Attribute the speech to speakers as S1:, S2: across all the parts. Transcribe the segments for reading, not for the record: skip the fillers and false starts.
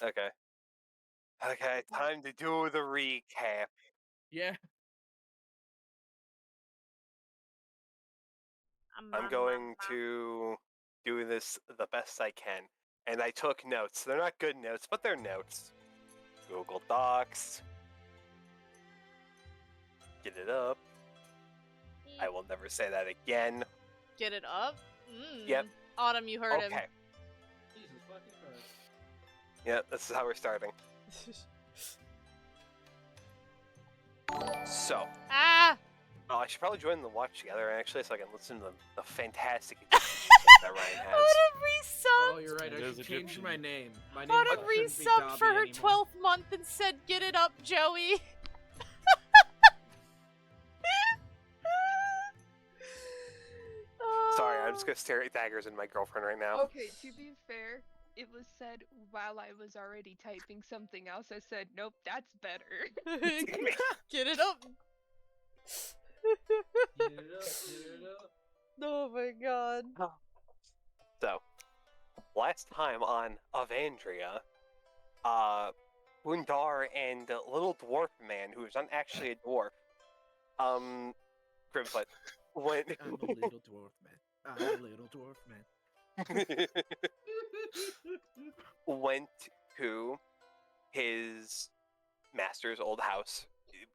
S1: Okay. Okay, time to do the recap.
S2: Yeah.
S1: I'm going to do this the best I can. And I took notes. They're not good notes, but they're notes. Google Docs. Get it up. I will never say that again.
S3: Get it up?
S1: Yep.
S3: Autumn, you heard him.
S1: Okay.
S2: Jesus fucking Christ.
S1: Yep, this is how we're starting. So.
S3: Ah!
S1: Oh, I should probably join the watch together, actually, so I can listen to the fantastic that Ryan has.
S3: Autumn resubbed!
S2: Oh, you're right. I should change my name. My name
S3: Autumn
S2: shouldn't be
S3: resubbed
S2: Dobby
S3: for her
S2: anymore.
S3: 12th month and said, "Get it up, Joey."
S1: Sorry, I'm just gonna stare at daggers in my girlfriend right now.
S4: Okay, to be fair, it was said while I was already typing something else. I said, nope, that's better.
S3: Get it up.
S2: Get it up.
S3: Oh my god.
S1: So, last time on Avandria, Undar and Little Dwarf Man, who is not actually a dwarf, Grimfoot, went...
S2: I'm a little dwarf man. I'm a little dwarf man.
S1: went to his master's old house.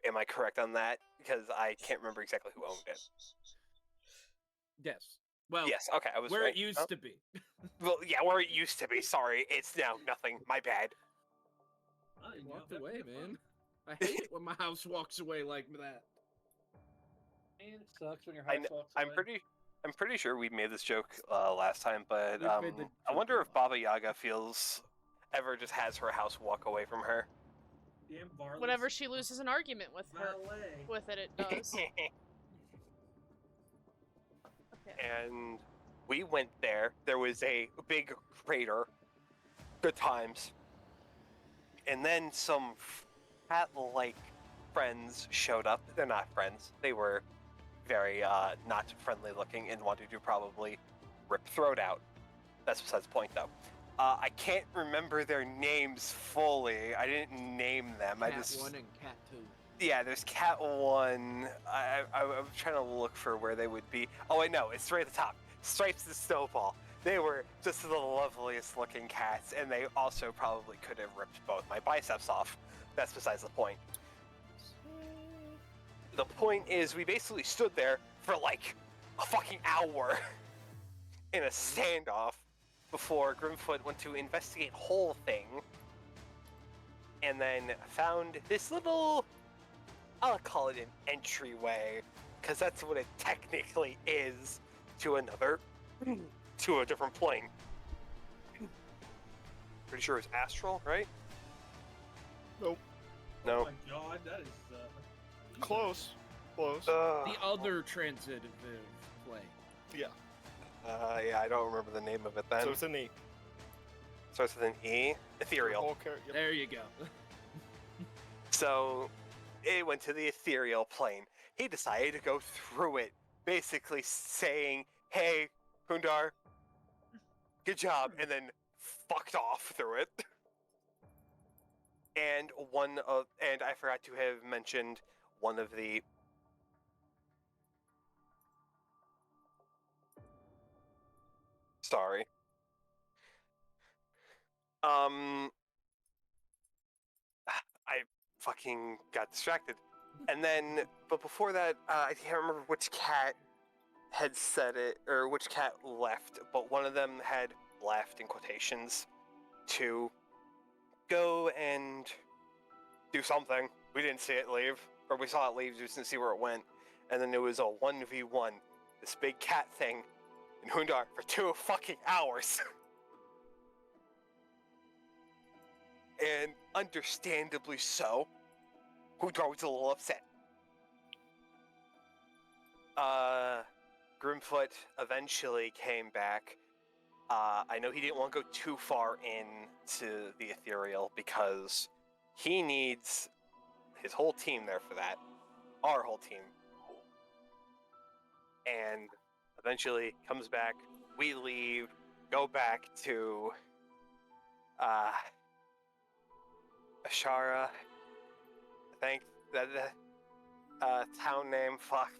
S1: Am I correct on that? Because I can't remember exactly who owned it.
S2: Yes. Well,
S1: yes, okay, I was
S2: where
S1: right.
S2: it used to be.
S1: Well, yeah, where it used to be. Sorry, it's now nothing. My bad.
S2: You walked away, man. I hate it when my house walks away like that.
S5: Man, it sucks when your house walks away.
S1: I'm pretty sure we made this joke last time, but I wonder if
S2: joke
S1: Baba Yaga ever just has her house walk away from her.
S5: Damn Varley's
S3: Whenever she loses an argument with her,
S5: valet.
S3: with it does. Okay.
S1: And we went there. There was a big crater. Good times. And then some cat-like friends showed up. They're not friends. They were very not friendly looking and wanted to probably rip throat out. That's besides the point, though. I can't remember their names fully. I didn't name them.
S2: Cat 1 and Cat 2.
S1: Yeah, there's Cat 1. I'm trying to look for where they would be. Oh, I know. It's right at the top. Stripes the Snowball. They were just the loveliest looking cats, and they also probably could have ripped both my biceps off. That's besides the point. The point is, we basically stood there for like a fucking hour in a standoff before Grimfoot went to investigate the whole thing, and then found this little, I'll call it an entryway, because that's what it technically is, to a different plane. Pretty sure it's astral, right?
S6: Nope.
S1: No.
S5: Oh my god, that is
S6: Close. Close.
S2: The other transitive plane.
S6: Yeah.
S1: Yeah, I don't remember the name of it then.
S6: So it's an E.
S1: Starts with an E. Ethereal.
S6: Yep.
S2: There you go.
S1: So it went to the ethereal plane. He decided to go through it, basically saying, "Hey, Hundar, good job," and then fucked off through it. And I forgot to have mentioned one of the sorry. I fucking got distracted. And then, but before that, I can't remember which cat had said it, or which cat left, but one of them had left, in quotations, to go and do something. We didn't see it leave, or we saw it leave, just didn't see where it went. And then it was a 1v1, this big cat thing, in Hundar for 2 fucking hours. And understandably so, Hundar was a little upset. Grimfoot eventually came back. I know he didn't want to go too far into the ethereal because he needs his whole team there for that. Our whole team. And eventually comes back, we leave, go back to Ashara. Thank that town name. Fuck.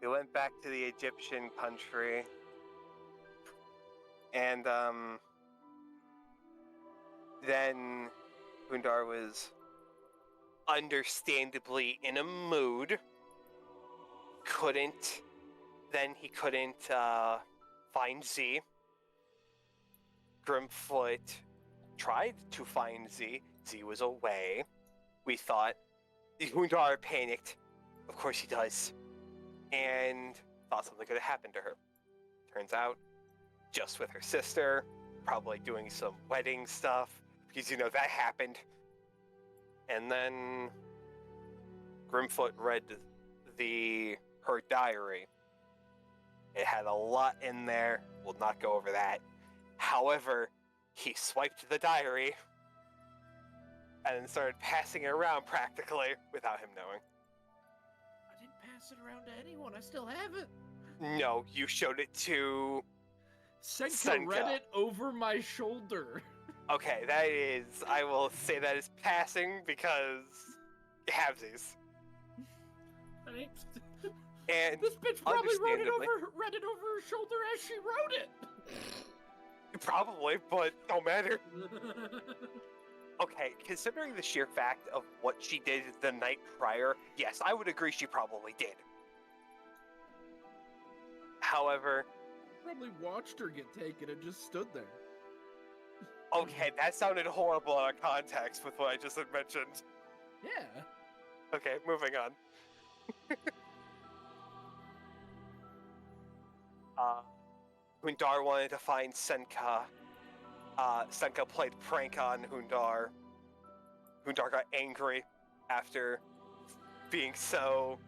S1: We went back to the Egyptian country, and then Gundar was understandably in a mood. He couldn't find Z. Grimfoot tried to find Z. Z was away. We thought Gundar panicked. Of course he does. And thought something could have happened to her. Turns out, just with her sister, probably doing some wedding stuff, because that happened. And then Grimfoot read her diary. It had a lot in there. We'll not go over that. However, he swiped the diary and then started passing it around practically without him knowing.
S2: I didn't pass it around to anyone. I still have it.
S1: No, you showed it to
S2: Senka read it over my shoulder.
S1: Okay, I will say that is passing because you have these. And
S2: this bitch probably read it over her shoulder as she wrote it.
S1: Probably, but don't matter. Okay, considering the sheer fact of what she did the night prior, yes, I would agree she probably did. However...
S2: Probably watched her get taken and just stood there.
S1: Okay, that sounded horrible out of context with what I just had mentioned.
S2: Yeah.
S1: Okay, moving on. Hundar wanted to find Senka. Senka played prank on Hundar. Hundar got angry after being so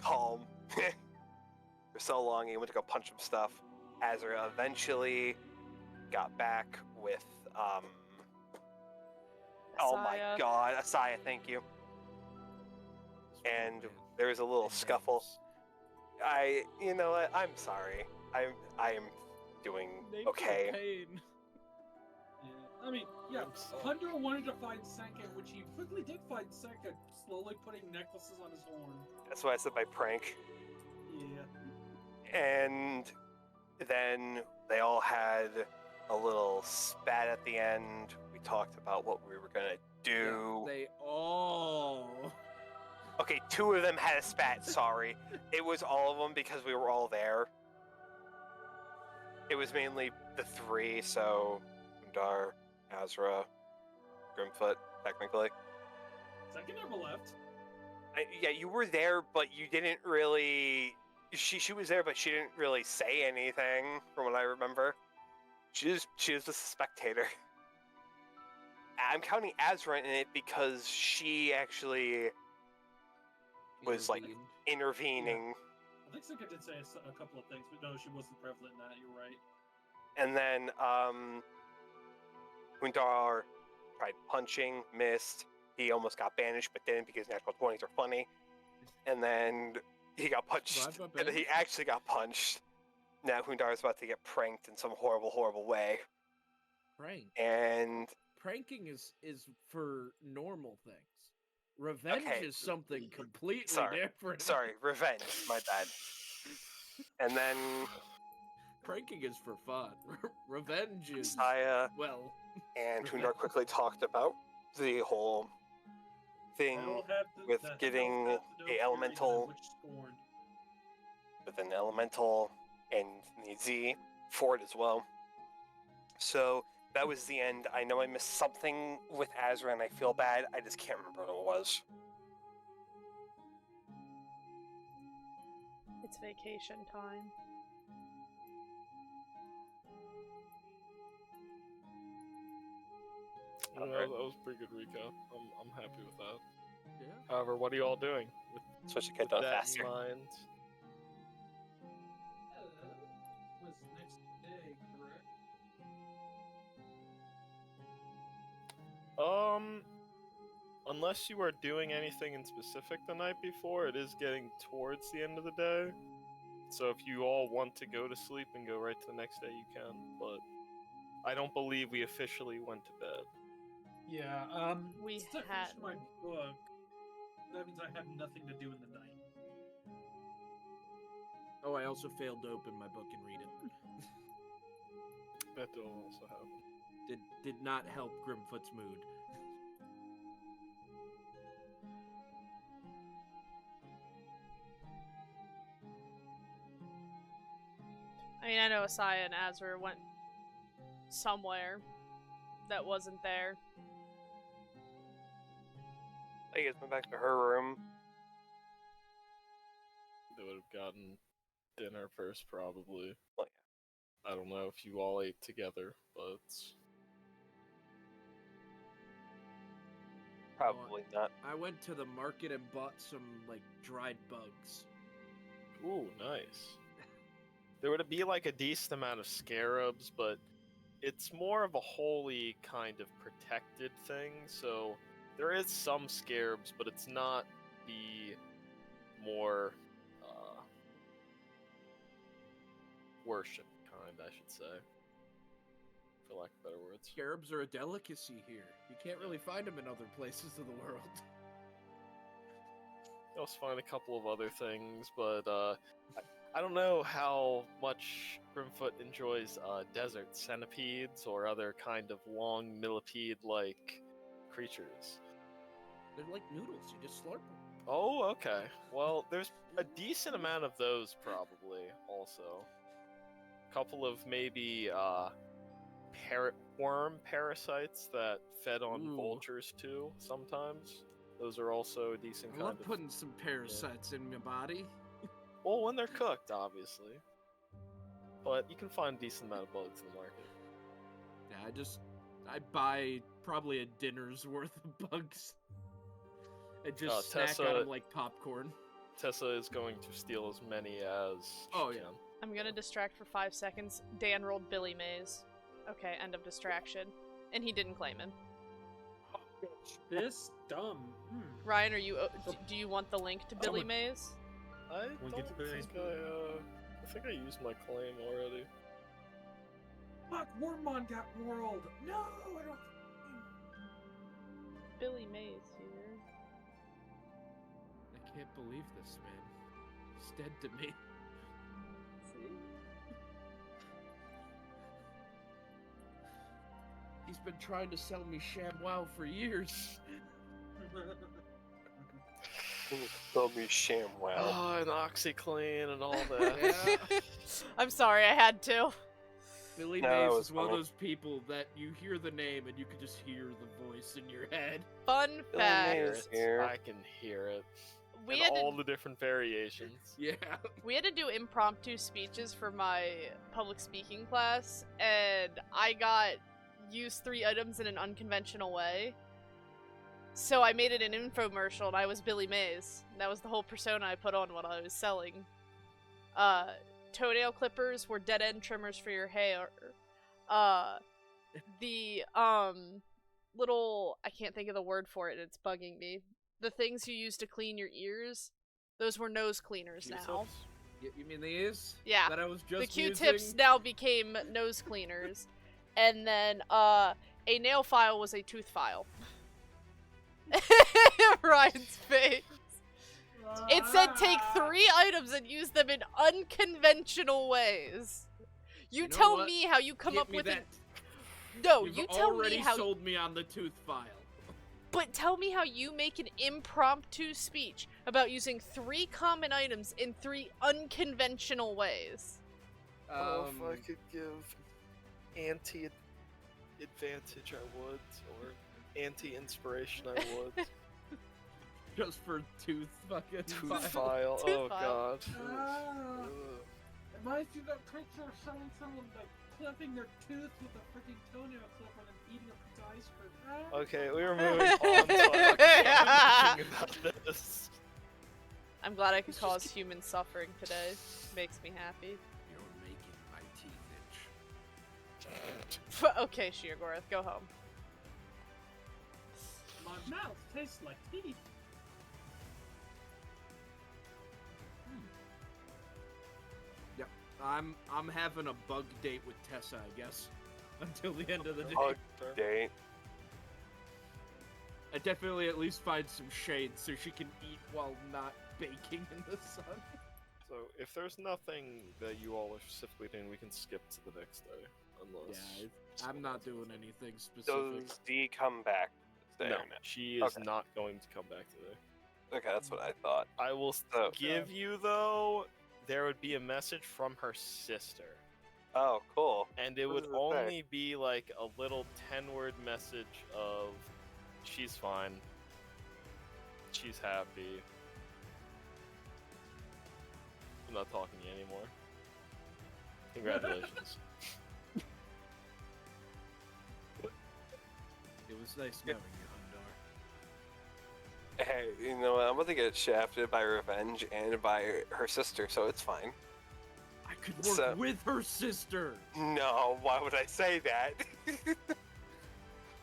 S1: calm for so long. He went to go punch some stuff. Azra eventually got back with, oh my god, Asaya, thank you. And there was a little scuffle. You know what, I'm sorry. I am doing okay.
S5: Yeah, I mean, yeah, Hunter wanted to find Senka, which he quickly did find Senka, slowly putting necklaces on his horn.
S1: That's why I said by prank.
S5: Yeah.
S1: And then they all had a little spat at the end. We talked about what we were gonna do.
S2: Yeah, they all...
S1: Okay, 2 of them had a spat, sorry. It was all of them because we were all there. It was mainly the 3, so Hundar, Azra, Grimfoot, technically.
S5: Senka never left.
S1: Yeah, you were there, but you didn't really... She was there, but she didn't really say anything, from what I remember. She was just a spectator. I'm counting Azra in it because she actually was, like, intervening.
S5: Yeah. I think Senka did say a couple of things, but no, she wasn't prevalent in that, you're right.
S1: And then, Hundar tried punching, missed. He almost got banished, but didn't because natural 20s are funny. And then he got punched. And then he actually got punched. Now Hundar is about to get pranked in some horrible, horrible way.
S2: Prank?
S1: And...
S2: Pranking is for normal things. Revenge is something completely different.
S1: Sorry, revenge. My bad. And then...
S2: Pranking is for fun. Revenge is...
S1: Saya
S2: and
S1: Hundar quickly talked about the whole thing with getting an elemental with an elemental and the Z for it as well. So that was the end. I know I missed something with Azra and I feel bad. I just can't remember what it was.
S3: It's vacation time.
S6: Yeah, that was a pretty good recap. I'm happy with that.
S2: Yeah.
S6: However, what are you all doing?
S1: Especially get done
S6: that
S1: faster.
S6: in mind.
S5: Was next day, correct?
S6: Unless you are doing anything in specific the night before, it is getting towards the end of the day. So if you all want to go to sleep and go right to the next day, you can. But I don't believe we officially went to bed.
S5: Yeah,
S3: We
S5: since I finished
S3: hadn't.
S5: my book, that means I have nothing to do in the night.
S2: Oh, I also failed to open my book and read it.
S6: That will also happen.
S2: Did not help Grimfoot's mood.
S3: I mean, I know Asaya and Azra went somewhere that wasn't there.
S1: I guess went back to her room.
S6: They would have gotten dinner first, probably.
S1: Well,
S6: I don't know if you all ate together, but
S1: probably not.
S2: I went to the market and bought some, like, dried bugs.
S6: ooh, nice. There would be like a decent amount of scarabs, but it's more of a holy kind of protected thing, so there is some scarabs, but it's not the more worship kind, I should say, for lack of better words.
S2: Scarabs are a delicacy here. You can't really find them in other places of the world.
S6: You also find a couple of other things, but I don't know how much Grimfoot enjoys desert centipedes or other kind of long millipede-like creatures.
S2: They're like noodles. You just slurp them.
S6: Oh, okay. Well, there's a decent amount of those probably also. A couple of maybe worm parasites that fed on
S2: Ooh.
S6: vultures too sometimes. Those are also a decent
S2: I
S6: kind
S2: love
S6: of...
S2: putting some parasites in my body.
S6: Well, when they're cooked, obviously. But you can find a decent amount of bugs in the market.
S2: Yeah, I buy probably a dinner's worth of bugs. And just snack
S6: Tessa-
S2: on them like popcorn.
S6: Tessa is going to steal as many as she can.
S3: I'm gonna distract for 5 seconds. Dan rolled Billy Mays. Okay, end of distraction. And he didn't claim him.
S5: This dumb.
S3: Ryan, are you? Do you want the link to Billy
S5: Someone-
S3: Mays?
S6: I
S5: We
S6: don't
S5: get to Billy's
S6: think I think I used my claim already.
S5: Fuck, Wormmon got whirled. No, I don't.
S3: Billy Mays here.
S2: I can't believe this, man. He's dead to me.
S3: See?
S2: He's been trying to sell me ShamWow for years.
S1: They'll be ShamWow.
S6: Oh, and OxyClean and all that.
S2: Yeah.
S3: I'm sorry, I had to.
S2: Billy
S1: No, that
S2: Mays
S1: was
S2: is one of
S1: funny.
S2: those people that you hear the name and you can just hear the voice in your head.
S3: Fun
S1: Billy
S3: fact:
S1: Mays here.
S6: I can hear it.
S3: we
S6: And
S3: had
S6: all
S3: to,
S6: the different variations.
S2: Yeah.
S3: we had to do impromptu speeches for my public speaking class, and I got use 3 items in an unconventional way. So I made it an infomercial, and I was Billy Mays. That was the whole persona I put on when I was selling. Toenail clippers were dead-end trimmers for your hair. The little, I can't think of the word for it, it's bugging me. The things you use to clean your ears, those were nose cleaners now.
S2: You mean these?
S3: Yeah.
S2: That I was just
S3: The Q-tips
S2: using?
S3: now became nose cleaners. And then a nail file was a tooth file. Ryan's face. It said take 3 items and use them in unconventional ways. You
S2: You know
S3: tell
S2: what?
S3: me how you come
S2: Give
S3: up
S2: me
S3: with
S2: that.
S3: it. No,
S2: You've
S3: you tell
S2: already
S3: me how.
S2: sold me on the tooth file.
S3: But tell me how you make an impromptu speech about using 3 common items in 3 unconventional ways.
S6: Oh, if I could give anti-advantage, I would, or anti-inspiration, I would.
S2: Just for tooth fucking
S6: Tooth
S2: file.
S6: file.
S3: Tooth
S6: Oh
S3: file.
S6: god.
S5: Ah.
S6: Ugh.
S5: Reminds you of that picture of someone like clipping their tooth with a freaking toenail clipper and then eating a piece of ice cream. Ah.
S6: Okay, we were moving on. So I'm thinking about this.
S3: I'm glad I could cause human suffering today. Makes me happy.
S2: You're making my teeth itch.
S3: Okay, Sheergorth, go home.
S5: My mouth tastes like teeth.
S2: I'm having a bug date with Tessa, I guess, until the end of the day.
S1: Oh, date.
S2: I definitely at least find some shade so she can eat while not baking in the sun.
S6: So if there's nothing that you all are specifically doing, we can skip to the next day. Unless
S2: Yeah, I'm not doing anything specific.
S1: Does D come back today
S6: no,
S1: or not?
S6: she is
S1: Okay.
S6: not going to come back today.
S1: Okay, that's what I thought.
S6: I will
S1: So-
S6: give you though, there would be a message from her sister.
S1: Oh, cool.
S6: And it
S1: What
S6: would
S1: does it say?
S6: only be like a little 10-word message of she's fine. She's happy. I'm not talking to you anymore. Congratulations.
S2: It was nice knowing you, Hundar.
S1: Hey, you know what? I'm about to get shafted by Revenge and by her sister, so it's fine.
S2: I could work
S1: So-
S2: with her sister!
S1: No, why would I say that?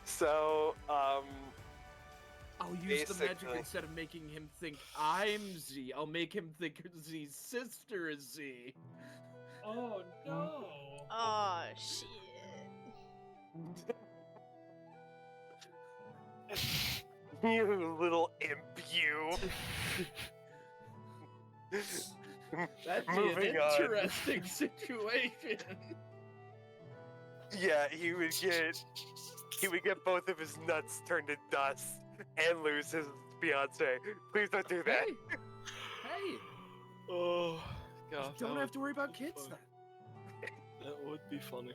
S1: So,
S2: I'll use the magic
S1: Basically.
S2: instead of making him think I'm Z. I'll make him think Z's sister is Z.
S5: Oh no!
S3: Oh, shit.
S1: you little imp, you.
S2: That'd be
S1: Moving
S2: an
S1: on.
S2: interesting situation.
S1: Yeah, he would get both of his nuts turned to dust and lose his fiance. Please don't do that.
S2: Hey, hey,
S6: Oh, God.
S2: don't
S6: that
S2: have to worry about
S6: would be
S2: kids
S6: funny.
S2: then.
S6: That would be funny.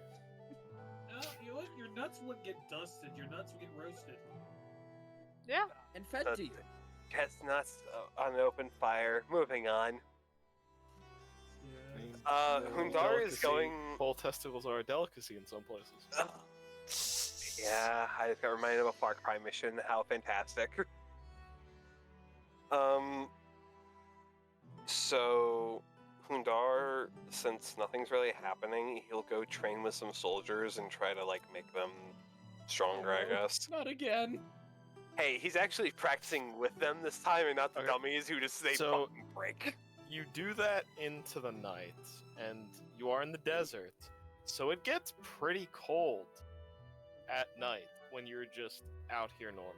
S5: No, you know what? Your nuts would get dusted. Your nuts would get roasted.
S3: Yeah.
S2: And fed to you.
S1: Chestnuts on open fire. Moving on.
S6: I mean,
S1: Hundar is
S6: delicacy.
S1: going.
S6: Whole testicles are a delicacy in some places.
S1: Yeah, I just got reminded of a Far Cry mission. How fantastic. So Hundar, since nothing's really happening, he'll go train with some soldiers and try to like make them stronger, I guess.
S2: Not again.
S1: Hey, he's actually practicing with them this time and not the
S6: Okay.
S1: dummies who just say
S6: So-
S1: fucking break.
S6: You do that into the night, and you are in the desert, so it gets pretty cold at night when you're just out here normally.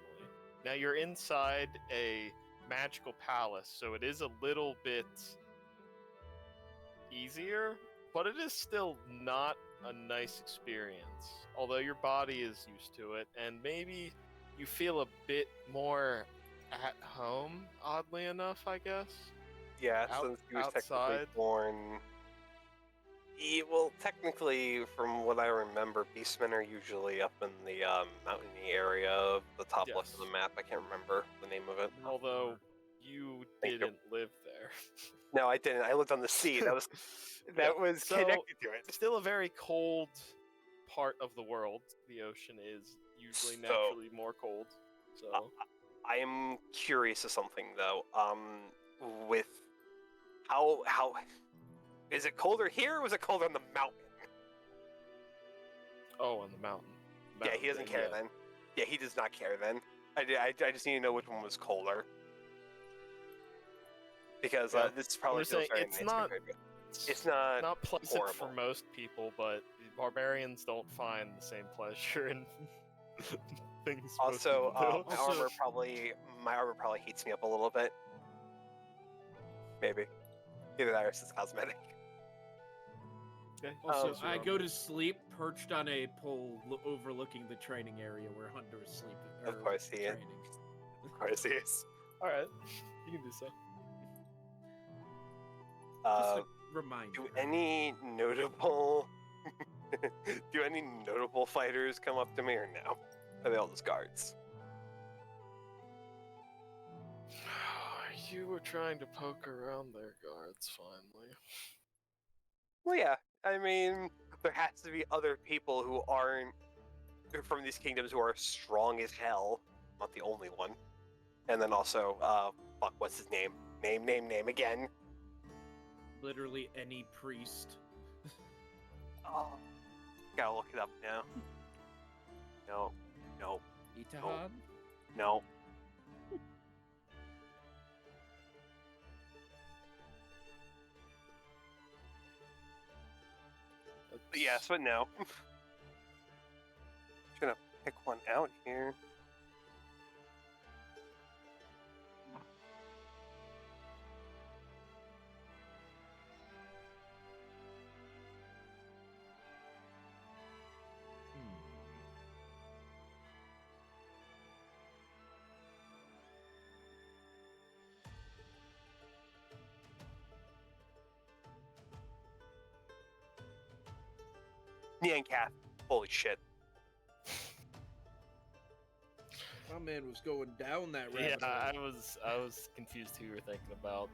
S6: Now you're inside a magical palace, so it is a little bit easier, but it is still not a nice experience. Although your body is used to it, and maybe you feel a bit more at home, oddly enough, I guess.
S1: Yeah,
S6: Out-
S1: since he was technically
S6: outside?
S1: born. Well, technically, from what I remember, beastmen are usually up in the mountainy area of the top left of the
S6: Yes.
S1: map. I can't remember the name of it.
S6: Although you
S1: Thank you.
S6: didn't live there.
S1: No, I didn't. I lived on the sea. That was
S6: So,
S1: connected to it.
S6: Still a very cold part of the world. The ocean is usually
S1: So-
S6: naturally more cold. So
S1: I am curious of something though. With how is it colder here or was it colder on the mountain?
S6: on the mountain.
S1: Yeah, he doesn't care then. Yeah, he does not care then. I just need to know which one was colder. Because
S6: Yeah.
S1: this probably
S6: just
S1: feels
S6: saying,
S1: very
S6: it's
S1: nice
S6: not-
S1: compared to- It's not.
S6: Not pleasant for
S1: horrible.
S6: most people, but barbarians don't find the same pleasure in things. most
S1: Also,
S6: people do.
S1: my armor probably heats me up a little bit. Maybe. Either that or it's just cosmetic.
S6: Okay.
S2: Also,
S6: so
S2: I
S6: you're
S2: go
S6: on
S2: to sleep perched on a pole overlooking the training area where Hunter is sleeping.
S1: Of
S2: or
S1: course he is.
S2: training.
S1: Of course he is.
S6: All right, you can do so.
S2: Just a reminder.
S1: Do any notable fighters come up to me or no? Are they all just guards?
S6: You were trying to poke around their guards finally.
S1: Well, yeah. I mean, there has to be other people who aren't from these kingdoms who are strong as hell. Not the only one. And then also, fuck, what's his name? Name again.
S2: Literally any priest.
S1: Oh, gotta look it up now. No.
S2: Itahan?
S1: No. Yes, but no. Just gonna pick one out here. Nyan Cath. Holy shit.
S2: My man was going down that
S6: Yeah,
S2: rabbit hole.
S6: I was confused who you were thinking about.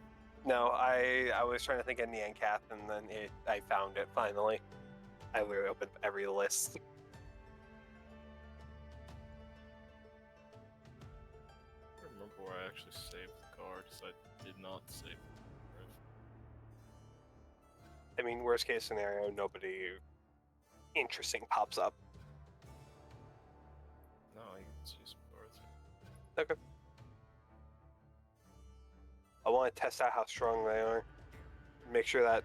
S1: No, I was trying to think of Nyan Cath, and then I found it finally. I literally opened every list.
S6: I don't remember where I actually saved the cards. I did not save the card.
S1: I mean, worst case scenario, nobody interesting pops up.
S6: No, you can see some cards.
S1: Okay. I want to test out how strong they are. Make sure that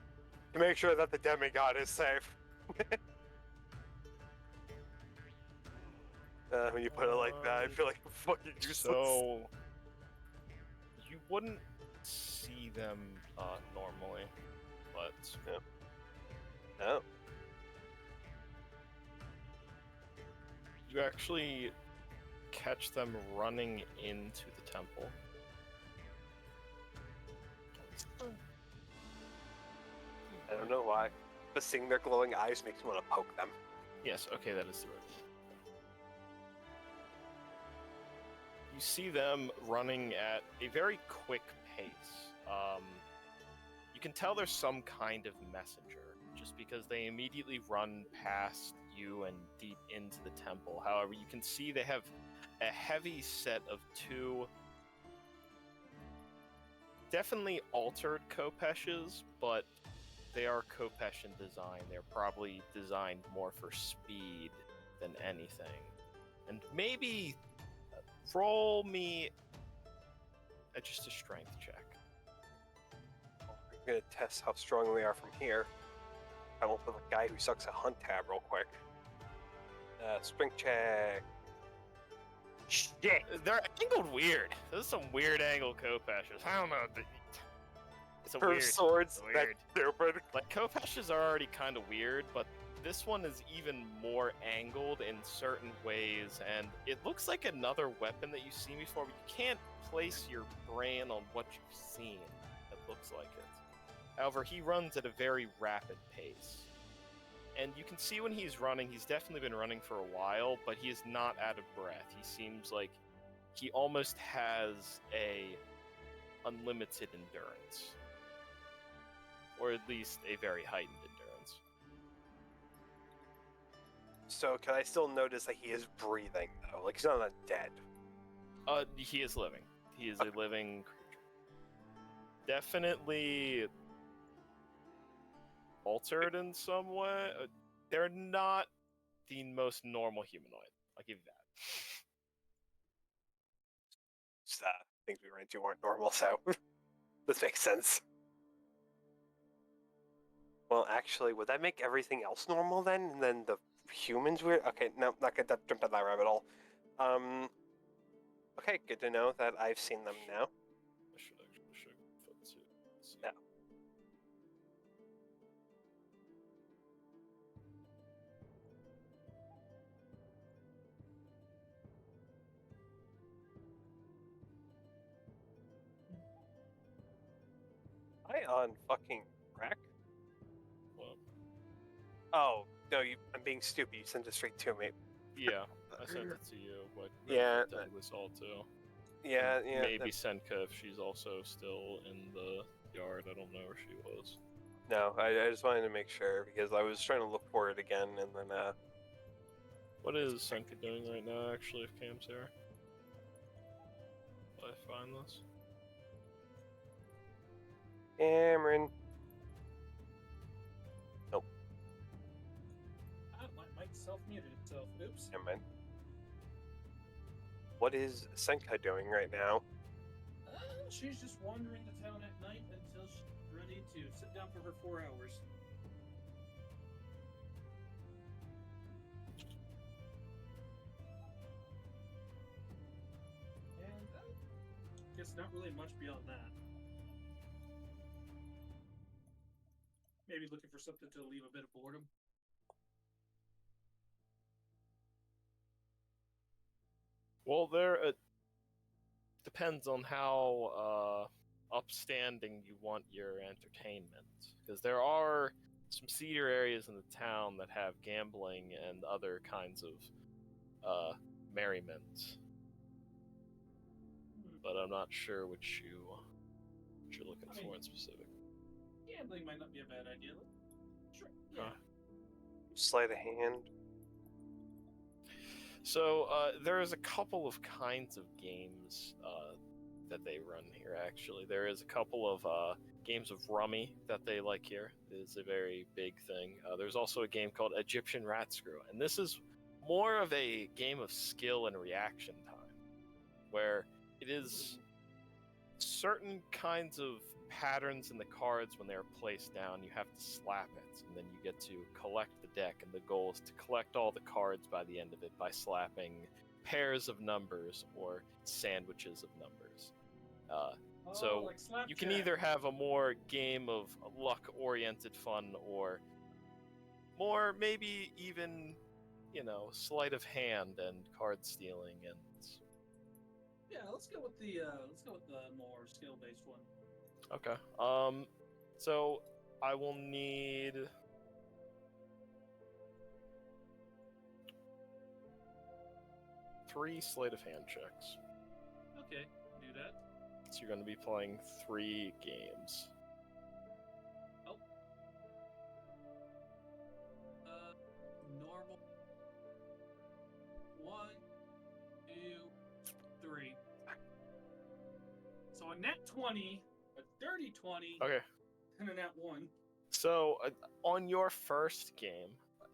S1: the demigod is safe. When you put it like that, I feel like I'm fucking useless.
S6: So you wouldn't see them normally, but
S1: No.
S6: you actually catch them running into the temple.
S1: I don't know why, but seeing their glowing eyes makes me want to poke them.
S6: Yes, okay, that is the right one. You see them running at a very quick pace. You can tell there's some kind of messenger, just because they immediately run past you and deep into the temple. However, you can see they have a heavy set of two definitely altered Kopeshes, but they are Kopesh in design. They're probably designed more for speed than anything. And maybe roll me just a strength check.
S1: I'm gonna test how strong they are from here. I won't put the guy who sucks at hunt tab real quick. Strength check. Shit.
S6: They're angled weird. Those are some weird angle Kopeshes. I don't know. It's a
S1: Curved
S6: weird.
S1: swords.
S6: It's weird.
S1: That's stupid.
S6: Like Kopeshes are already kind of weird, but this one is even more angled in certain ways, and it looks like another weapon that you've seen before, but you can't place your brain on what you've seen that looks like it. However, he runs at a very rapid pace. And you can see when he's running, he's definitely been running for a while, but he is not out of breath. He seems like he almost has a unlimited endurance. Or at least a very heightened endurance.
S1: So can I still notice that he is breathing though? Like he's not dead.
S6: He is living. He is a living creature. Definitely altered in some way. They're not the most normal humanoid. I'll give you that.
S1: Just, things we ran into weren't normal, so this makes sense. Well, actually, would that make everything else normal then? And then the humans weird? Okay, no, not gonna jump down that rabbit hole. Okay, good to know that I've seen them now.
S6: I should actually show foot too. Let's see.
S1: Yeah. Hi on fucking crack.
S6: Well,
S1: Oh, no, I'm being stupid. You sent it straight to me.
S6: yeah, I sent it to you, but
S1: Yeah,
S6: Douglas all too.
S1: Yeah.
S6: Maybe Senka if she's also still in the yard. I don't know where she was.
S1: No, I just wanted to make sure because I was trying to look for it again and then,
S6: What is Senka doing right now, actually, if Cam's here? Will I find this?
S1: Cameron. Nope,
S5: My mic self-muted itself. Oops.
S1: never mind. What is Senka doing right now?
S5: She's just wandering the town at night until she's ready to sit down for her 4 hours. not really much beyond that. Maybe looking for something to leave a bit of boredom.
S6: Well, there depends on how upstanding you want your entertainment, because there are some cedar areas in the town that have gambling and other kinds of merriment, but I'm not sure what you're looking for in specific.
S5: Gambling might not be a bad idea. Sure. Yeah.
S6: Huh.
S1: Sleight of hand.
S6: So there's a couple of kinds of games that they run here. Actually, there is a couple of games of rummy that they like here. It's a very big thing. There's also a game called Egyptian Rat Screw, and this is more of a game of skill and reaction time, where it is certain kinds of patterns in the cards when they are placed down. You have to slap it, and then you get to collect the deck, and the goal is to collect all the cards by the end of it by slapping pairs of numbers or sandwiches of numbers. So
S5: like
S6: you can either have a more game of luck-oriented fun, or more maybe even, sleight of hand and card stealing and.
S5: Yeah, let's go with the more skill-based one.
S6: Okay. So I will need 3 sleight of hand checks.
S5: Okay, do that.
S6: So you're going to be playing 3 games.
S5: Oh. Normal. 1, 2, 3. So a net 20, a dirty 20,
S6: Okay.
S5: and a net 1.
S6: So on your first game,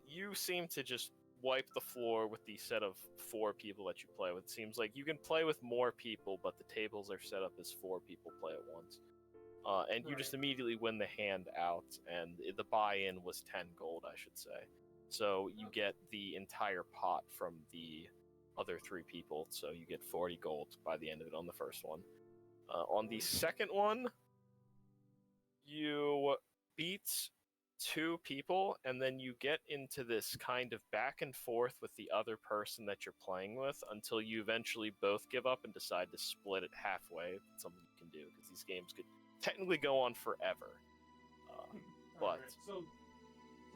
S6: you seem to just wipe the floor with the set of 4 people that you play with. It seems like you can play with more people, but the tables are set up as 4 people play at once. And you just immediately win the hand out, and the buy-in was 10 gold, I should say. So you get the entire pot from the other 3 people, so you get 40 gold by the end of it on the first one. On the second one, you beat 2 people, and then you get into this kind of back and forth with the other person that you're playing with until you eventually both give up and decide to split it halfway. It's something you can do, because these games could technically go on forever. But
S5: Right. So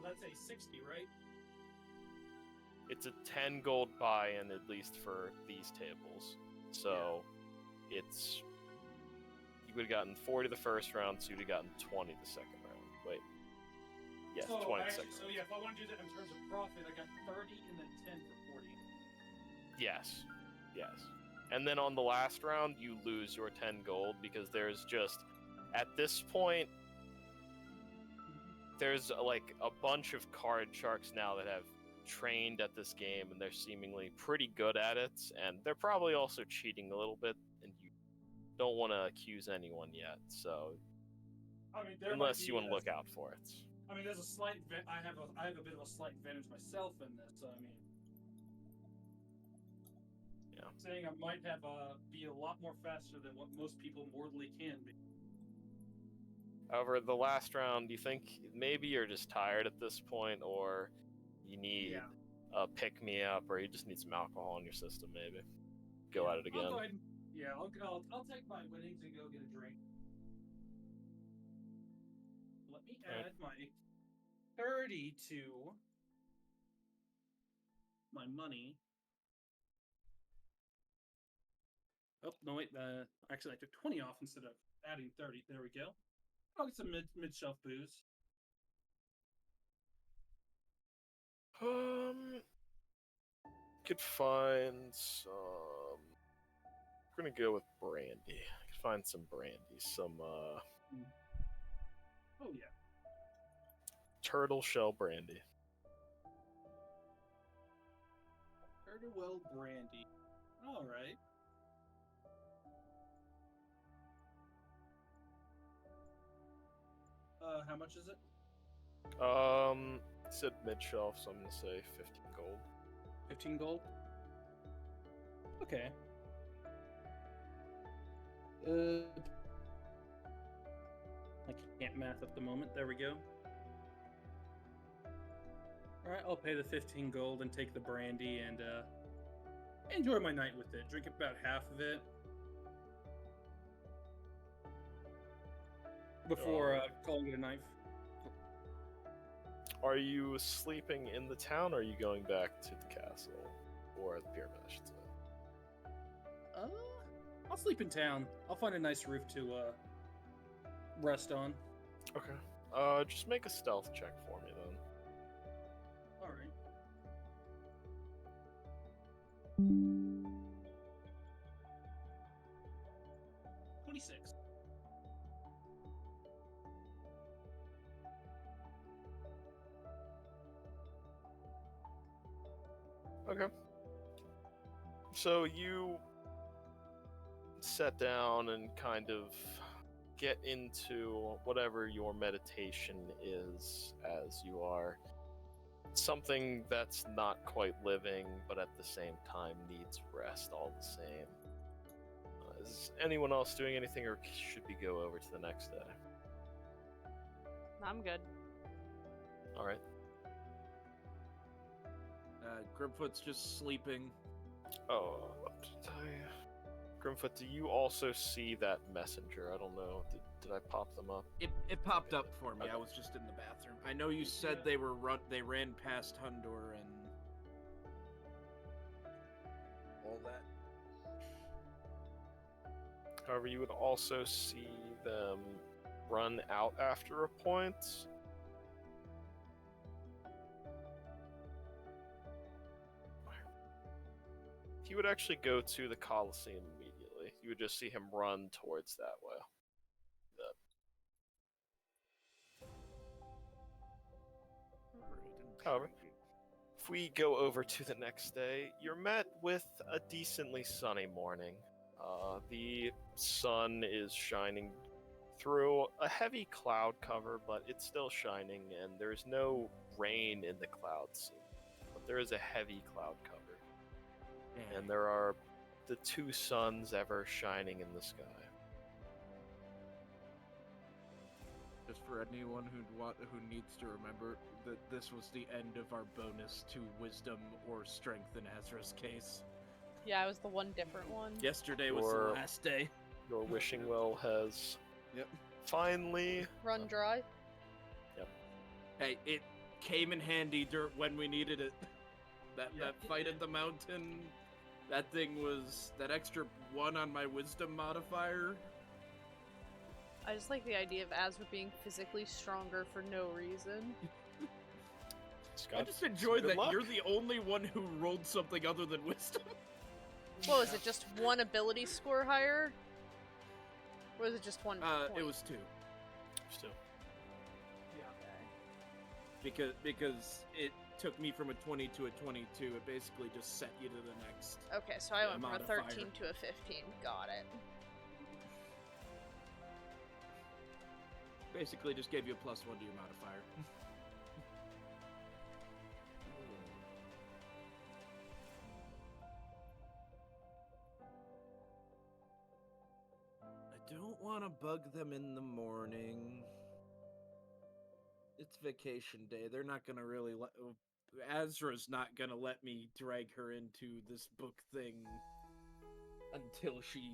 S5: that's a 60, right?
S6: it's a 10 gold buy-in, at least for these tables. So it's... You would have gotten 40 the first round, so you'd have gotten 20 the second round. Wait. Yes,
S5: so
S6: 20 the
S5: actually,
S6: second
S5: so
S6: round.
S5: yeah, if I want to do that in terms of profit, I got 30 and then 10 for 40.
S6: Yes. And then on the last round, you lose your 10 gold, because there's just... At this point, there's like a bunch of card sharks now that have trained at this game, and they're seemingly pretty good at it, and they're probably also cheating a little bit, and you don't want to accuse anyone yet, so
S5: I mean,
S6: unless you want to look out for it.
S5: I mean, there's a slight. I have a bit of a slight advantage myself in this. So I mean,
S6: Yeah.
S5: Saying I might have be a lot more faster than what most people mortally can be.
S6: However, the last round, do you think maybe you're just tired at this point, or you need a pick-me-up, or you just need some alcohol in your system, maybe? Go at it again.
S5: I'll go ahead and, I'll take my winnings and go get a drink. Let me add my 30 to my money. Oh, no, wait. Actually, I took 20 off instead of adding 30. There we go. I'll get some mid-shelf booze.
S6: Could find some... We're gonna go with brandy. Could find some brandy. Some,
S5: Oh, yeah.
S6: turtle shell brandy.
S5: Turtlewell brandy. All right. How much is it?
S6: It said mid-shelf, so I'm gonna say 15 gold.
S5: 15 gold? Okay. I can't math at the moment. There we go. Alright, I'll pay the 15 gold and take the brandy and enjoy my night with it. Drink about half of it. Before calling it a night.
S6: Are you sleeping in the town, or are you going back to the castle? Or the pyramid, I should say.
S5: I'll sleep in town. I'll find a nice roof to rest on.
S6: Okay. Just make a stealth check for me then.
S5: Alright. $26.
S6: Okay. So you sit down and kind of get into whatever your meditation is as you are. Something that's not quite living, but at the same time needs rest all the same. Is anyone else doing anything, or should we go over to the next day?
S3: I'm good.
S6: Alright.
S2: Grimfoot's just sleeping.
S6: Oh, what did Grimfoot, do you also see that messenger? I don't know. Did I pop them up?
S2: It popped up for me. I was just in the bathroom. I know you said they ran past Hundor and all that.
S6: However, you would also see them run out after a point. He would actually go to the Colosseum immediately. You would just see him run towards that way. However, if we go over to the next day, you're met with a decently sunny morning. The sun is shining through a heavy cloud cover, but it's still shining, and there's no rain in the clouds. But there is a heavy cloud cover. And there are the two suns ever shining in the sky.
S2: Just for anyone who needs to remember that this was the end of our bonus to wisdom or strength in Azra's case.
S3: Yeah, I was the one different one.
S2: Yesterday was the last day.
S6: Your wishing well has finally
S3: Run dry.
S6: Yep.
S2: Hey, it came in handy when we needed it. That fight at the mountain, that thing was that extra 1 on my wisdom modifier.
S3: I just like the idea of Azra being physically stronger for no reason.
S2: I just enjoy that you're the only one who rolled something other than wisdom.
S3: What was it, just 1 ability score higher? Or was it just 1 point?
S2: It was 2.
S6: Still.
S3: Okay.
S2: Because it took me from a 20 to a 22. It basically just set you to the next.
S3: Okay, so I went from a
S2: modifier.
S3: 13 to a 15. Got it.
S2: Basically just gave you a +1 to your modifier. I don't want to bug them in the morning. It's vacation day. They're not gonna really let... Azra's not gonna let me drag her into this book thing until she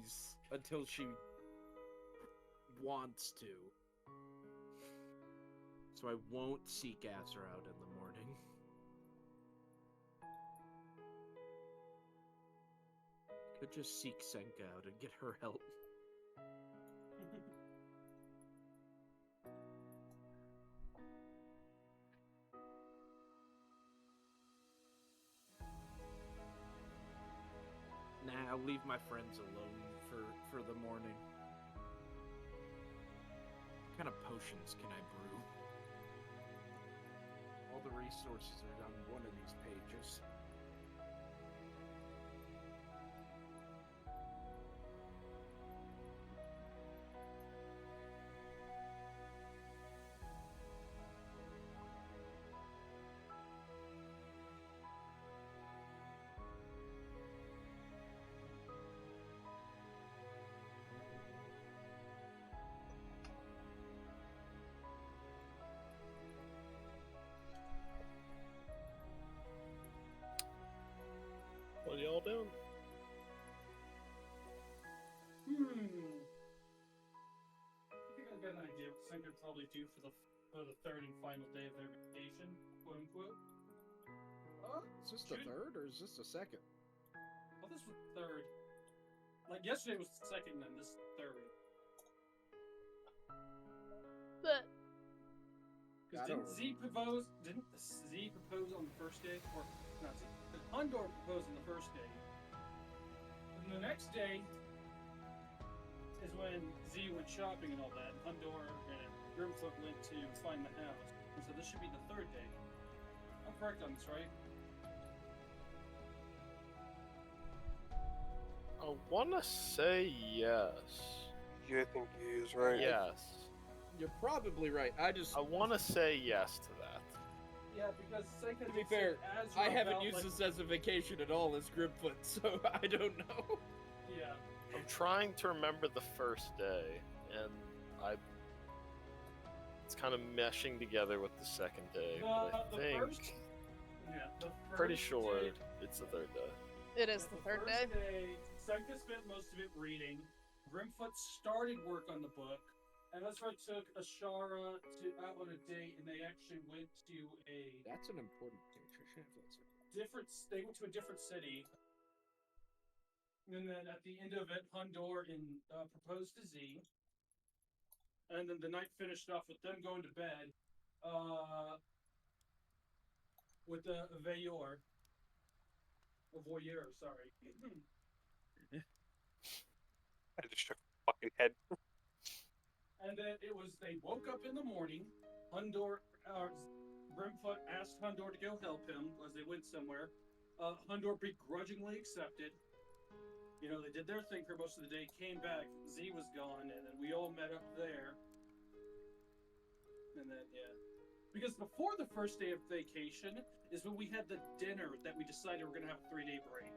S2: wants to. So I won't seek Azra out in the morning. Could just seek Senka out and get her help. Nah, I'll leave my friends alone for the morning. What kind of potions can I brew? All the resources are on one of these pages.
S5: usually do for the third and final day of their vacation, quote unquote.
S2: Is this the third or is this the second?
S5: Well, this was the third. Like yesterday was the second, and this is the third.
S3: But
S5: Because didn't Z propose? Didn't Z propose on the first day, or not Z? But Hundor proposed on the first day. And the next day is when Z went shopping and all that. And Hundor and Grimfoot went to find the house. And so this should be the third day. I'm correct on this, right?
S6: I wanna say yes.
S1: Yeah, I think he is right.
S6: Yes.
S2: You're probably right.
S6: I wanna say yes to that.
S5: Yeah, because Senka
S2: To be
S5: did
S2: fair,
S5: say Azra
S2: I haven't
S5: about,
S2: used
S5: like,
S2: this as a vacation at all as Grimfoot, so I don't know.
S5: Yeah.
S6: I'm trying to remember the first day, and it's kind of meshing together with the second day. But I
S5: The
S6: think
S5: first- Yeah, the
S6: pretty
S5: first
S6: sure
S5: day-
S6: it's the third day.
S3: it is the third day.
S5: first day, Senka spent most of it reading. Grimfoot started work on the book. And Azra took Ashara out on a date, and they actually went to a
S2: That's an important thing, Trisha.
S5: They went to a different city. And then at the end of it, Hundor proposed to Z. And then the night finished off with them going to bed. With the Voyeur, sorry.
S1: I just shook my fucking head.
S5: And then they woke up in the morning. Grimfoot asked Hundor to go help him as they went somewhere. Hundor begrudgingly accepted. You know, they did their thing for most of the day, came back, Z was gone, and then we all met up there. And then, yeah. Because before the first day of vacation is when we had the dinner that we decided we're going to have a 3-day break.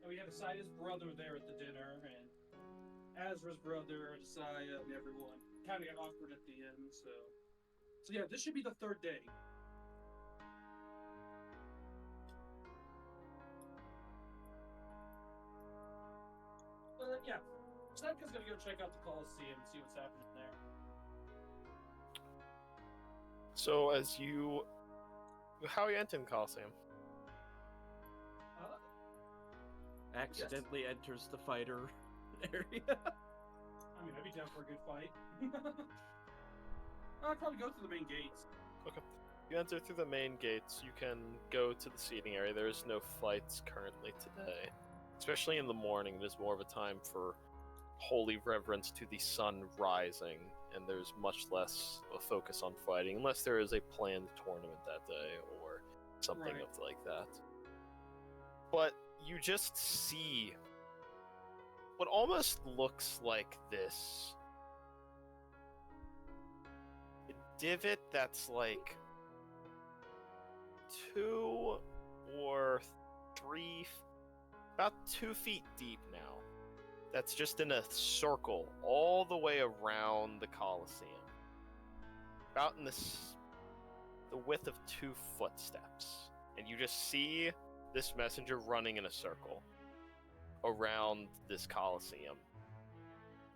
S5: And we had Asai's brother there at the dinner, and Azra's brother, and Asaya, and everyone. Kind of got awkward at the end, so... So yeah, this should be the third day. Yeah, Senka's gonna go check out the Coliseum and see what's happening there.
S6: So how are you entering the Coliseum?
S2: Accidentally enters the fighter area.
S5: I mean, I'd be down for a good fight. I'd probably go through the main gates.
S6: Okay. You enter through the main gates. You can go to the seating area. There is no fights currently today. Especially in the morning, there's more of a time for holy reverence to the sun rising, and there's much less a focus on fighting, unless there is a planned tournament that day or something
S5: Right.
S6: like that. But you just see what almost looks like this divot that's like 2 or 3, about 2 feet deep now. That's just in a circle all the way around the Colosseum. About in the width of 2 footsteps. And you just see this messenger running in a circle around this Colosseum.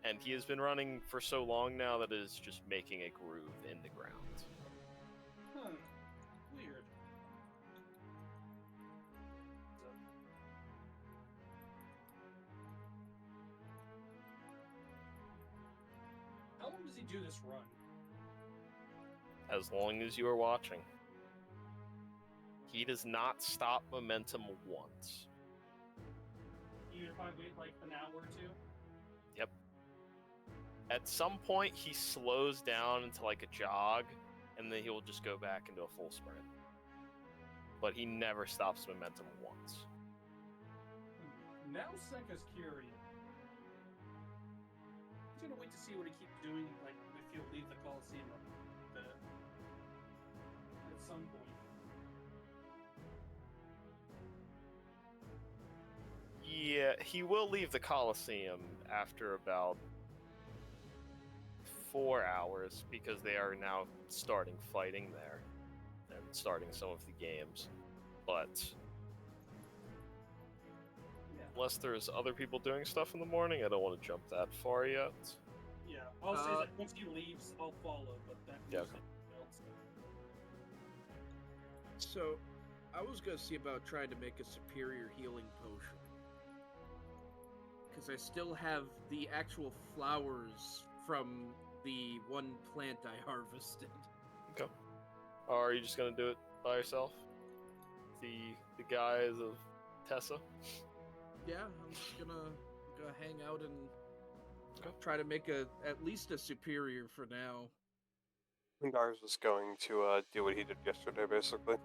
S6: And he has been running for so long now that it is just making a groove in the ground.
S5: Weird. How long does he do this run?
S6: As long as you are watching. He does not stop momentum once.
S5: Even if I wait like an hour or two?
S6: Yep. At some point, he slows down into like a jog, and then he'll just go back into a full sprint. But he never stops momentum once.
S5: Now Senka's curious. He's gonna wait to see what he keeps doing, like if he'll leave the Coliseum at some point.
S6: Yeah, he will leave the Colosseum after about 4 hours, because they are now starting fighting there and starting some of the games. But
S5: Yeah.
S6: Unless there's other people doing stuff in the morning, I don't want to jump that far yet.
S5: Yeah, I'll say that once he leaves, I'll follow, but that
S6: Yeah,
S5: leaves
S6: okay.
S5: everyone else.
S2: So, I was gonna see about trying to make a superior healing potion. Because I still have the actual flowers from the one plant I harvested.
S6: Okay. Or are you just gonna do it by yourself? The guise of Tessa?
S2: Yeah, I'm just gonna hang out and
S6: Okay.
S2: try to make at least a superior for now.
S1: Lars was going to do what he did yesterday, basically.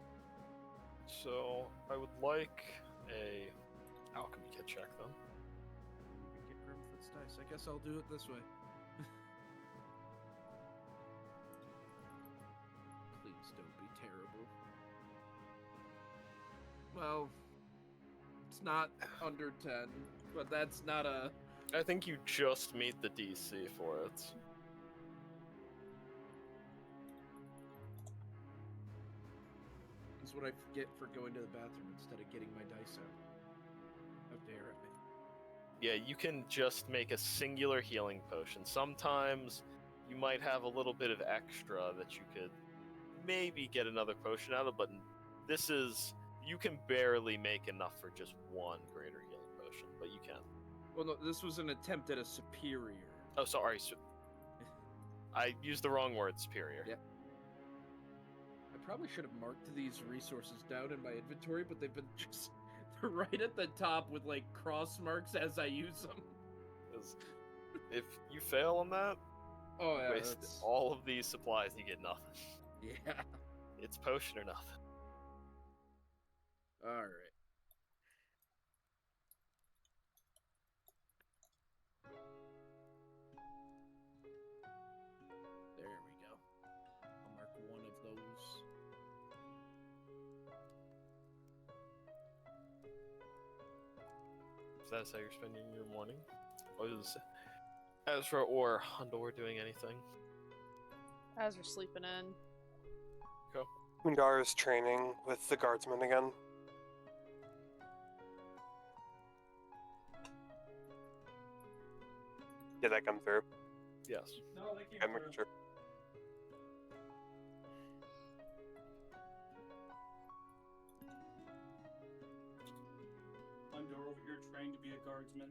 S6: So, I would like a alchemy kit check then.
S2: Get Grimfoot's dice. I guess I'll do it this way. Please don't be terrible. Well, it's not under 10, but that's not a...
S6: I think you just meet the DC for it.
S2: It's what I forget for going to the bathroom instead of getting my dice out. How dare I?
S6: Yeah, you can just make a singular healing potion. Sometimes you might have a little bit of extra that you could maybe get another potion out of, but this is... You can barely make enough for just one greater healing potion, but you can.
S2: Well, no, this was an attempt at a superior.
S6: Oh, sorry. I used the wrong word, superior.
S2: Yeah. I probably should have marked these resources down in my inventory, but they've been just right at the top with, like, cross marks as I use them.
S6: 'Cause if you fail on that,
S2: Oh, yeah,
S6: waste
S2: that's...
S6: all of these supplies, you get nothing.
S2: Yeah.
S6: It's potion or nothing.
S2: Alright. There we go. I'll mark one of those.
S6: Is that how you're spending your morning? Was Azra or Hundor doing anything?
S3: As we're sleeping in.
S1: Hundar is training with the guardsmen again. Did that come through?
S6: Yes.
S5: No, they came
S1: I'm making
S5: through.
S1: sure.
S5: Under over here trained to be a guardsman.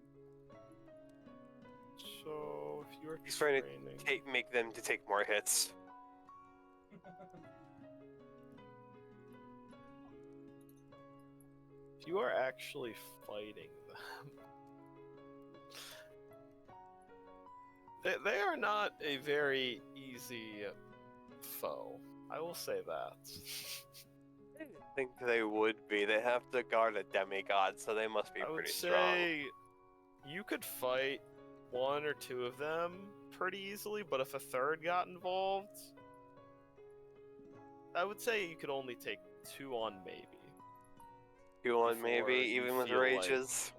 S6: So, if you're
S1: He's trying
S6: training...
S1: to make them to take more hits.
S6: If you are actually fighting them... They are not a very easy foe. I will say that.
S1: I didn't think they would be. They have to guard a demigod, so they must be
S6: I would
S1: pretty
S6: say
S1: strong.
S6: you could fight one or two of them pretty easily, but if a third got involved, I would say you could only take 2 on maybe.
S1: 2 on maybe,
S6: before you
S1: even with
S6: feel like-
S1: rages.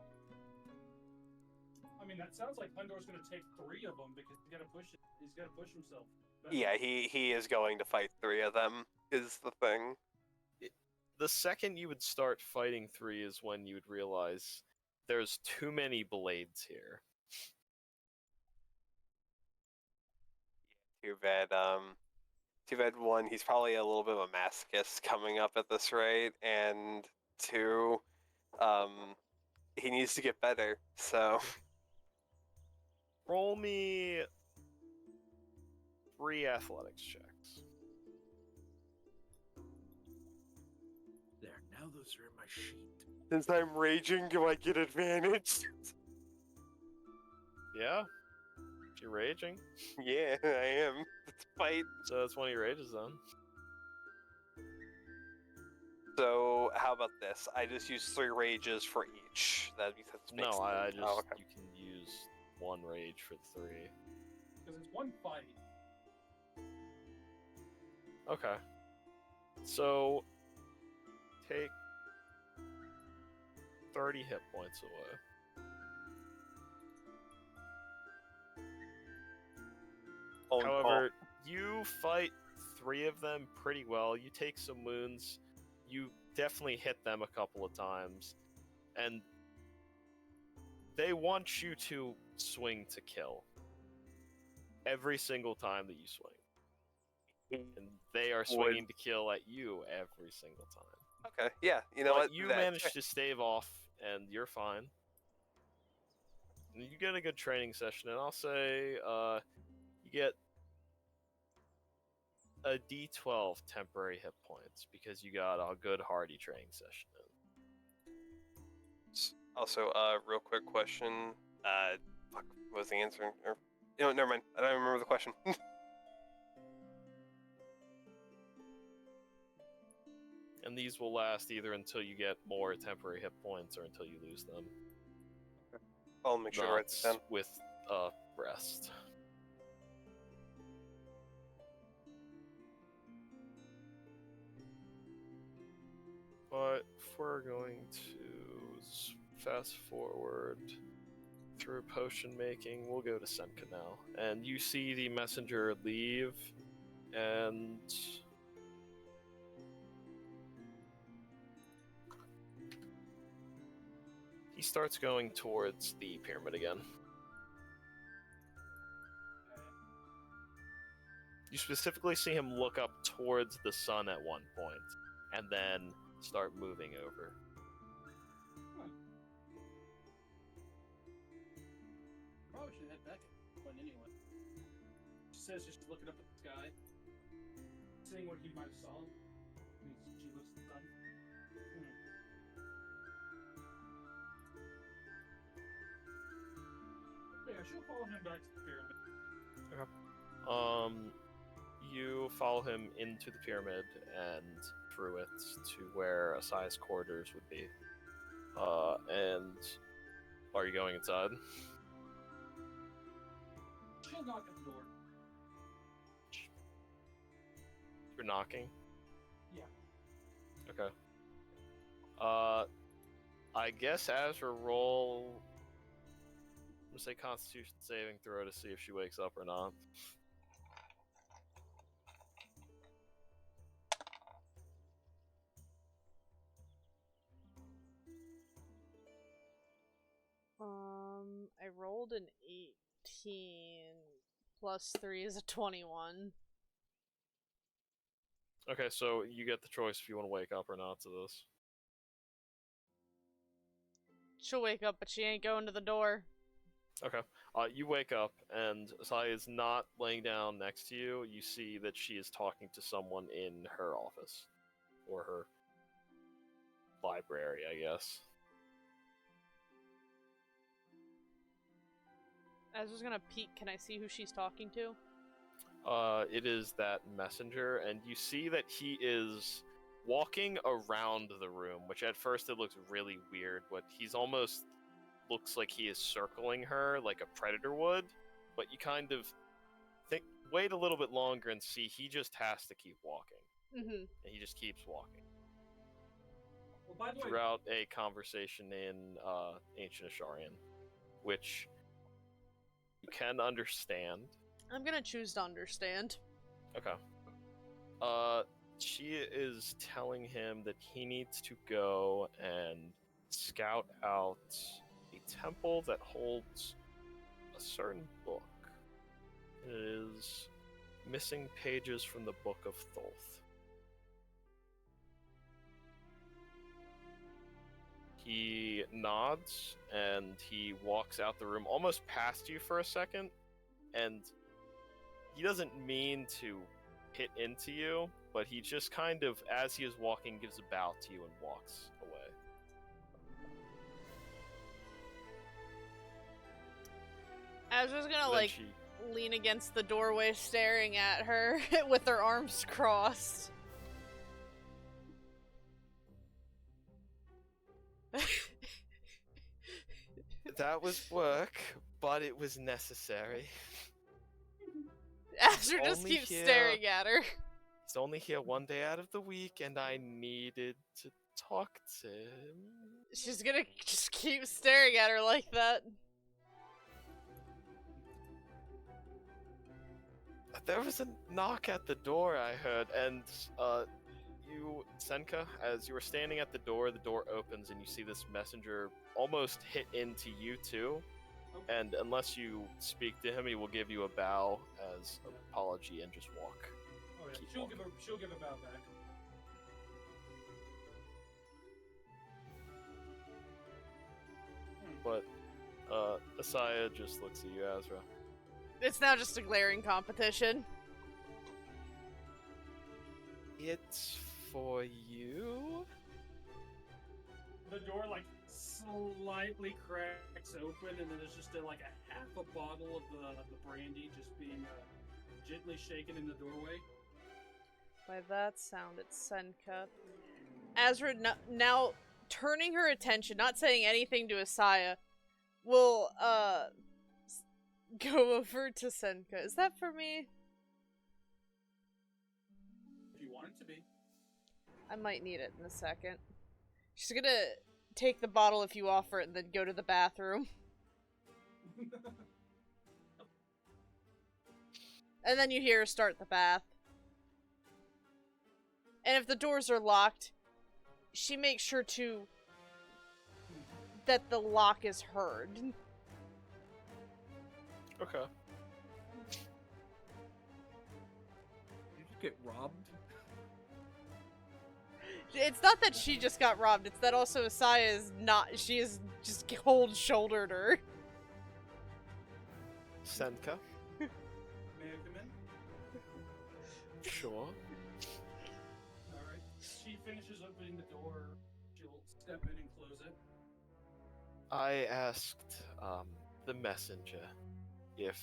S5: I mean, that sounds like Hundor's going to take 3 of them because he's got to push it. He's got to push himself. back.
S1: Yeah, he is going to fight 3 of them, is the thing.
S6: The second you would start fighting 3 is when you would realize there's too many blades here.
S1: Too bad 1, he's probably a little bit of a masochist coming up at this rate, and 2, he needs to get better, so...
S6: Roll me 3 athletics checks.
S2: There, now those are in my sheet.
S1: Since I'm raging, do I get advantage?
S6: Yeah? You're raging?
S1: Yeah, I am. Let's fight.
S6: So that's one of your rages then.
S1: So, how about this? I just use 3 rages for each. That makes
S6: No, I just...
S1: Oh, okay.
S6: You can use 1 rage for 3.
S5: Because it's 1 fight.
S6: Okay. So, take 30 hit points away.
S1: Oh,
S6: However, you fight 3 of them pretty well. You take some wounds. You definitely hit them a couple of times. And they want you to swing to kill every single time that you swing, and they are swinging to kill at you every single time.
S1: Okay, yeah, you know
S6: But
S1: what?
S6: you
S1: That's
S6: managed
S1: fair.
S6: to stave off, and you're fine. And you get a good training session, and I'll say you get a D12 temporary hit points because you got a good hardy training session in.
S1: Also, real quick question. Fuck, what was the answer? Or, never mind. I don't remember the question.
S6: And these will last either until you get more temporary hit points or until you lose them.
S1: I'll make sure to write this down.
S6: With rest. But if we're going to fast forward through potion making, we'll go to Senka now. And you see the messenger leave, and he starts going towards the pyramid again. You specifically see him look up towards the sun at one point, and then start moving over.
S5: Probably should head back at this point anyway. She says she's looking up at the sky, seeing what he might have saw. She looks at the sun. Yeah, she'll follow him back to the pyramid.
S6: You follow him into the pyramid and through it to where Asai's quarters would be. And are you going inside?
S5: She'll knock at the door.
S6: You're knocking?
S5: Yeah.
S6: Okay. I guess Azra roll. I'm gonna say Constitution saving throw to see if she wakes up or not.
S3: I rolled an 18 plus 3 is a 21.
S6: Okay, so you get the choice if you want to wake up or not to this.
S3: She'll wake up, but she ain't going to the door.
S6: Okay. You wake up, and Asai is not laying down next to you. You see that she is talking to someone in her office. Or her library, I guess.
S3: I was just gonna peek. Can I see who she's talking to?
S6: It is that messenger, and you see that he is walking around the room, which at first it looks really weird, but he's almost looks like he is circling her like a predator would, but you kind of wait a little bit longer and see he just has to keep walking.
S3: Mm-hmm.
S6: And he just keeps walking.
S5: Well, by the way,
S6: Throughout a conversation in Ancient Asharian, which you can understand.
S3: I'm gonna choose to understand.
S6: Okay. She is telling him that he needs to go and scout out a temple that holds a certain book. It is missing pages from the Book of Thoth. He nods and he walks out the room almost past you for a second, and he doesn't mean to hit into you, but he just kind of, as he is walking, gives a bow to you and walks away.
S3: Azra's gonna,
S6: Then she
S3: lean against the doorway staring at her with her arms crossed.
S6: That was work, but it was necessary.
S3: Azra just
S6: Only
S3: keeps
S6: here.
S3: staring at her.
S6: He's only here one day out of the week, and I needed to talk to him.
S3: She's gonna just keep staring at her like that.
S6: There was a knock at the door I heard, and Senka, as you were standing at the door opens and you see this messenger almost hit into you too.
S5: Okay.
S6: And unless you speak to him, he will give you a bow as an apology and just walk.
S5: Oh yeah,
S6: Keep
S5: she'll give a bow back.
S6: But Asaya just looks at you, Azra.
S3: It's now just a glaring competition.
S6: It's for you?
S5: The door like slightly cracks open, and then there's just a half a bottle of the brandy just being gently shaken in the doorway.
S3: By that sound, it's Senka. Azra, now turning her attention, not saying anything to Asaya, will go over to Senka. Is that for me?
S5: If you want it to be.
S3: I might need it in a second. She's gonna take the bottle if you offer it and then go to the bathroom. And then you hear her start the bath. And if the doors are locked, she makes sure that the lock is heard.
S6: Okay.
S2: Did you get robbed?
S3: It's not that she just got robbed, it's that also Asaya is not, she is just cold-shouldered her.
S6: Senka?
S5: May I come in?
S6: Sure.
S5: Alright. She finishes opening the door. She'll step in and close it.
S6: I asked the messenger if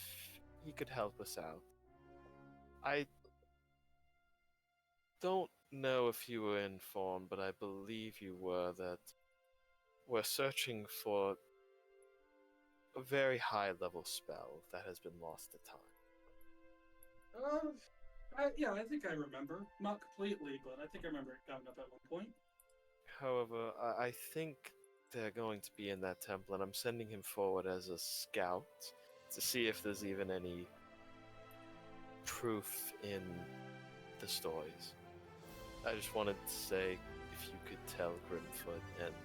S6: he could help us out. I don't know if you were informed, but I believe you were, that we're searching for a very high-level spell that has been lost to time.
S5: I think I remember. Not completely, but I think I remember it coming up at one point.
S6: However, I think they're going to be in that temple, and I'm sending him forward as a scout to see if there's even any proof in the stories. I just wanted to say, if you could tell Grimfoot and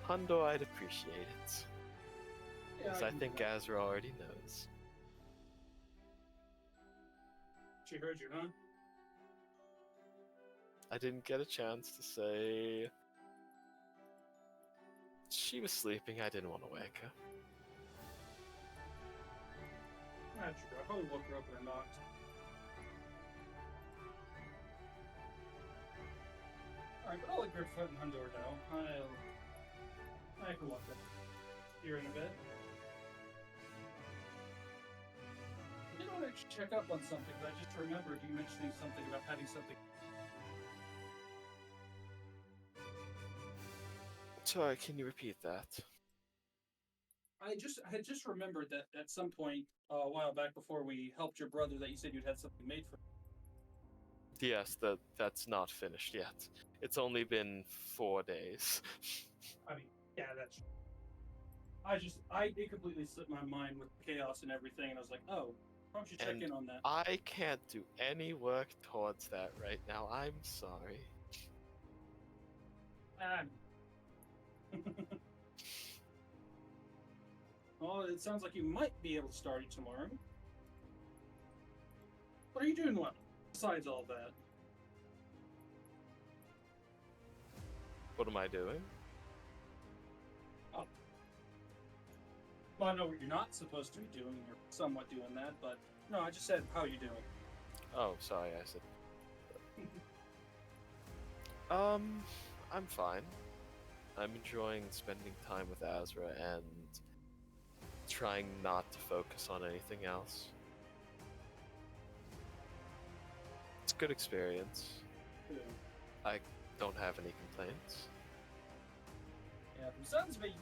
S6: Hundo, I'd appreciate it. Because I think Azra already knows.
S5: She heard you, huh?
S6: I didn't get a chance to say... She was sleeping, I didn't want to wake her.
S5: That's true. I probably woke her up and I knocked. Alright, but I'll let Grimfoot and Hundor know. I can walk up here in a bit. I did want to check up on something, but I just remembered you mentioning something about having something.
S6: Sorry, can you repeat that?
S5: I had just remembered that at some point a while back before we helped your brother that you said you'd had something made for him.
S6: Yes, that's not finished yet. It's only been 4 days.
S5: I mean, yeah, that's. It completely slipped my mind with chaos and everything, and I was like, oh, why don't you check
S6: And
S5: in on that?
S6: I can't do any work towards that right now. I'm sorry.
S5: Well, it sounds like you might be able to start it tomorrow. What are you doing besides all that?
S6: What am I doing?
S5: Oh. Well, I know what you're not supposed to be doing. You're somewhat doing that, but no, I just said, how are you doing?
S6: Oh, sorry, I said... I'm fine. I'm enjoying spending time with Azra and trying not to focus on anything else. It's a good experience.
S5: Yeah.
S6: I don't have any complaints.
S5: Yeah, from sounds of it,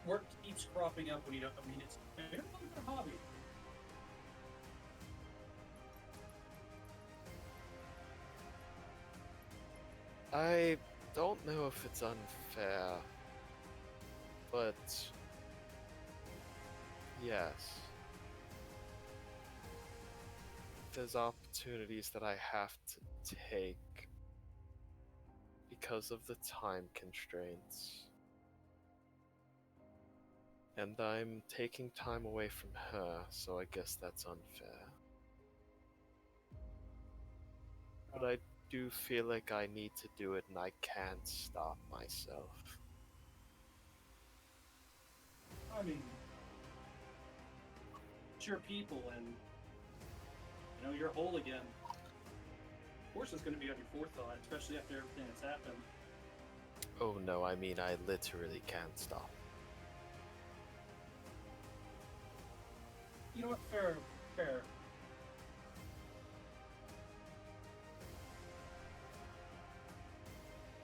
S5: work keeps cropping up when you don't. I mean, it's a hobby.
S6: I don't know if it's unfair, but yes. there's opportunities that I have to take because of the time constraints. And I'm taking time away from her, so I guess that's unfair. But I do feel like I need to do it and I can't stop myself.
S5: I mean, it's your people, and you know you're whole again. Of course, it's going to be on your forethought, especially after everything that's happened.
S6: Oh no, I mean I literally can't stop.
S5: You know what? Fair, fair.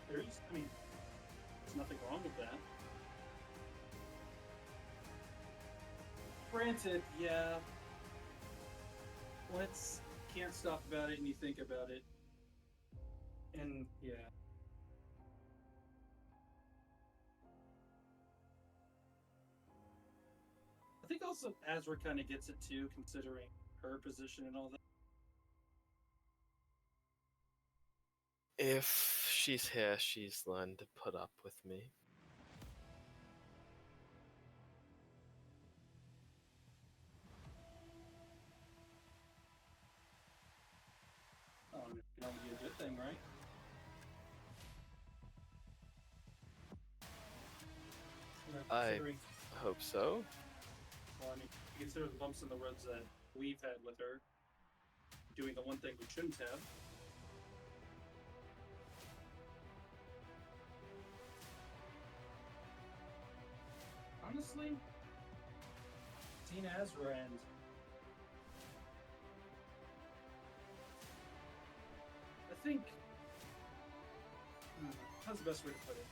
S5: There's, I mean, there's nothing wrong with that. Granted, yeah. Let's can't stop about it, and you think about it, and yeah. I think also Azra kind of gets it too, considering her position and all that.
S6: If she's here, she's learned to put up with me.
S5: That would be a good thing, right?
S6: I hope so.
S5: Well, I mean, you consider the bumps in the roads that we've had with her, doing the one thing we shouldn't have. Honestly, seeing Azra and I think how's the best way to put it?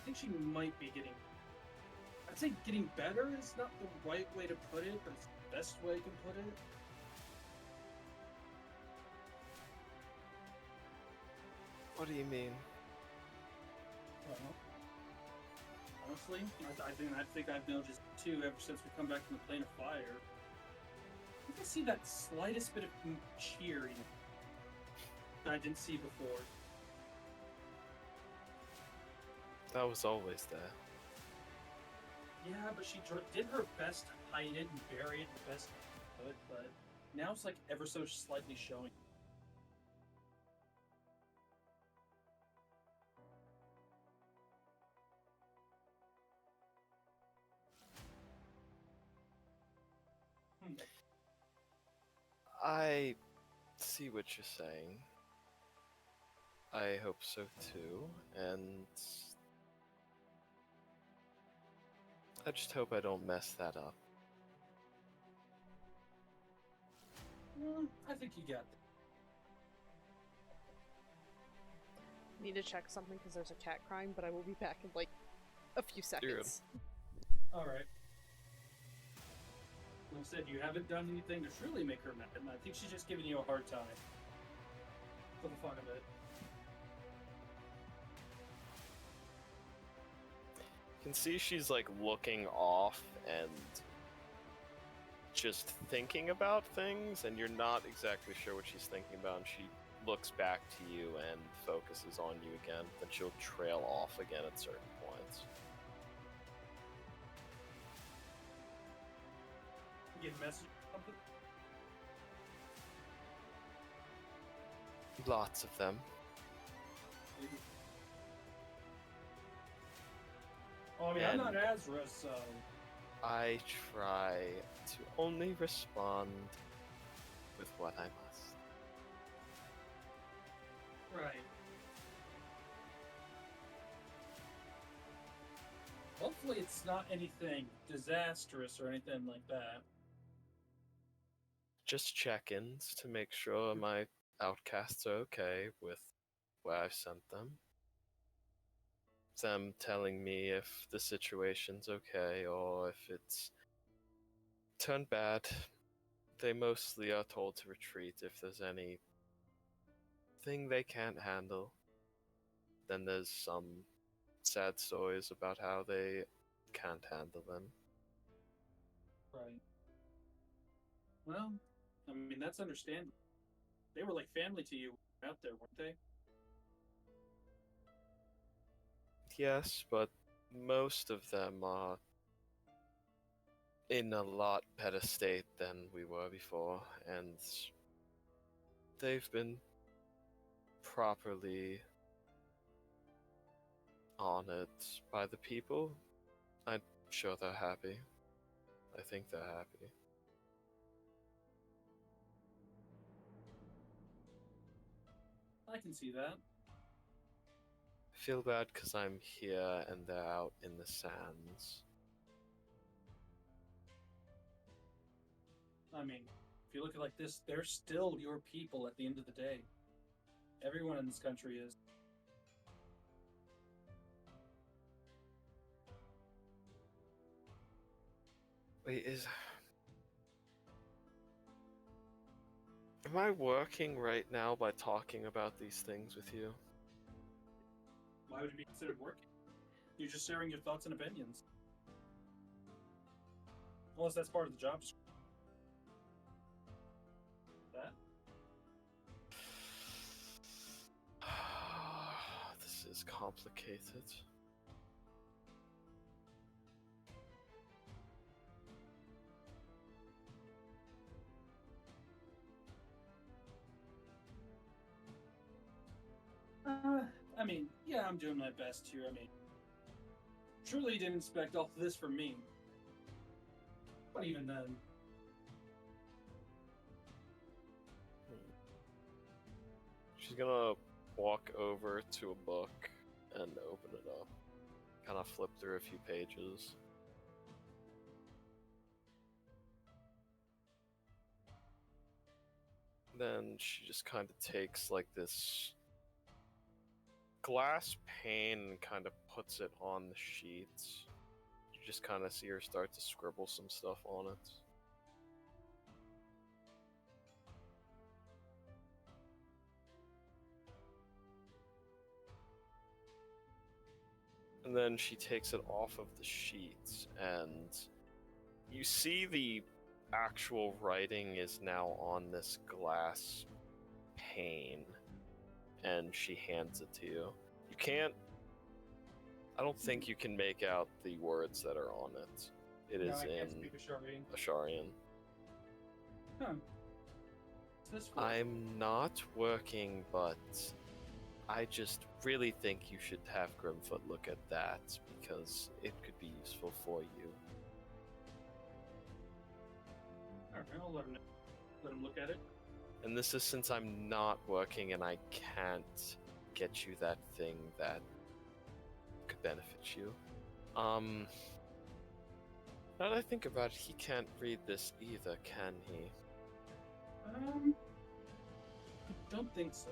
S5: I think she might be getting. I'd say getting better is not the right way to put it, but it's the best way you can put it.
S6: What do you mean?
S5: Honestly, I think I've noticed too ever since we come back from the plane of fire. I think I see that slightest bit of cheering that I didn't see before.
S6: That was always there.
S5: Yeah, but she did her best to hide it and bury it the best she could, but now it's like ever so slightly showing.
S6: I see what you're saying. I hope so too, and I just hope I don't mess that up.
S5: I think you got it.
S3: Need to check something because there's a cat crying, but I will be back in like a few seconds.
S5: Alright. Like I said, you haven't done anything to truly make her mad, and I think she's just giving you a hard time. For the fun of it.
S6: You can see she's like looking off and just thinking about things, and you're not exactly sure what she's thinking about, and she looks back to you and focuses on you again, then she'll trail off again at certain points.
S5: You get a message or something?
S6: Lots of them.
S5: Oh, I mean, I'm not Azra, so...
S6: I try to only respond with what I must.
S5: Right. Hopefully it's not anything disastrous or anything like that.
S6: Just check-ins to make sure my outcasts are okay with where I've sent them. Them telling me if the situation's okay or if it's turned bad. They mostly are told to retreat if there's anything they can't handle. Then there's some sad stories about how they can't handle them.
S5: Right. Well, I mean, that's understandable. They were like family to you out there, weren't they?
S6: Yes, but most of them are in a lot better state than we were before, and they've been properly honored by the people. I'm sure they're happy. I think they're happy.
S5: I can see that.
S6: I feel bad because I'm here and they're out in the sands.
S5: I mean, if you look at it like this, they're still your people at the end of the day. Everyone in this country is.
S6: Wait, am I working right now by talking about these things with you?
S5: Why would it be considered working? You're just sharing your thoughts and opinions. Unless that's part of the job description. That?
S6: This is complicated.
S5: I mean, yeah, I'm doing my best here. I mean, truly didn't expect all this from me. But even then,
S6: She's gonna walk over to a book and open it up. Kind of flip through a few pages. Then she just kind of takes like this glass pane and kind of puts it on the sheets. You just kind of see her start to scribble some stuff on it. And then she takes it off of the sheets, and you see the actual writing is now on this glass pane, and she hands it to you. You can't. I don't think you can make out the words that are on it. It
S5: no,
S6: is
S5: I can't
S6: in
S5: speak Asharian.
S6: Asharian.
S5: Huh. What's this for?
S6: I'm not working, but I just really think you should have Grimfoot look at that because it could be useful for you.
S5: Alright, I'll let him look at it.
S6: And this is since I'm not working and I can't get you that thing that could benefit you. Now that I think about it, he can't read this either, can he?
S5: I don't think so.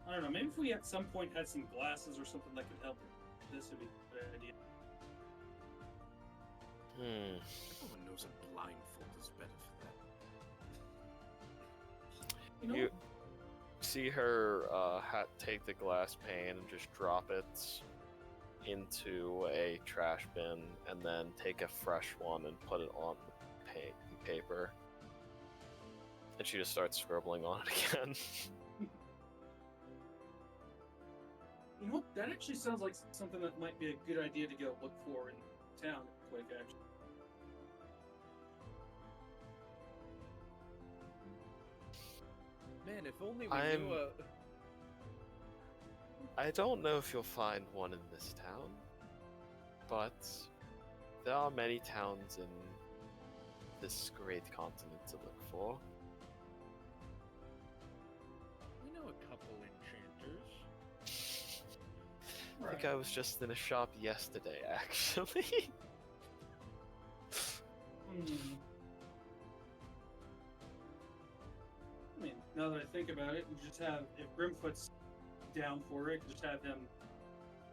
S5: I don't know. Maybe if we at some point had some glasses or something that could help, this would be a good idea.
S2: Everyone knows a blindfold is better for that.
S5: You know,
S6: You see her take the glass pane and just drop it into a trash bin, and then take a fresh one and put it on paper. And she just starts scribbling on it again.
S5: you know, that actually sounds like something that might be a good idea to go look for in town, quick, actually.
S2: Man, if only we knew a...
S6: I don't know if you'll find one in this town, but there are many towns in this great continent to look for.
S2: We know a couple enchanters.
S6: I think I was just in a shop yesterday, actually.
S5: I mean, now that I think about it, you just have, if Grimfoot's down for it, just have him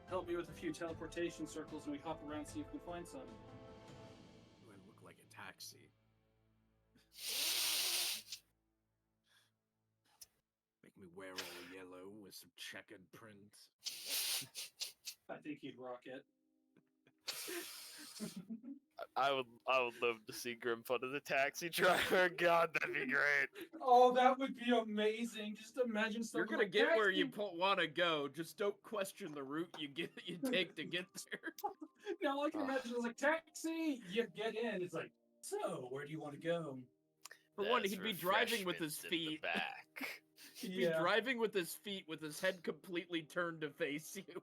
S5: help me with a few teleportation circles and we hop around, see if we can find some.
S2: Do I look like a taxi? Make me wear all yellow with some checkered print.
S5: I think he'd rock it.
S6: I would love to see Grimfoot as a taxi driver. God, that'd be great.
S5: Oh, that would be amazing. Just imagine
S2: You're
S5: something
S2: gonna
S5: like
S2: get where you
S5: taxi.
S2: want to go. Just don't question the route you take to get there.
S5: Now I can imagine it's like taxi. You get in. It's like, so where do you want to go?
S2: For one,
S6: There's
S2: he'd be driving with his
S6: refreshments in the
S2: feet.
S6: back.
S2: He'd be driving with his feet, with his head completely turned to face you.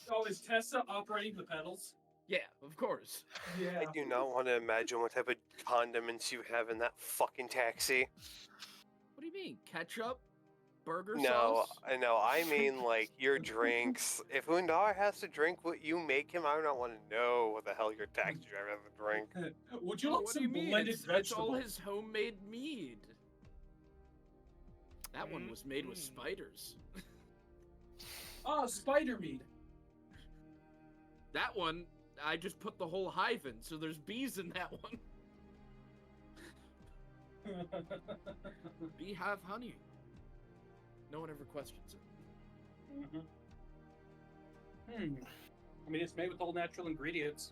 S5: Oh, is Tessa operating the pedals?
S2: Yeah, of course.
S5: Yeah.
S1: I do not want to imagine what type of condiments you have in that fucking taxi.
S2: What do you mean? Ketchup? Burger
S1: No,
S2: sauce?
S1: I know. I mean, like, your drinks. If Undar has to drink what you make him, I do not want to know what the hell your taxi driver has to drink.
S5: Would you
S2: Oh,
S5: like
S2: what do
S5: some
S2: you mean?
S5: blended
S2: It's
S5: vegetables?
S2: all his homemade mead. That one was made with spiders.
S5: Oh, spider meat.
S2: That one, I just put the whole hive in, so there's bees in that one. Bee have honey. No one ever questions it.
S5: I mean, it's made with all natural ingredients.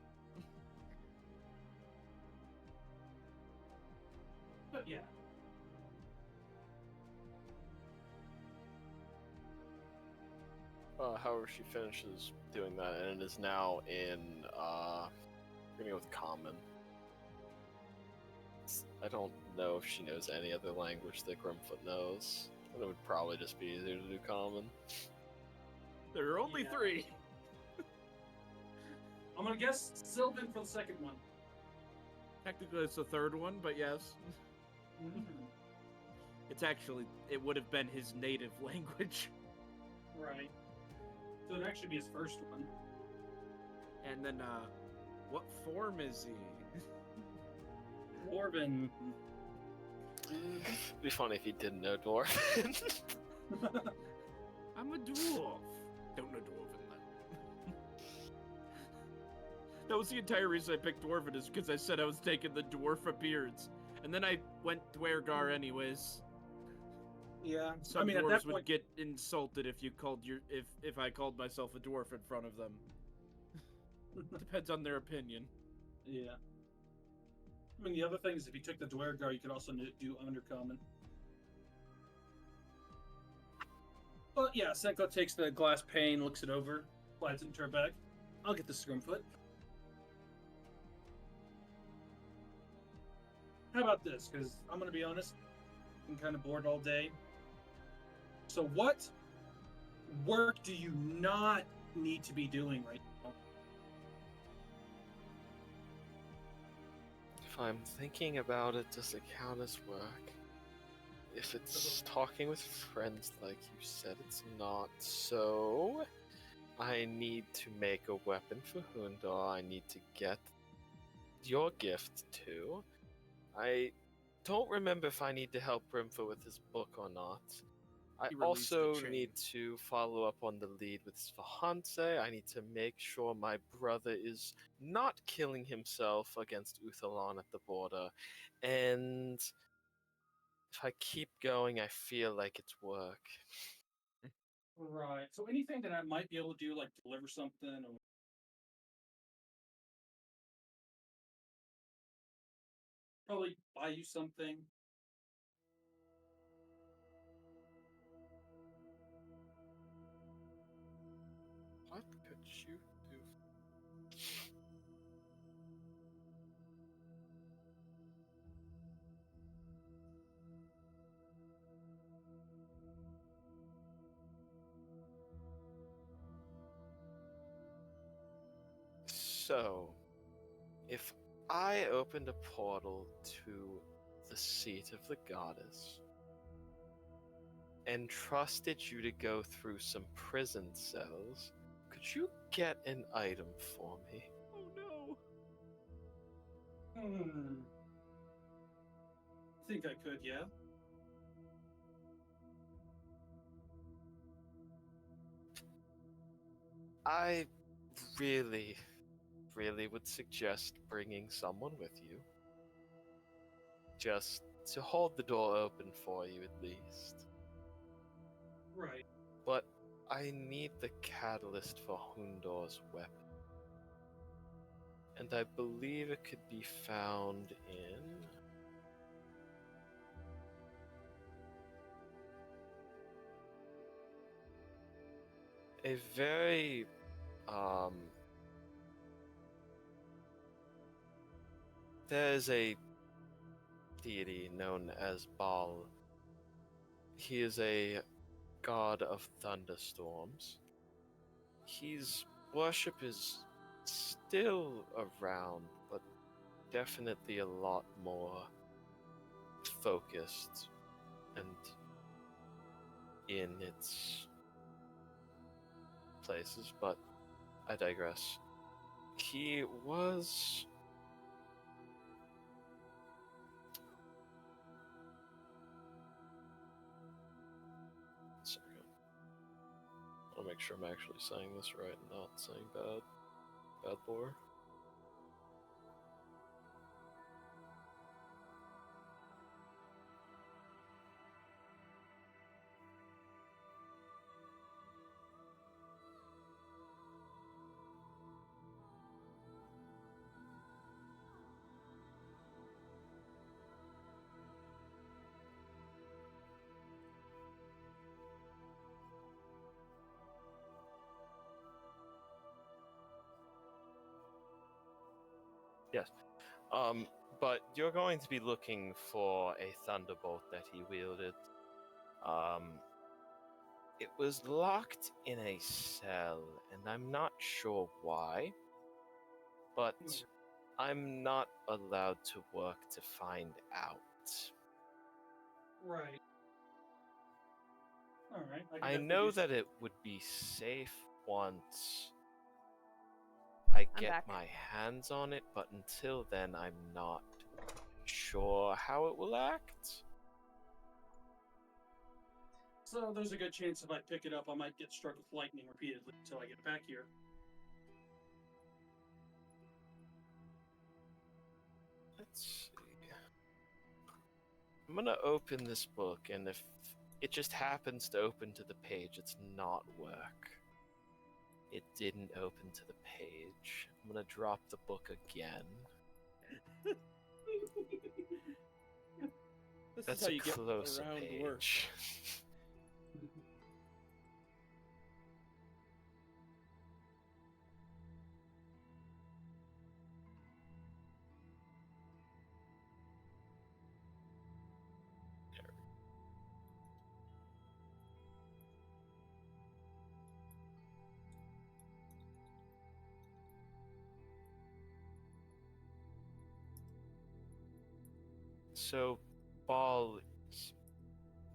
S5: But yeah.
S6: However, she finishes doing that, and it is now in, we're gonna go with common. I don't know if she knows any other language that Grimfoot knows. And it would probably just be easier to do common.
S2: There are only 3.
S5: I'm gonna guess Sylvan for the second one.
S2: Technically, it's the 3rd one, but yes. It's actually, it would have been his native language.
S5: Right. So it'd actually be his first one.
S2: And then, what form is he?
S5: Dwarven.
S6: It'd be funny if he didn't know Dwarven.
S2: I'm a dwarf. Don't know Dwarven then. That was the entire reason I picked Dwarven, is because I said I was taking the dwarf appearance. And then I went Dwergar anyways.
S5: Yeah.
S2: Some
S5: I mean,
S2: dwarves
S5: at that
S2: would
S5: point,
S2: get insulted if you called if I called myself a dwarf in front of them. Depends on their opinion.
S5: yeah. I mean, the other thing is if you took the Dwergar, you could also do Undercommon. But yeah, Senko takes the glass pane, looks it over, slides it into her bag. I'll get the Scrimfoot. How about this? Because I'm going to be honest, I'm kind of bored all day. So what work do you not need to be doing right now?
S6: If I'm thinking about it, does it count as work? If it's talking with friends like you said, it's not. So I need to make a weapon for Hundar. I need to get your gift too. I don't remember if I need to help Brimfo with his book or not. I
S2: He released the
S6: also
S2: chain.
S6: need to follow up on the lead with Svahante. I need to make sure my brother is not killing himself against Uthalan at the border. And if I keep going, I feel like it's work.
S5: Right. So anything that I might be able to do, like deliver something or probably buy you something.
S6: What could you do? So, if I opened a portal to the seat of the goddess and trusted you to go through some prison cells, could you get an item for me?
S2: Oh no.
S5: I think I could, yeah.
S6: I really would suggest bringing someone with you. Just to hold the door open for you at least.
S5: Right.
S6: But I need the catalyst for Hundor's weapon. And I believe it could be found in... a very, there's a deity known as Baal. He is a god of thunderstorms. His worship is still around, but definitely a lot more focused and in its places, but I digress. He was... Second. I want to make sure I'm actually saying this right and not saying bad lore. Yes. But you're going to be looking for a thunderbolt that he wielded. It was locked in a cell, and I'm not sure why, but I'm not allowed to work to find out.
S5: Right. Alright.
S6: I know that it would be safe once I
S3: I'm
S6: get
S3: back.
S6: my hands on it, but until then, I'm not sure how it will act.
S5: So there's a good chance if I pick it up, I might get struck with lightning repeatedly until I get back here.
S6: Let's see. I'm gonna open this book, and if it just happens to open to the page, it's not work. It didn't open to the page. I'm gonna drop the book again.
S2: This
S6: That's
S2: is how
S6: a
S2: you get
S6: closer
S2: around
S6: page.
S2: work.
S6: So, Baal's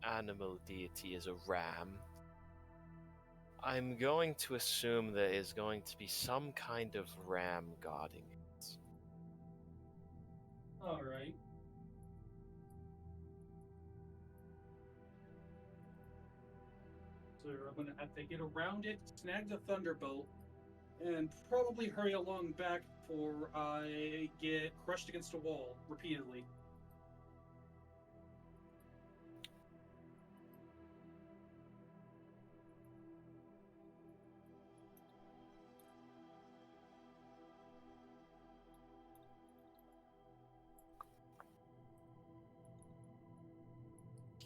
S6: animal deity is a ram. I'm going to assume there is going to be some kind of ram guarding it.
S5: Alright. So I'm gonna have to get around it, snag the thunderbolt, and probably hurry along back before I get crushed against a wall repeatedly.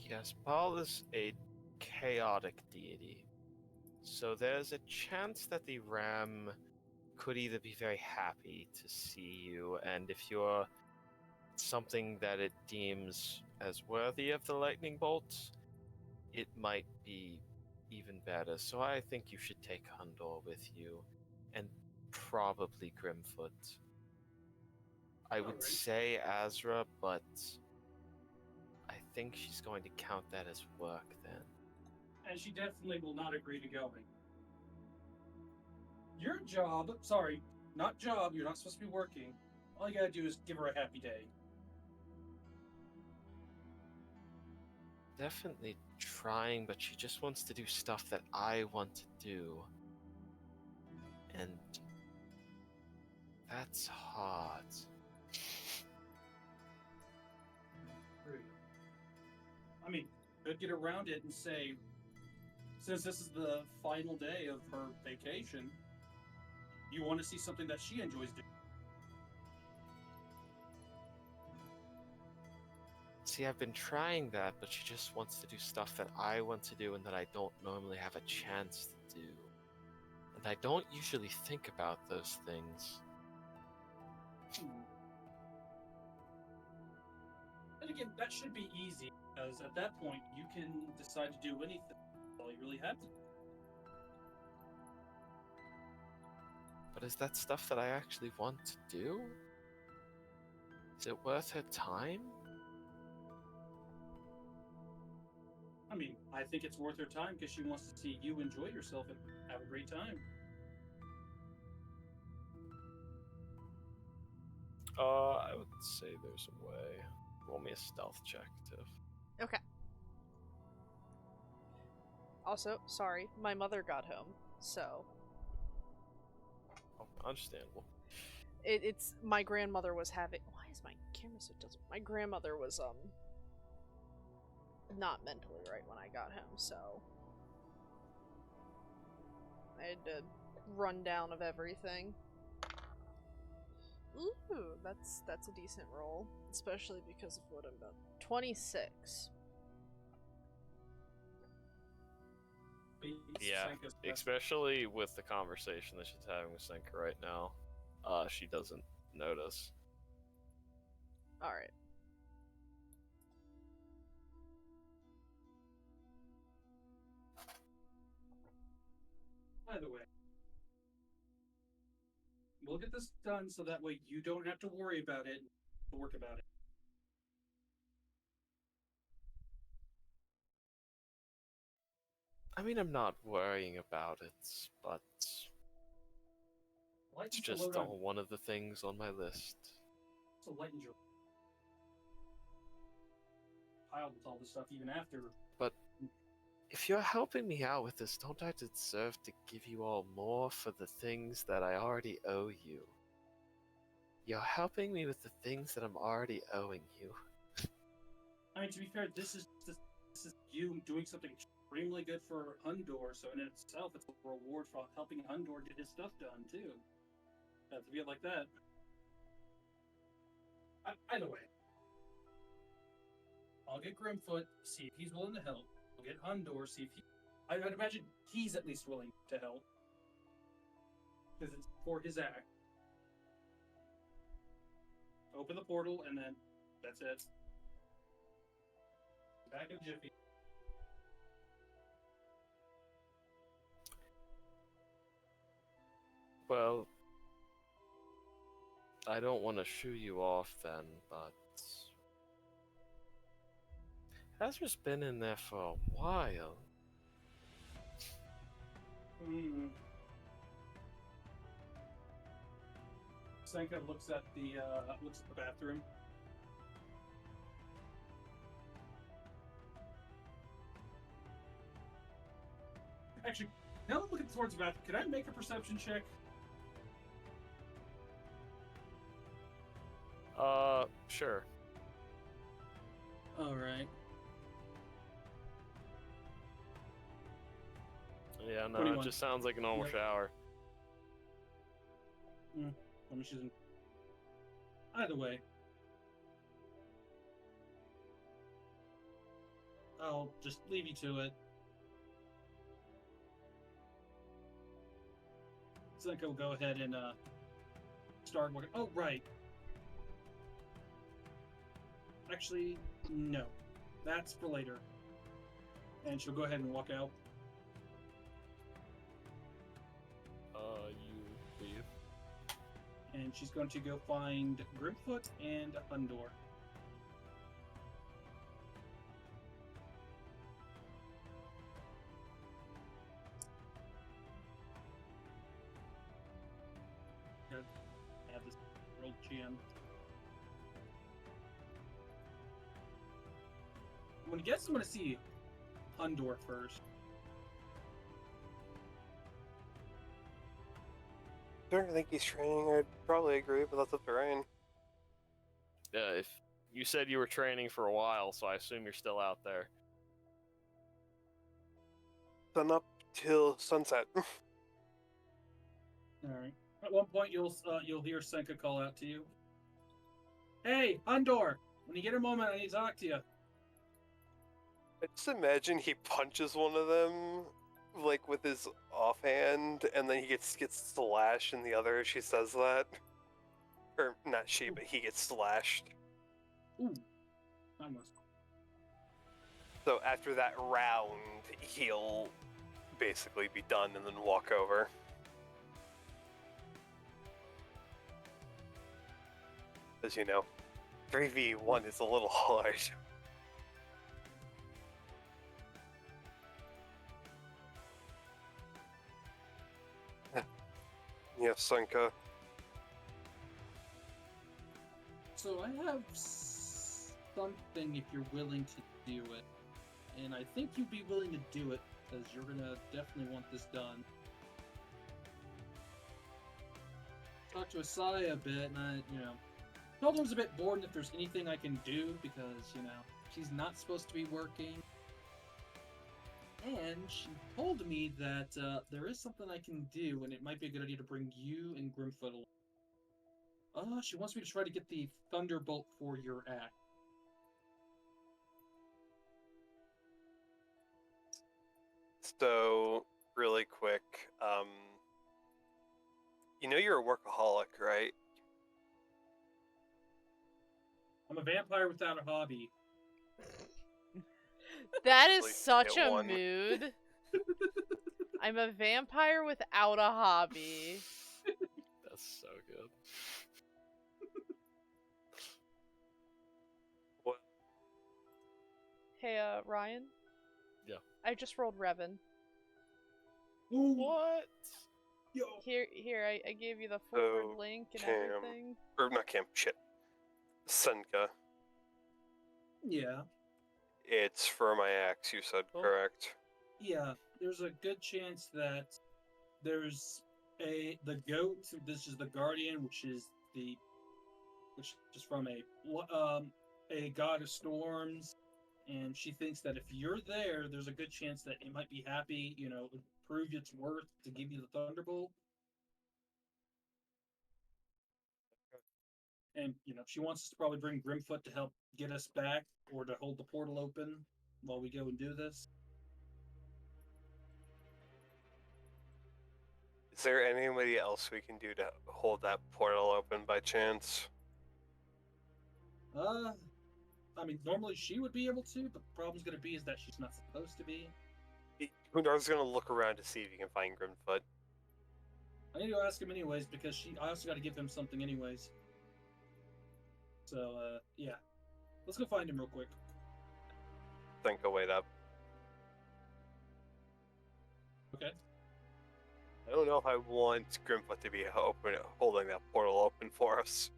S6: Yes, Baal is a chaotic deity. So there's a chance that the ram could either be very happy to see you, and if you're something that it deems as worthy of the lightning bolt, it might be even better. So I think you should take Hundor with you, and probably Grimfoot. I would
S5: Alright.
S6: say Azra, but I think she's going to count that as work then.
S5: And she definitely will not agree to going. Your job, sorry, not job, you're not supposed to be working. All you gotta do is give her a happy day.
S6: Definitely trying, but she just wants to do stuff that I want to do. And that's hard.
S5: I mean, could get around it and say, since this is the final day of her vacation, you want to see something that she enjoys doing.
S6: See, I've been trying that, but she just wants to do stuff that I want to do and that I don't normally have a chance to do. And I don't usually think about those things.
S5: And again, that should be easy, because at that point, you can decide to do anything. That's all you really have to do.
S6: But is that stuff that I actually want to do? Is it worth her time?
S5: I mean, I think it's worth her time because she wants to see you enjoy yourself and have a great time.
S6: I would say there's a way. Roll me a stealth check, Tiff.
S3: Okay. Also, sorry, my mother got home, so
S6: Oh, understandable.
S3: it's my grandmother was having. Why is my camera so doesn't? My grandmother was not mentally right when I got home, so I had to run down of everything. Ooh, that's a decent roll, especially because of what I'm about. 26.
S6: Yeah,
S5: Senka's best.
S6: especially with the conversation that she's having with Senka right now. She doesn't notice.
S3: All right.
S5: By the way, we'll get this done so that way you don't have to worry about it, work about it.
S6: I mean, I'm not worrying about it, but it's just one of the things on my list.
S5: So lighten your pile with all this stuff even after.
S6: But if you're helping me out with this, don't I deserve to give you all more for the things that I already owe you? You're helping me with the things that I'm already owing you.
S5: I mean, to be fair, this is you doing something extremely good for Undor, so in itself, it's a reward for helping Undor get his stuff done too. To be it like that. Either way, I'll get Grimfoot, see if he's willing to help. I'll get Undor, see if he. I'd imagine he's at least willing to help, because it's for his act. Open the portal, and then that's it. Back in Jiffy.
S6: Well, I don't want to shoo you off then, but Azra's been in there for a while.
S5: Senka looks at the bathroom. Actually, now that I'm looking towards the bathroom, could I make a perception check?
S6: Sure.
S5: All right.
S6: Yeah, no,
S5: 21.
S6: it just sounds like a normal
S5: Yep.
S6: shower.
S5: Let me choose. Either way, I'll just leave you to it. Senka will go ahead and start working. Oh, right. Actually, no. That's for later. And she'll go ahead and walk out.
S6: You leave.
S5: And she's going to go find Grimfoot and Undor. Add this world GM. I'm going to see Undor first.
S1: I don't think he's training. I'd probably agree, but that's up to Ryan.
S6: If you said you were training for a while, so I assume you're still out there.
S1: sun up till sunset.
S5: All right. At one point, you'll hear Senka call out to you. Hey, Undor! When you get a moment, I need to talk to you.
S1: I just imagine he punches one of them, like with his offhand, and then he gets slashed in the other. She says that, or not she, but he gets slashed.
S5: Ooh, almost.
S1: So after that round, he'll basically be done and then walk over. As you know, 3v1 is a little hard. Yeah, Senka.
S5: So I have something if you're willing to do it. And I think you'd be willing to do it, because you're gonna definitely want this done. Talked to Asaya a bit, and I told him I was a bit bored and if there's anything I can do, because, she's not supposed to be working. And she told me that there is something I can do, and it might be a good idea to bring you and Grimfoot along. She wants me to try to get the Thunderbolt for your act.
S1: So, really quick, you know you're a workaholic, right?
S5: I'm a vampire without a hobby.
S3: That
S1: Like,
S3: is such
S1: get
S3: a
S1: one.
S3: mood. I'm a vampire without a hobby.
S6: That's so good.
S1: What?
S3: Hey, Ryan?
S6: Yeah.
S3: I just rolled Revan.
S5: Ooh,
S6: What?
S5: yo!
S3: Here, I gave you the forward
S1: So,
S3: link and
S1: Cam.
S3: everything.
S1: Or not Cam, shit. Senka.
S5: Yeah,
S1: It's for my axe, you said,
S6: Oh.
S1: correct?
S5: yeah. There's a good chance that there's the goat. This is the guardian, which is from a god of storms, and she thinks that if you're there, there's a good chance that it might be happy, prove its worth to give you the Thunderbolt. And she wants us to probably bring Grimfoot to help get us back, or to hold the portal open while we go and do this.
S1: Is there anybody else we can do to hold that portal open by chance?
S5: I mean, normally she would be able to, but the problem's going to be is that she's not supposed to be.
S1: Hundar's gonna look around to see if he can find Grimfoot.
S5: I need to ask him anyways, because I also got to give him something anyways. So, yeah. Let's go find him real quick.
S1: Senka, wait up.
S5: Okay.
S1: I don't know if I want Grimfoot to be holding that portal open for us.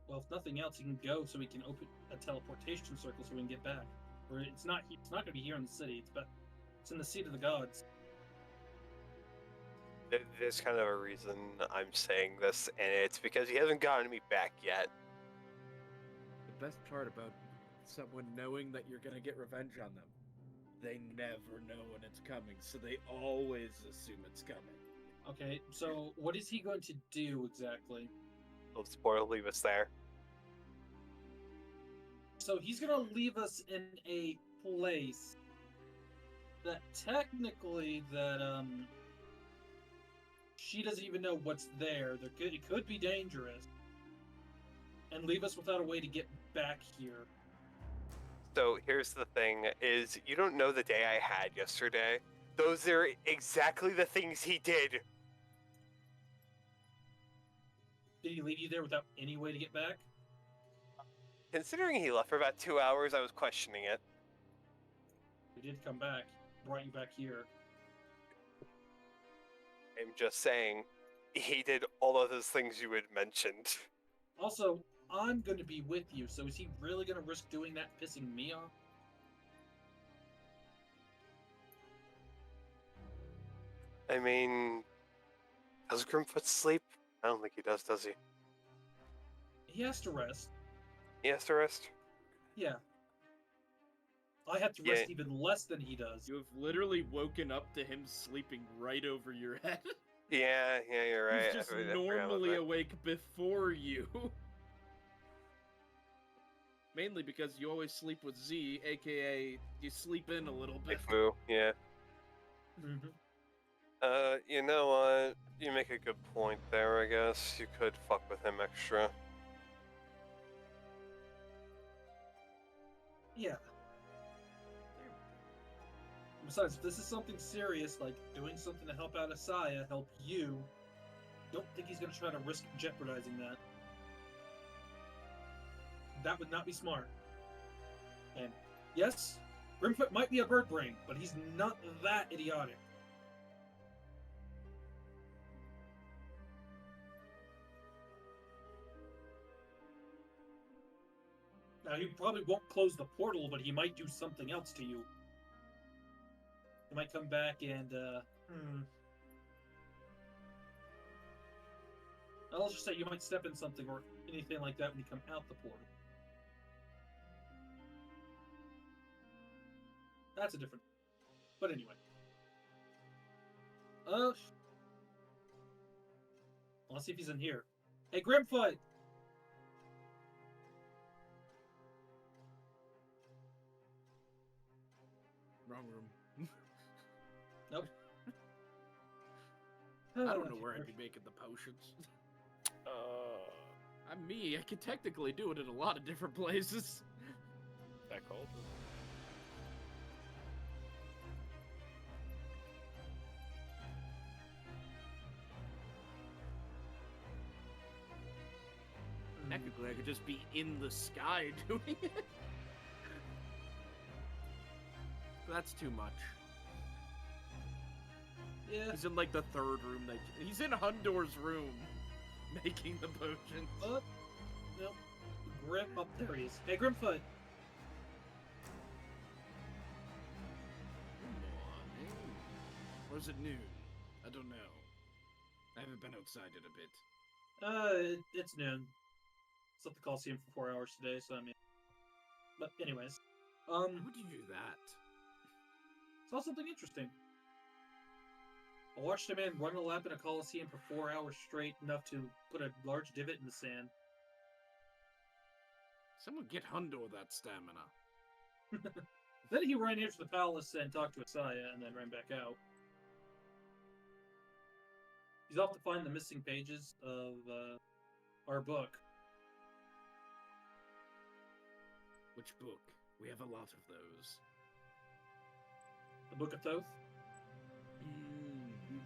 S5: Well, if nothing else, he can go so we can open a teleportation circle so we can get back. Or it's not going to be here in the city. It's in the seat of the gods.
S1: There's kind of a reason I'm saying this, and it's because he hasn't gotten me back yet.
S2: The best part about someone knowing that you're gonna get revenge on them, they never know when it's coming, so they always assume it's coming.
S5: Okay, so what is he going to do exactly?
S1: Let's portal leave us there.
S5: So he's going to leave us in a place that technically she doesn't even know what's there. It could be dangerous. And leave us without a way to get back here.
S1: So here's the thing, is you don't know the day I had yesterday. Those are exactly the things he did.
S5: Did he leave you there without any way to get back?
S1: Considering he left for about 2 hours, I was questioning it.
S5: He did come back, brought you back here.
S1: I'm just saying, he did all of those things you had mentioned.
S5: Also, I'm going to be with you, so is he really going to risk doing that, pissing me off?
S1: I mean, does Grimfoot sleep? I don't think he does he?
S5: He has to rest.
S1: He has to rest?
S5: Yeah. I have to rest even less than he does.
S2: You have literally woken up to him sleeping right over your head.
S1: Yeah, you're right.
S2: He's just
S1: I forgot about
S2: normally
S1: that.
S2: awake before you. Mainly because you always sleep with Z, aka you sleep in a little bit.
S1: Foo, yeah.
S5: Mm-hmm.
S1: You know what? You make a good point there, I guess. You could fuck with him extra.
S5: Yeah. Besides, if this is something serious, like doing something to help out Asaya, help you, don't think he's going to try to risk jeopardizing that. That would not be smart. And yes, Grimfoot might be a bird brain, but he's not that idiotic. Now, he probably won't close the portal, but he might do something else to you. He might come back and, I'll just say you might step in something or anything like that when you come out the portal. That's a different... But anyway. Let's see if he's in here. Hey, Grimfoot!
S2: Wrong room.
S5: Nope.
S2: I don't know where I'd be making the potions. I'm me. I could technically do it in a lot of different places.
S6: That cold?
S2: Technically, I could just be in the sky doing it. That's too much.
S5: Yeah.
S2: He's in like the third room. He's in Hundor's room, making the potions.
S5: Nope. Grim. Oh, there he is. Hey, Grimfoot.
S2: Good morning. Or is it noon? I don't know. I haven't been outside in a bit.
S5: It's noon. It's at the Coliseum for 4 hours today, so I mean. But anyways,
S2: Why would you do that?
S5: saw something interesting. I watched a man run a lap in a Coliseum for 4 hours straight, enough to put a large divot in the sand.
S2: Someone get Hundor that stamina.
S5: Then he ran into the palace and talked to Asaya, and then ran back out. He's off to find the missing pages of our book.
S2: Which book? We have a lot of those.
S5: The Book of Thoth.
S2: Mm-hmm.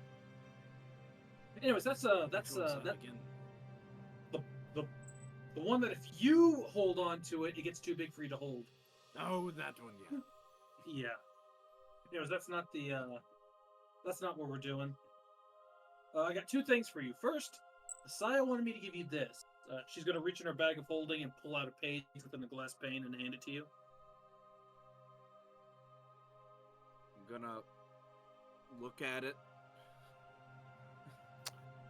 S5: Anyways, that's
S2: again?
S5: the one that if you hold on to it, it gets too big for you to hold.
S2: Oh, that one, yeah.
S5: Yeah. Anyways, that's not what we're doing. I got two things for you. First, Asaya wanted me to give you this. She's going to reach in her bag of holding and pull out a page within the glass pane and hand it to you.
S2: I'm gonna look at it.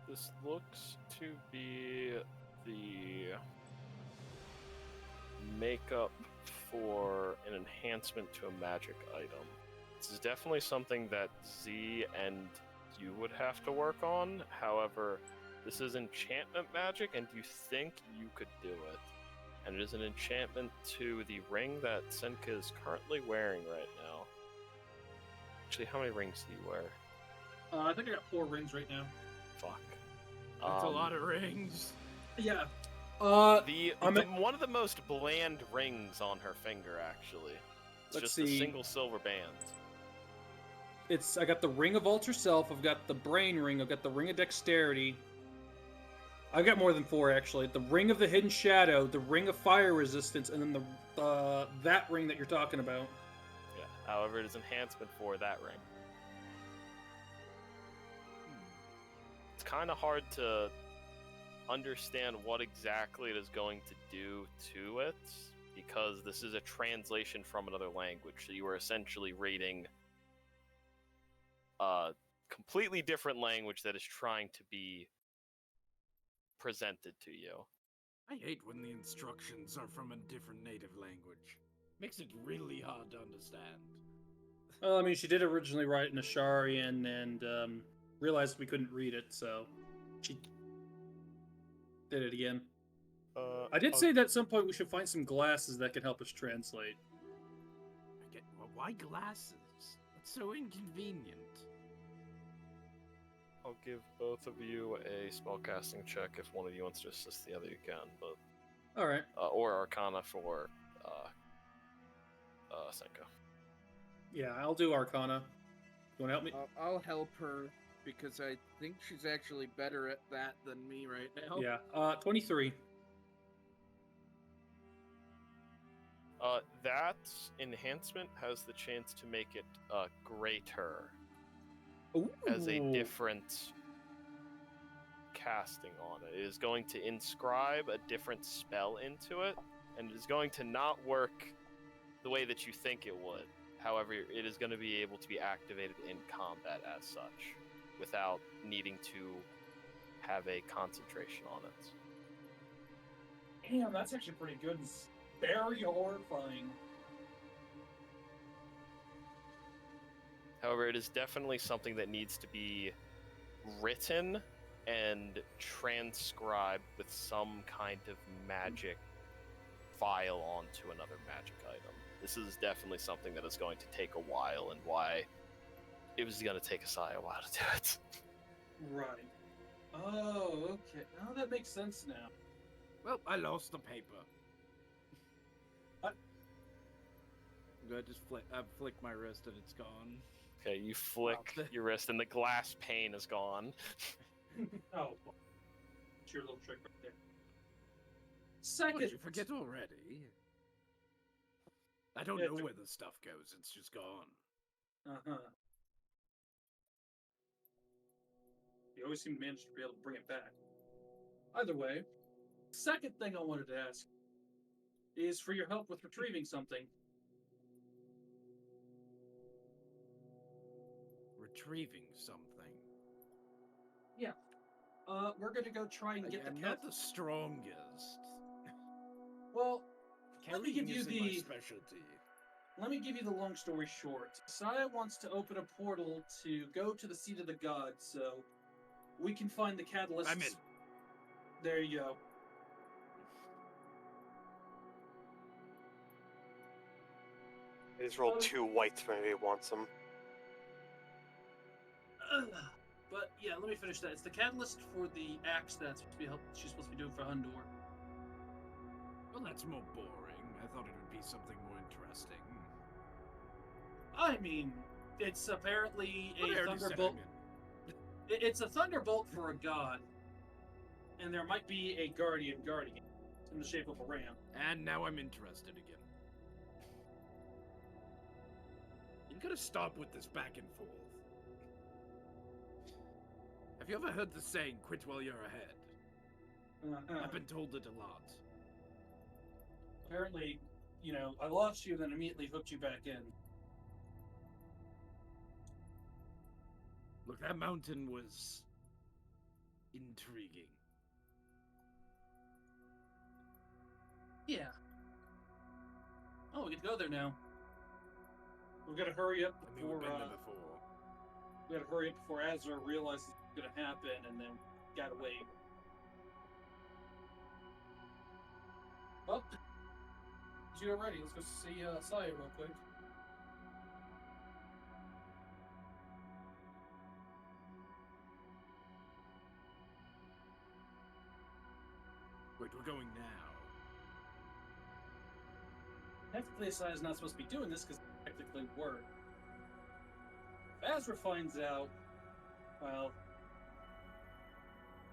S6: This looks to be the makeup for an enhancement to a magic item. This is definitely something that Z and you would have to work on. However, this is enchantment magic, and you think you could do it. And it is an enchantment to the ring that Senka is currently wearing right now. Actually, how many rings do you wear?
S5: I think I got 4 rings right now.
S6: Fuck.
S2: That's a lot of rings.
S5: Yeah.
S6: One of the most bland rings on her finger, actually. It's
S7: Let's
S6: just a
S7: see.
S6: single silver band.
S7: I got the Ring of Alter Self, I've got the Brain Ring, I've got the Ring of Dexterity. I've got more than 4, actually. The Ring of the Hidden Shadow, the Ring of Fire Resistance, and then that ring that you're talking about.
S6: Yeah. However, it is enhancement for that ring. It's kind of hard to understand what exactly it is going to do to it, because this is a translation from another language, so you are essentially reading a completely different language that is trying to be presented to you.
S2: I hate when the instructions are from a different native language. Makes it really hard to understand.
S7: Well, I mean, she did originally write it in Asharian and realized we couldn't read it, so she did it again. I did say that at some point we should find some glasses that can help us translate.
S2: Well, why glasses? That's so inconvenient.
S6: I'll give both of you a spellcasting check if one of you wants to assist the other. You can, but
S7: All right.
S6: or Arcana for Senka.
S7: Yeah, I'll do Arcana. You want to help me?
S2: I'll help her because I think she's actually better at that than me right now.
S7: Yeah. 23.
S6: That enhancement has the chance to make it greater.
S7: Ooh.
S6: As a different casting on it. It is going to inscribe a different spell into it, and it is going to not work the way that you think it would. However, it is going to be able to be activated in combat as such, without needing to have a concentration on it.
S5: Damn, that's actually pretty good. It's very horrifying.
S6: However, it is definitely something that needs to be written and transcribed with some kind of magic file onto another magic item. This is definitely something that is going to take a while, and why it was going to take Asai a while to do it.
S5: Right. Oh, okay. Oh, that makes sense now.
S2: Well, I lost the paper.
S5: What?
S2: I just flick my wrist and it's gone.
S6: Okay, you flick your wrist and the glass pane is gone.
S5: Oh, it's your little trick right there.
S2: What,
S5: Second.
S2: did you forget already? I don't know where the stuff goes. It's just gone.
S5: Uh-huh. You always seem to manage to be able to bring it back. Either way, second thing I wanted to ask is for your help with retrieving something.
S2: Retrieving something.
S5: Yeah. We're gonna go try and get the
S2: I'm
S5: cat.
S2: not the strongest.
S5: Well, let me give
S2: Carrying
S5: you
S2: isn't my
S5: the.
S2: specialty.
S5: Let me give you the long story short. Saya wants to open a portal to go to the seat of the gods, so we can find the catalyst.
S2: I'm in.
S5: There you go.
S1: I just rolled 2 whites for maybe wants them.
S5: But yeah, let me finish that. It's the catalyst for the axe that's supposed to be she's supposed to be doing for Hundor.
S2: Well, that's more boring. I thought it would be something more interesting.
S5: I mean, it's apparently
S2: But I
S5: a
S2: already said
S5: thunderbolt.
S2: I'm
S5: It's a thunderbolt for a god, and there might be a guardian guarding it in the shape of a ram.
S2: in. And now I'm interested again. You gotta stop with this back and forth. Have you ever heard the saying, quit while you're ahead? I've been told it a lot.
S5: Apparently, I lost you, then immediately hooked you back in.
S2: Look, that mountain was intriguing.
S5: Yeah. Oh, we can go there now. We've got to hurry up
S2: I mean, we've
S5: before.
S2: been there before.
S5: We got to hurry up before Azra realizes it's going to happen, and then gotta wait. Well, you're ready. Let's go see Saya real quick.
S2: Wait, we're going now.
S5: Technically, Saya's not supposed to be doing this because technically we're. If Azra finds out, well,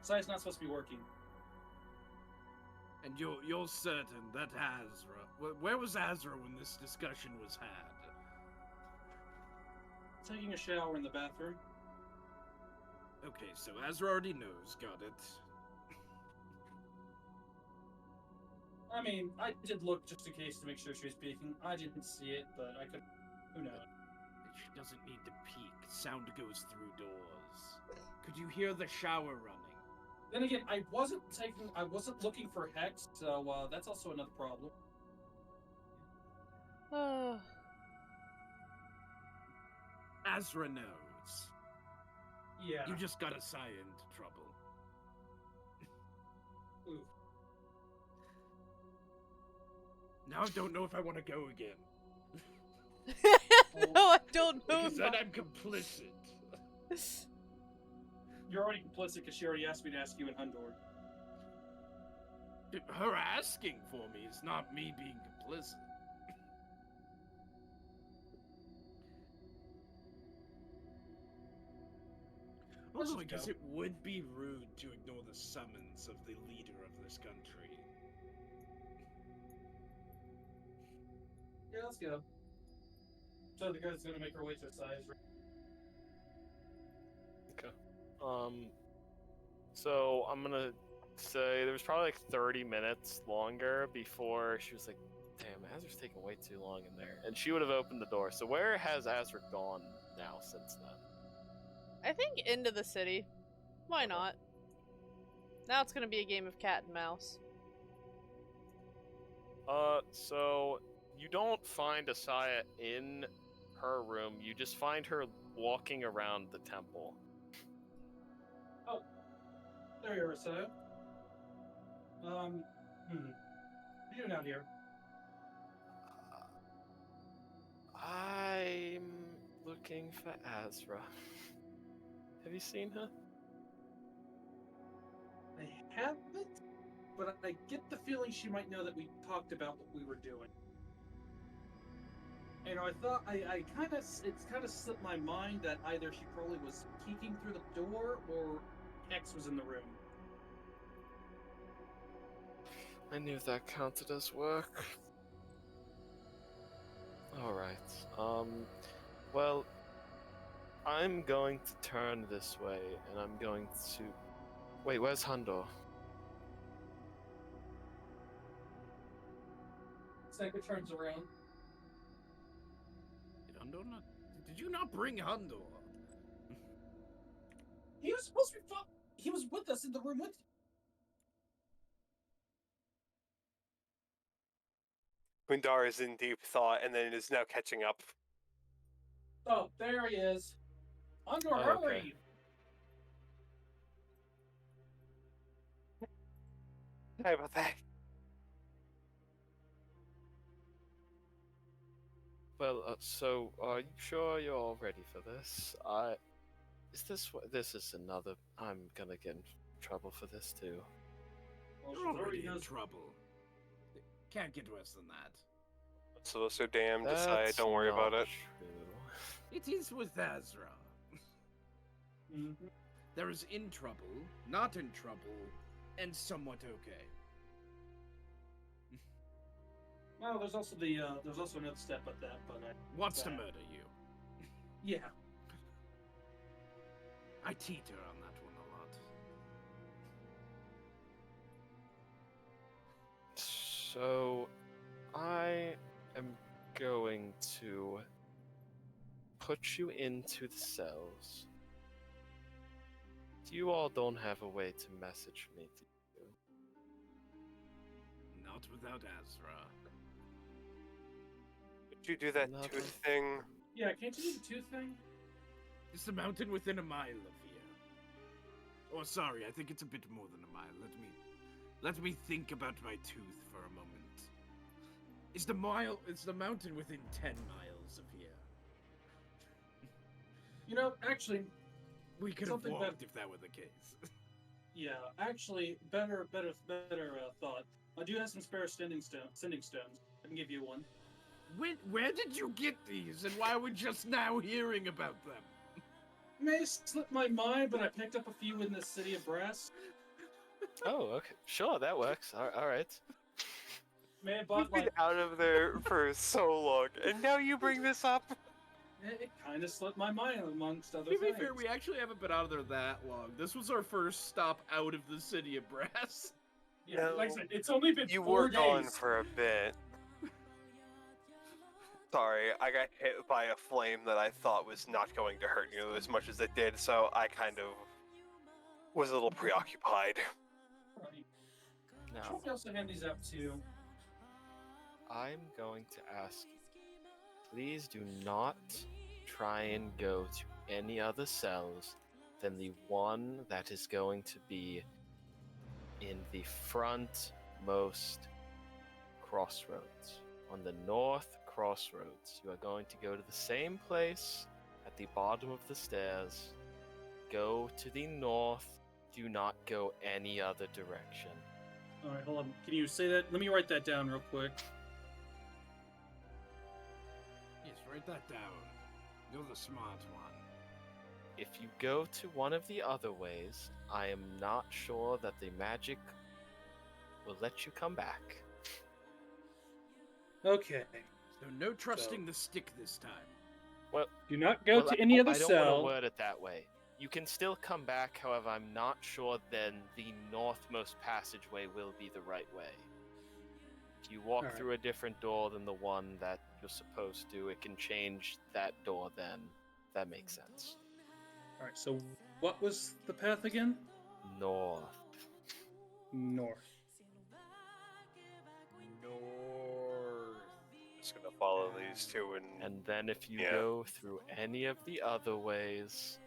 S5: Saya's not supposed to be working.
S2: And you're certain that Azra... Where was Azra when this discussion was had?
S5: Taking a shower in the bathroom.
S2: Okay, so Azra already knows. Got it.
S5: I mean, I did look just in case to make sure she was peeking. I didn't see it, but I could. Who knows?
S2: She doesn't need to peek. Sound goes through doors. Could you hear the shower running?
S5: Then again, I wasn't looking for Hex, so that's also another problem.
S2: Azra knows.
S5: Yeah.
S2: You just got assigned trouble.
S5: Ooh.
S2: Now I don't know if I want to go again.
S3: No, I don't know.
S2: Because then I'm complicit.
S5: You're already complicit because she already asked me to ask you in Hundor.
S2: Her asking for me is not me being complicit. Also, I guess it would be rude to ignore the summons of the leader of this country.
S5: Yeah, let's go. So the girl's gonna make her way to size.
S6: Okay. So I'm gonna say there was probably like 30 minutes longer before she was like, damn, Azra's taking way too long in there. And she would have opened the door. So where has Azra gone now since then?
S3: I think into the city. Why not? Now it's gonna be a game of cat and mouse.
S6: So you don't find Asaya in her room. You just find her walking around the temple.
S5: Oh, there you are, Asaya. What are you doing out here?
S6: I'm looking for Azra. Have you seen her?
S5: I haven't, but I get the feeling she might know that we talked about what we were doing. You know, I thought it's kind of slipped my mind that either she probably was peeking through the door or X was in the room.
S6: I knew that counted as work. Alright, well, I'm going to turn this way, and I'm going to... Wait, where's Handor?
S5: Sega turns around.
S2: Did you not bring Handor?
S5: He was supposed to be he was with us in the room with you.
S1: Gundar is in deep thought and then is now catching up.
S5: Oh, there he is. Andor,
S6: Oh,
S5: hurry!
S1: Sorry about that.
S6: Well, so, are you sure you're all ready for this? This is another... I'm gonna get in trouble for this, too.
S5: Well,
S2: You're
S5: she's
S2: already in
S5: knows-
S2: trouble. Can't get worse than that.
S1: So damned, Asaya, don't worry about it.
S6: True.
S2: It is with Azra.
S5: Mhm.
S2: There is in trouble, not in trouble, and somewhat okay.
S5: Well, there's also another step at that, but
S2: Wants to
S5: that.
S2: murder you.
S5: Yeah.
S2: I teeter on that one a lot.
S6: So, I am going to put you into the cells. You all don't have a way to message me, do you?
S2: Not without Azra.
S1: Did you do that
S6: Another-
S1: tooth thing?
S5: Yeah, can't you do the tooth thing?
S2: It's the mountain within a mile of here. Oh, sorry, I think it's a bit more than a mile. Let me think about my tooth for a moment. It's the mountain within 10 miles of here.
S5: You know, actually,
S2: We could have
S5: Something
S2: walked if that were the case.
S5: yeah, actually, better thought. I do have some spare sending stones. I can give you one.
S2: Where did you get these, and why are we just now hearing about them?
S5: May have slipped my mind, but I picked up a few in the city of Brass.
S6: Oh, okay. Sure, that works. Alright.
S5: May have
S1: We've
S5: bought
S1: been
S5: like
S1: out of there for so long, and now you bring this up?
S5: it kind of slipped my mind amongst other
S2: To be
S5: things.
S2: fair, we actually haven't been out of there that long. This was our first stop out of the city of Brass.
S5: Yeah,
S1: No.
S5: like I said, it's only been
S1: You
S5: 4
S1: were
S5: days.
S1: gone for a bit. Sorry, I got hit by a flame that I thought was not going to hurt you as much as it did, so I kind of was a little preoccupied.
S5: Right.
S6: Now,
S5: Should we also hand these out too?
S6: I'm going to ask you, please do not try and go to any other cells than the one that is going to be in the frontmost crossroads. On the north crossroads, you are going to go to the same place at the bottom of the stairs. Go to the north. Do not go any other direction.
S7: Alright, hold on. Can you say that? Let me write that down real quick.
S2: Yes, write that down. You're the smart one.
S6: If you go to one of the other ways, I am not sure that the magic will let you come back.
S7: Okay.
S2: So no trusting the stick this time.
S6: Well,
S7: Do not go to any other
S6: I don't want to
S7: cell.
S6: word it that way. You can still come back, however, I'm not sure then the northmost passageway will be the right way. If you walk
S7: Alright.
S6: through a different door than the one that you're supposed to, it can change that door then. That makes sense.
S7: Alright, so what was the path again?
S6: North.
S7: North.
S1: Just gonna follow these two and
S6: And then if you
S1: Yeah.
S6: go through any of the other ways,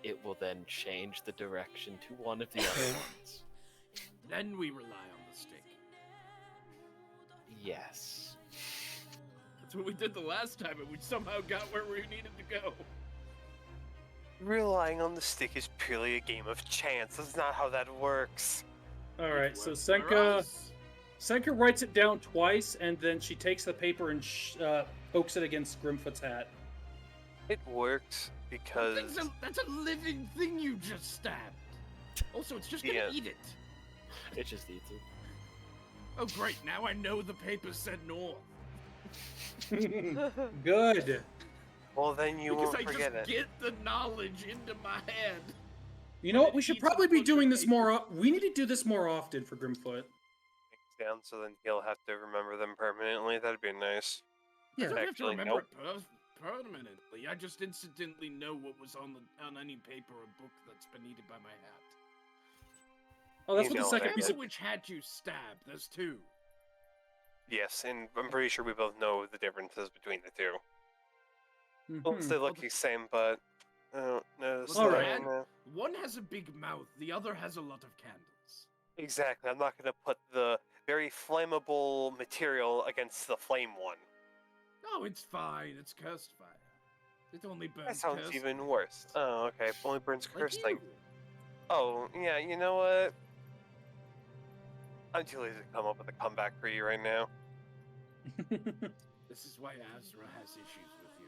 S6: it will then change the direction to one of the other ones.
S2: Then we rely on the stick.
S6: Yes.
S2: That's what we did the last time, and we somehow got where we needed to go.
S1: relying on the stick is purely a game of chance. That's not how that works.
S7: Alright, so
S2: Worked for
S7: Senka
S2: us.
S7: writes it down twice, and then she takes the paper and pokes it against Grimfoot's hat.
S1: It works because
S2: That's a living thing you just stabbed. Also, it's just gonna
S1: Yeah.
S2: eat it.
S6: It just eats it.
S2: Oh, great. Now I know the paper said north.
S7: Good.
S1: well, then you
S2: Because
S1: won't
S2: I
S1: forget
S2: just
S1: it.
S2: get the knowledge into my head.
S7: You know what?
S2: It
S7: We should
S2: eats a
S7: probably be
S2: bunch of
S7: doing this
S2: paper.
S7: more. We need to do this more often for Grimfoot.
S1: Down, so then he'll have to remember them permanently. That'd be nice.
S7: Yeah.
S2: I don't have to
S1: Actually,
S2: remember
S1: nope.
S2: it permanently. I just instantly know what was on any paper or book that's been eaten by my hat.
S7: Oh, that's
S1: You
S7: what the
S1: know
S7: second
S1: that.
S7: piece
S2: Remember
S7: of.
S2: which hat you stabbed. There's two.
S1: Yes, and I'm pretty sure we both know the differences between the two. Oops,
S7: Mhm.
S1: they look the same, but I don't notice
S2: Look,
S1: that
S7: Alright.
S1: one now.
S2: One has a big mouth. The other has a lot of candles.
S1: Exactly. I'm not going to put the very flammable material against the flame one.
S2: Oh, it's fine. It's cursed fire. It only burns
S1: That sounds
S2: cursed
S1: even
S2: things.
S1: worse. Oh, okay. Only burns
S2: Like
S1: cursed thing.
S2: you.
S1: Oh, yeah, you know what? I'm too lazy to come up with a comeback for you right now.
S2: This is why Azra has issues with you.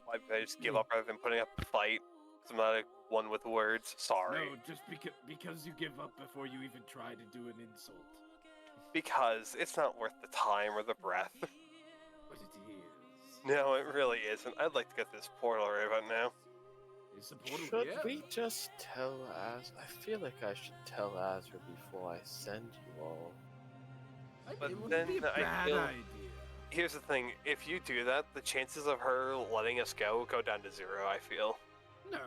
S1: Why did I just give up rather than putting up a fight? 'Cause I'm not a one with words. Sorry.
S2: No, just because you give up before you even try to do an insult.
S1: Because it's not worth the time or the breath.
S2: But it is.
S1: No, it really isn't. I'd like to get this portal right about now.
S2: Is the portal
S6: Should
S2: here?
S6: we just tell Az? I feel like I should tell Azra before I send you all.
S1: But
S2: It wouldn't be a
S1: then I
S2: bad
S1: feel-
S2: idea.
S1: Here's the thing, if you do that, the chances of her letting us go down to 0, I feel.
S2: No.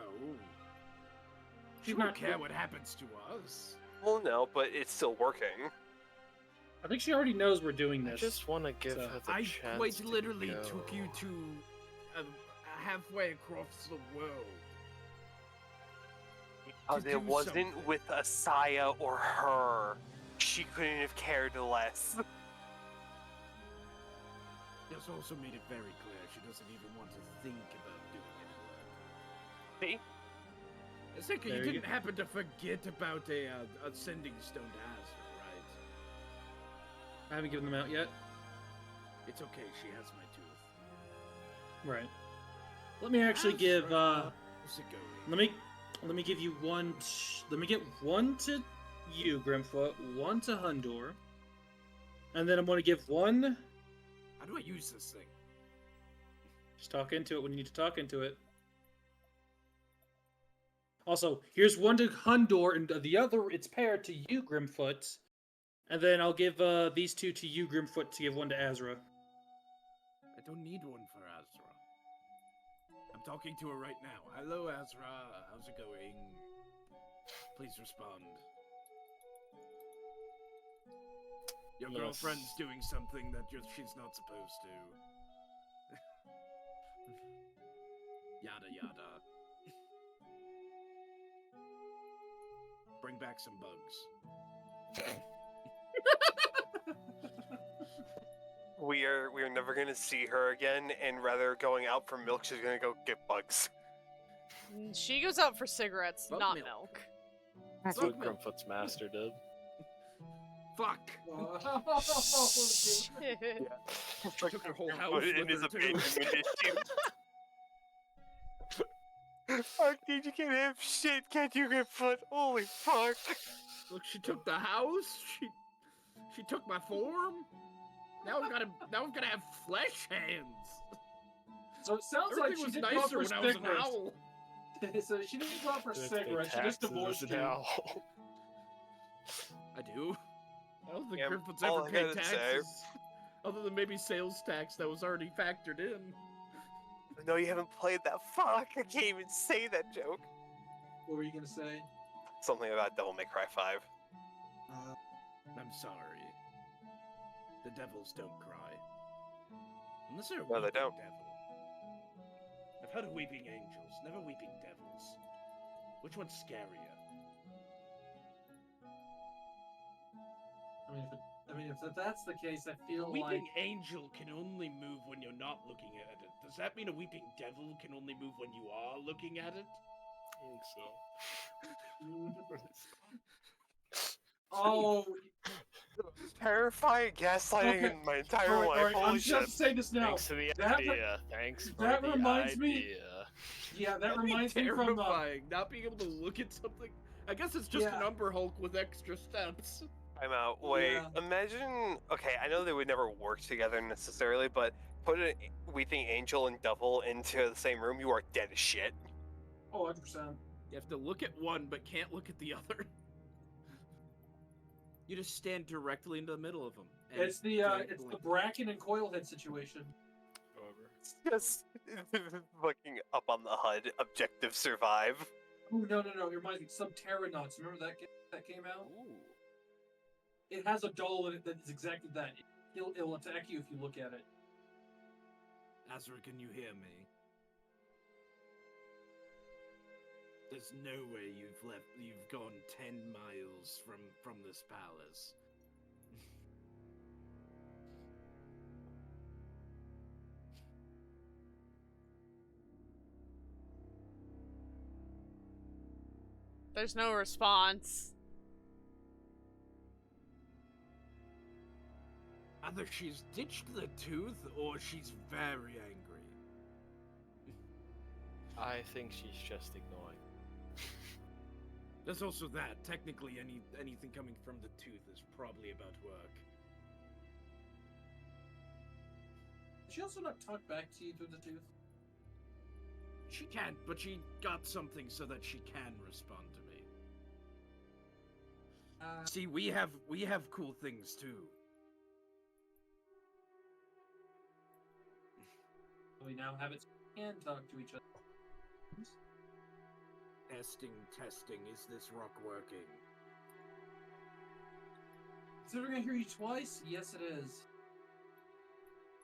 S2: She
S7: She's
S2: won't
S7: not-
S2: care what happens to us.
S1: Well, no, but it's still working.
S7: I think she already knows we're doing
S6: I
S7: this.
S6: just want to give
S7: So-
S6: her the
S2: I
S6: chance
S2: quite
S6: to
S2: literally
S6: go.
S2: took you to halfway across the world.
S1: Because
S2: To
S1: it
S2: do
S1: wasn't
S2: something.
S1: with Asaya or her. She couldn't have cared less.
S2: Just also made it very clear she doesn't even want to think about doing any work.
S1: See?
S2: Senka,
S7: There
S2: you
S7: you
S2: didn't happen to forget about a sending stone to Azra, right?
S7: I haven't given them out yet.
S2: It's okay, she has my tooth.
S7: Right. Let me actually give.
S2: How's it going?
S7: Let me give you one. Let me get one to you, Grimfoot. One to Hundor. And then I'm going to give one.
S2: How do I use this thing?
S7: Just talk into it when you need to talk into it. Also, here's one to Hundor, and the other it's paired to you, Grimfoot. And then I'll give these two to you, Grimfoot, to give one to Azra.
S2: I don't need one for Azra. I'm talking to her right now. Hello, Azra. How's it going? Please respond. Your
S6: Yes.
S2: girlfriend's doing something that she's not supposed to. Yada yada. Bring back some bugs.
S1: We are never gonna see her again, and rather going out for milk, she's gonna go get bugs.
S3: She goes out for cigarettes,
S2: Bug
S3: not
S2: milk.
S3: milk.
S6: That's
S2: Bug
S6: what
S2: milk.
S6: Grimfoot's master did.
S2: Fuck!
S3: Shit.
S2: She took her whole house
S1: Put it in
S2: with
S1: his
S2: her, too.
S1: abandonment issue. Fuck, dude, you can't have shit, can't you, Grimfoot? Holy fuck.
S2: Look, she took the house. She took my form. Now I've gotta have flesh hands.
S5: So it sounds like
S2: Everything
S5: she
S2: was
S5: didn't go out
S2: nicer
S5: for
S2: when I was an
S5: cigarettes.
S2: owl.
S5: So she didn't go out for
S6: Gonna pay
S5: cigarettes. She just
S6: taxes
S5: divorced
S6: as
S5: you.
S6: an owl.
S2: I do. I don't think
S1: Yeah,
S2: Grimfoot's
S1: all
S2: ever
S1: I
S2: paid
S1: gotta say-
S2: taxes. Other than maybe sales tax that was already factored in.
S1: No, you haven't played that. Fuck, I can't even say that joke.
S5: What were you gonna say?
S1: Something about Devil May Cry 5.
S2: I'm sorry. The devils don't cry. Unless they're a
S1: No, they
S2: weeping
S1: don't.
S2: devil. I've heard of weeping angels, never weeping devils. Which one's scarier?
S5: I mean, if that's the case, I feel
S2: A
S5: like
S2: weeping angel can only move when you're not looking at it. Does that mean a weeping devil can only move when you are looking at it?
S6: I think so.
S5: oh,
S1: Terrifying gaslighting
S5: Okay.
S1: in my entire
S5: all
S1: life.
S5: right,
S1: Holy
S5: I'm
S1: shit.
S5: just saying this now.
S6: Thanks for the
S5: That
S6: idea. Thanks for
S5: that
S6: the
S5: reminds me-
S6: idea.
S5: Yeah, that
S2: That'd be
S5: reminds me from
S2: terrifying. Not being able to look at something. I guess it's just an
S5: Yeah.
S2: Umber Hulk with extra steps.
S1: I'm out. Wait,
S5: Yeah.
S1: imagine. Okay, I know they would never work together necessarily, but put a Weeping Angel and Devil into the same room, you are dead as shit.
S5: Oh, 100%.
S2: You have to look at one, but can't look at the other. You just stand directly into the middle of them.
S5: It's the Bracken and Coilhead situation.
S6: However.
S1: Just fucking up on the HUD, objective survive.
S5: Oh no! It reminds me Subterranauts. Remember that came out?
S6: Ooh.
S5: It has a doll in it that is exactly that. It'll attack you if you look at it.
S2: Azra, can you hear me? There's no way you've gone 10 miles from this palace.
S3: There's no response.
S2: Either she's ditched the tooth or she's very angry.
S6: I think she's just ignoring.
S2: There's also that. Technically, anything coming from the tooth is probably about work.
S5: Did she also not talk back to you through the tooth?
S2: She can't, but she got something so that she can respond to me. See, we have cool things too.
S5: We now have it and talk to each other.
S2: Testing, is this rock working?
S5: Considering I hear you twice, yes it is.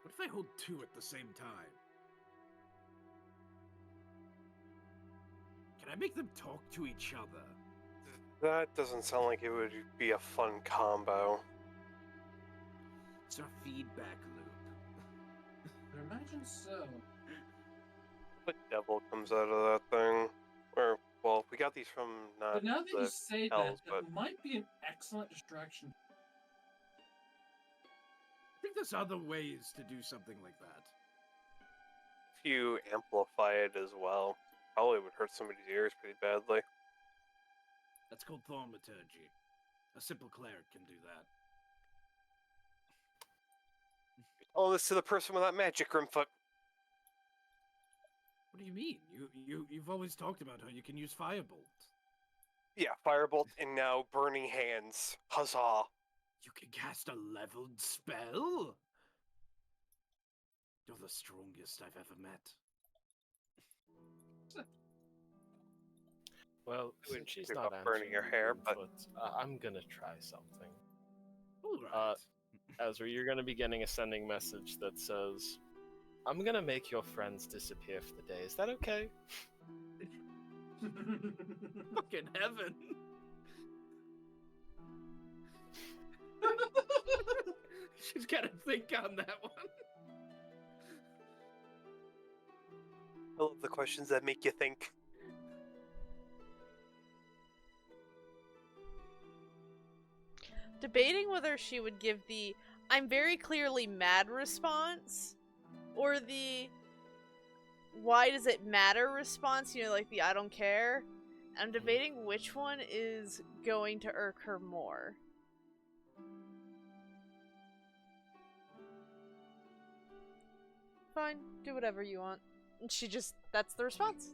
S2: What if I hold two at the same time? Can I make them talk to each other?
S1: That doesn't sound like it would be a fun combo.
S2: It's a feedback loop.
S5: I imagine so.
S1: What devil comes out of that thing? Or, well, we got these from not
S5: But now that you
S1: the
S5: say
S1: hells,
S5: that,
S1: but
S5: that might be an excellent distraction.
S2: I think there's other ways to do something like that.
S1: if you amplify it as well, probably would hurt somebody's ears pretty badly.
S2: That's called thaumaturgy. A simple cleric can do that.
S1: Oh, this to the person without magic, Grimfoot.
S2: What do you mean? You've always talked about how you can use firebolt.
S1: Yeah, firebolt and now burning hands. Huzzah!
S2: You can cast a leveled spell? You're the strongest I've ever met.
S6: Well,
S1: I would
S6: since she's
S1: give
S6: not
S1: up burning your hair, but-
S6: I'm gonna try something.
S2: All right.
S6: Azra, you're gonna be getting a sending message that says, I'm gonna make your friends disappear for the day. Is that okay?
S2: Fucking heaven. She's gotta think on that one.
S1: I love the questions that make you think.
S3: Debating whether she would give the "I'm very clearly mad" response, or the "why does it matter" response, you know, like the "I don't care." I'm debating which one is going to irk her more. Fine, do whatever you want. And she just, that's the response.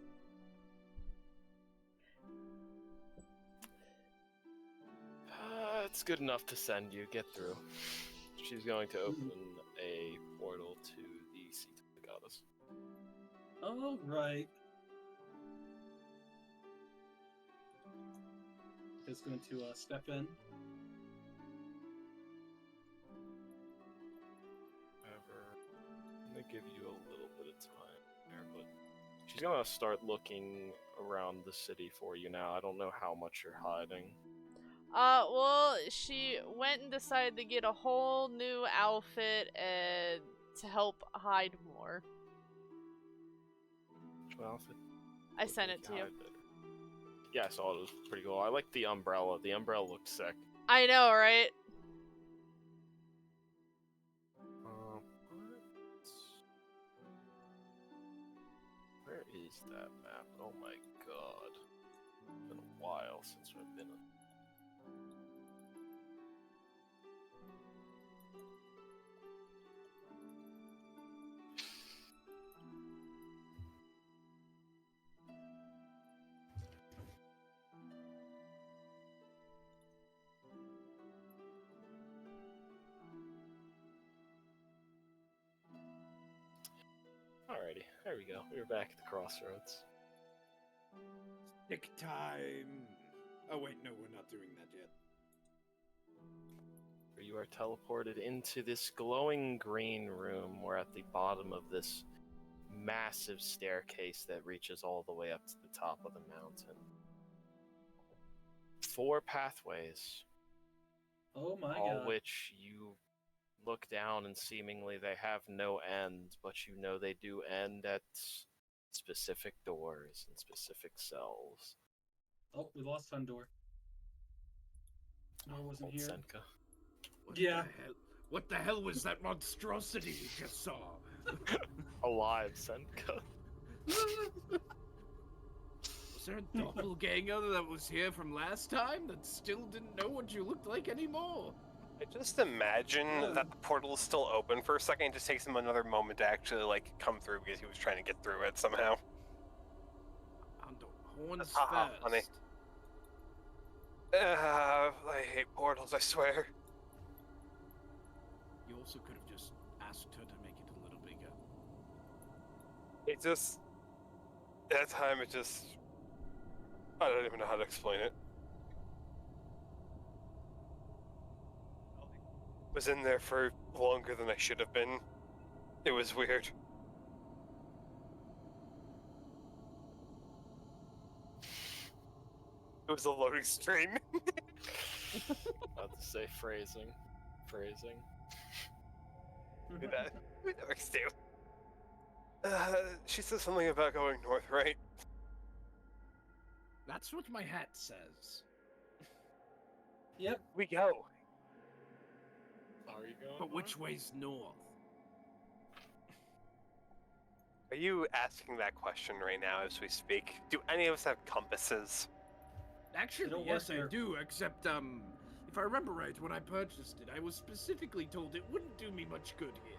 S6: It's good enough to send you. Get through. She's going to open a portal to the seat of the goddess.
S7: All right. Is going to step in.
S6: I'm gonna give you a little bit of time there, but she's gonna start looking around the city for you now. I don't know how much you're hiding.
S3: Well, she went and decided to get a whole new outfit and to help hide more.
S6: Which outfit?
S3: I
S6: would
S3: sent
S6: make
S3: it to you.
S6: hide better? Yeah, I saw it. It was pretty cool. I like the umbrella. The umbrella looks sick.
S3: I know, right?
S6: Where is that map? Oh my god. It's been a while since I've been. Alrighty, there we go. We're back at the crossroads.
S2: Stick time. Oh wait, no, we're not doing that yet.
S6: You are teleported into this glowing green room. We're at the bottom of this massive staircase that reaches all the way up to the top of the mountain. 4 pathways,
S7: Oh my
S6: all
S7: god.
S6: which you look down and seemingly they have no end, but you know they do end at specific doors and specific cells.
S7: Oh, we lost Hundor. Nor wasn't
S6: Old
S7: here.
S6: Senka.
S2: What
S7: Yeah.
S2: the hell? What the hell was that monstrosity we just saw?
S6: Alive Senka.
S2: Was there a doppelganger that was here from last time that still didn't know what you looked like anymore?
S1: I just imagine that the portal is still open for a second. It just takes him another moment to actually, like, come through because he was trying to get through it somehow.
S2: Horns
S1: Haha,
S2: first.
S1: funny. I hate portals, I swear.
S2: You also could have just asked her to make it a little bigger.
S1: It just... That time, it just... I don't even know how to explain it. Was in there for longer than I should have been. It was weird. It was a loading screen.
S6: About to say phrasing.
S1: Do that. We always do. She said something about going north, right?
S2: That's what my hat says.
S7: Yep.
S1: We go.
S6: Are you going?
S2: But which way's north?
S1: Are you asking that question right now as we speak? Do any of us have compasses?
S2: Actually,
S7: don't
S2: yes,
S7: work
S2: I
S7: here.
S2: do, except, if I remember right, when I purchased it, I was specifically told it wouldn't do me much good here.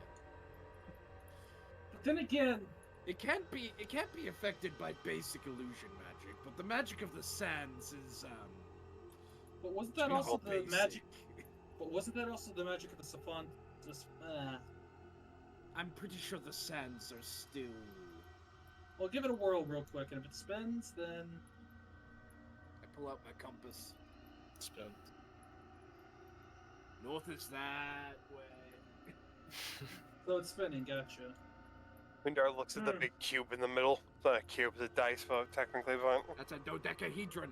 S7: But then again,
S2: It can't be affected by basic illusion magic, but the magic of the sands is,
S7: but wasn't that
S2: more
S7: also the
S2: basic.
S7: magic? But wasn't that also the magic of the Savant?
S2: I'm pretty sure the sands are still...
S7: Well, give it a whirl real quick, and if it spins, then
S2: I pull out my compass.
S6: Spin.
S2: North is that way.
S7: so it's spinning. Gotcha.
S1: Windar looks at the big cube in the middle. It's not a cube, it's a dice boat, technically, but...
S2: That's a dodecahedron.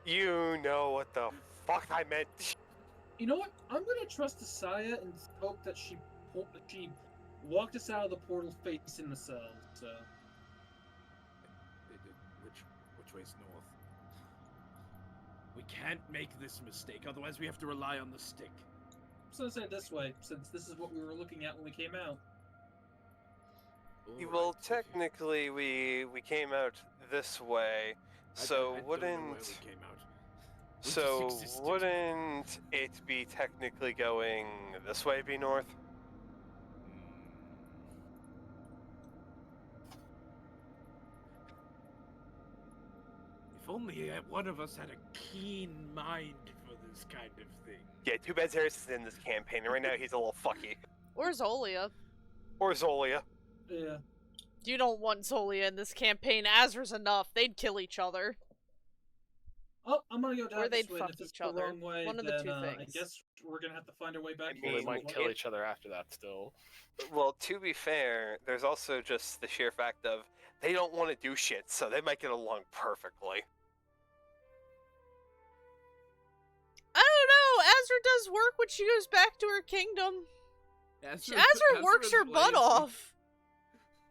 S1: You know what the fuck I meant.
S5: You know what? I'm gonna trust Asaya and hope that she walked us out of the portal facing the sun. So
S2: Which way's north? We can't make this mistake, otherwise we have to rely on the stick.
S5: I'm just gonna say it this way, since this is what we were looking at when we came out.
S1: Well,
S2: Alright, okay.
S1: technically, we came out this way,
S2: I
S1: so
S2: don't know where
S1: wouldn't...
S2: we came out. We
S1: So
S2: just existed.
S1: wouldn't it be technically going this way, be north?
S2: If only one of us had a keen mind for this kind of thing.
S1: Yeah, too bad Zeris is in this campaign, and right now he's a little fucky.
S3: Or Zolia.
S1: Or Zolia.
S5: Yeah.
S3: You don't want Zolia in this campaign. Azra's enough. They'd kill each other.
S5: Oh, I'm gonna go down
S3: Or
S5: this
S3: they'd
S5: way.
S3: fuck
S5: And if it's
S3: each
S5: the
S3: other.
S5: wrong way,
S3: One of the
S5: then,
S3: two
S5: I
S3: things.
S5: guess we're gonna have to find our way back.
S1: I
S6: Well,
S1: mean,
S6: they might kill each other after that still.
S1: Well, to be fair, there's also just the sheer fact of they don't want to do shit, so they might get along perfectly.
S3: I don't know. Azra does work when she goes back to her kingdom. Azra works her butt off.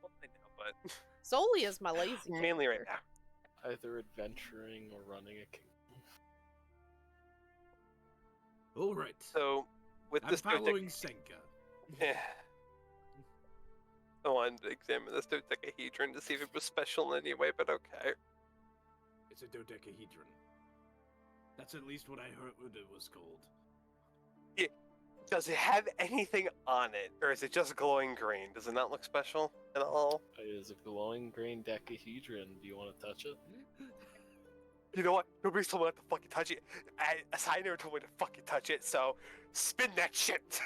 S1: Well, I know, but
S3: Zolia's my lazy
S1: mainly right
S3: character.
S1: now.
S6: Either adventuring or running a kingdom.
S2: Alright.
S1: So, with
S2: I'm
S1: this
S2: following Senka.
S1: I wanted to examine this dodecahedron to see if it was special in any way, but okay.
S2: It's a dodecahedron. That's at least what I heard it was called.
S1: Does it have anything on it, or is it just glowing green? Does it not look special at all?
S6: It is a glowing green decahedron. Do you want to touch it?
S1: You know what? Nobody's told me not to fucking touch it. Asai never told me to fucking touch it, so spin that shit.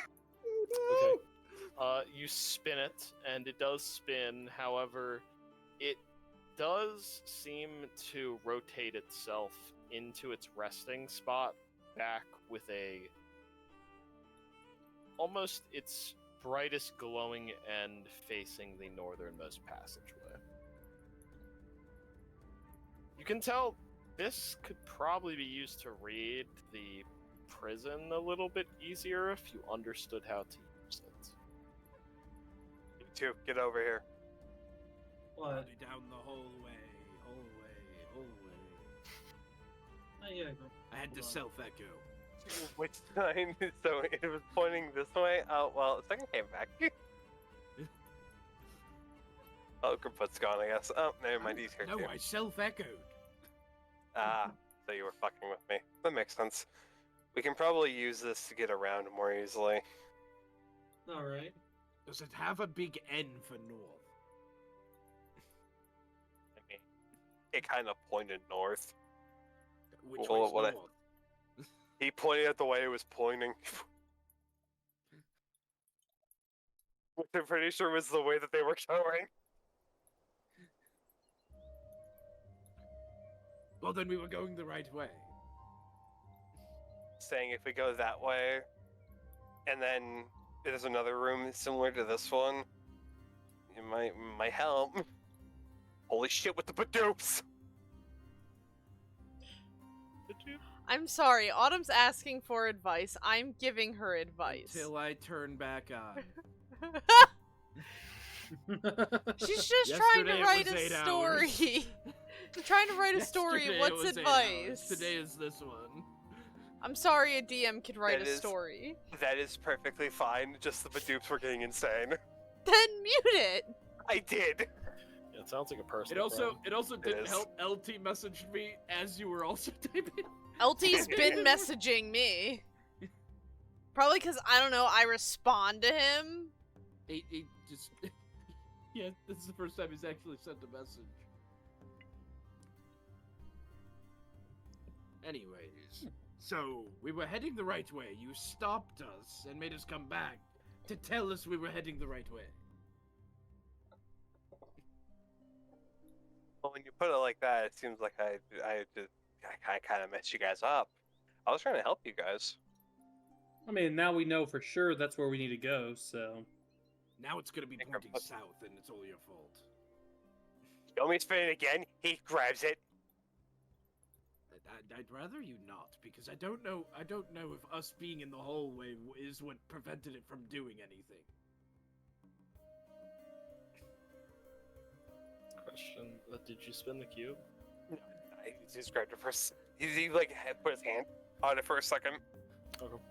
S6: Okay. You spin it, and it does spin. However, it does seem to rotate itself into its resting spot back with a almost its brightest glowing end facing the northernmost passageway. You can tell this could probably be used to read the prison a little bit easier if you understood how to use it.
S1: You two, get over here.
S5: What?
S2: Body down the hallway.
S5: Oh, yeah,
S2: I had to
S5: Hold on.
S2: self-echo.
S1: Which sign? So it was pointing this way? Oh, well, the second came back. Oh, Gripfoot's gone, I guess. Oh, never mind, he's here
S2: No,
S1: too.
S2: I self-echoed.
S1: Ah, so you were fucking with me. That makes sense. We can probably use this to get around more easily.
S5: Alright.
S2: Does it have a big N for north?
S1: I mean, it kind of pointed north.
S2: Which
S1: Well,
S2: way's
S1: what
S2: north?
S1: He pointed at the way it was pointing. Which I'm pretty sure was the way that they were going.
S2: Well, then we were going the right way.
S1: Saying if we go that way, and then there's another room similar to this one, it might help. Holy shit with the badoops!
S3: I'm sorry. Autumn's asking for advice. I'm giving her advice.
S2: Until I turn back on.
S3: She's just trying
S2: Yesterday
S3: to
S2: it
S3: write
S2: was
S3: a
S2: 8
S3: story.
S2: hours.
S3: She's trying to write a story.
S2: Yesterday it
S3: What's
S2: was 8
S3: advice?
S2: hours. Today is this one.
S3: I'm sorry a DM could write
S1: That
S3: a
S1: is-
S3: story.
S1: That is perfectly fine, just the badoops were getting insane.
S3: Then mute it!
S1: I did!
S6: Yeah, it sounds like a person.
S2: It also didn't
S1: is.
S2: help. LT messaged me as you were also typing.
S3: LT's been messaging me. Probably because, I don't know, I respond to him.
S2: He just... yeah, this is the first time he's actually sent a message. Anyways, so we were heading the right way. You stopped us and made us come back to tell us we were heading the right way.
S1: Well, when you put it like that, it seems like I kind of messed you guys up. I was trying to help you guys.
S7: I mean, now we know for sure that's where we need to go, so...
S2: Now it's gonna be
S1: Think
S2: pointing
S1: I'm-
S2: south, and it's all your fault.
S1: You want me to spin it again? He grabs it.
S2: I'd rather you not, because I don't know if us being in the hallway is what prevented it from doing anything.
S6: Question: did you spin the cube?
S1: He just grabbed it first. He like put his hand on it for a second.
S6: Okay.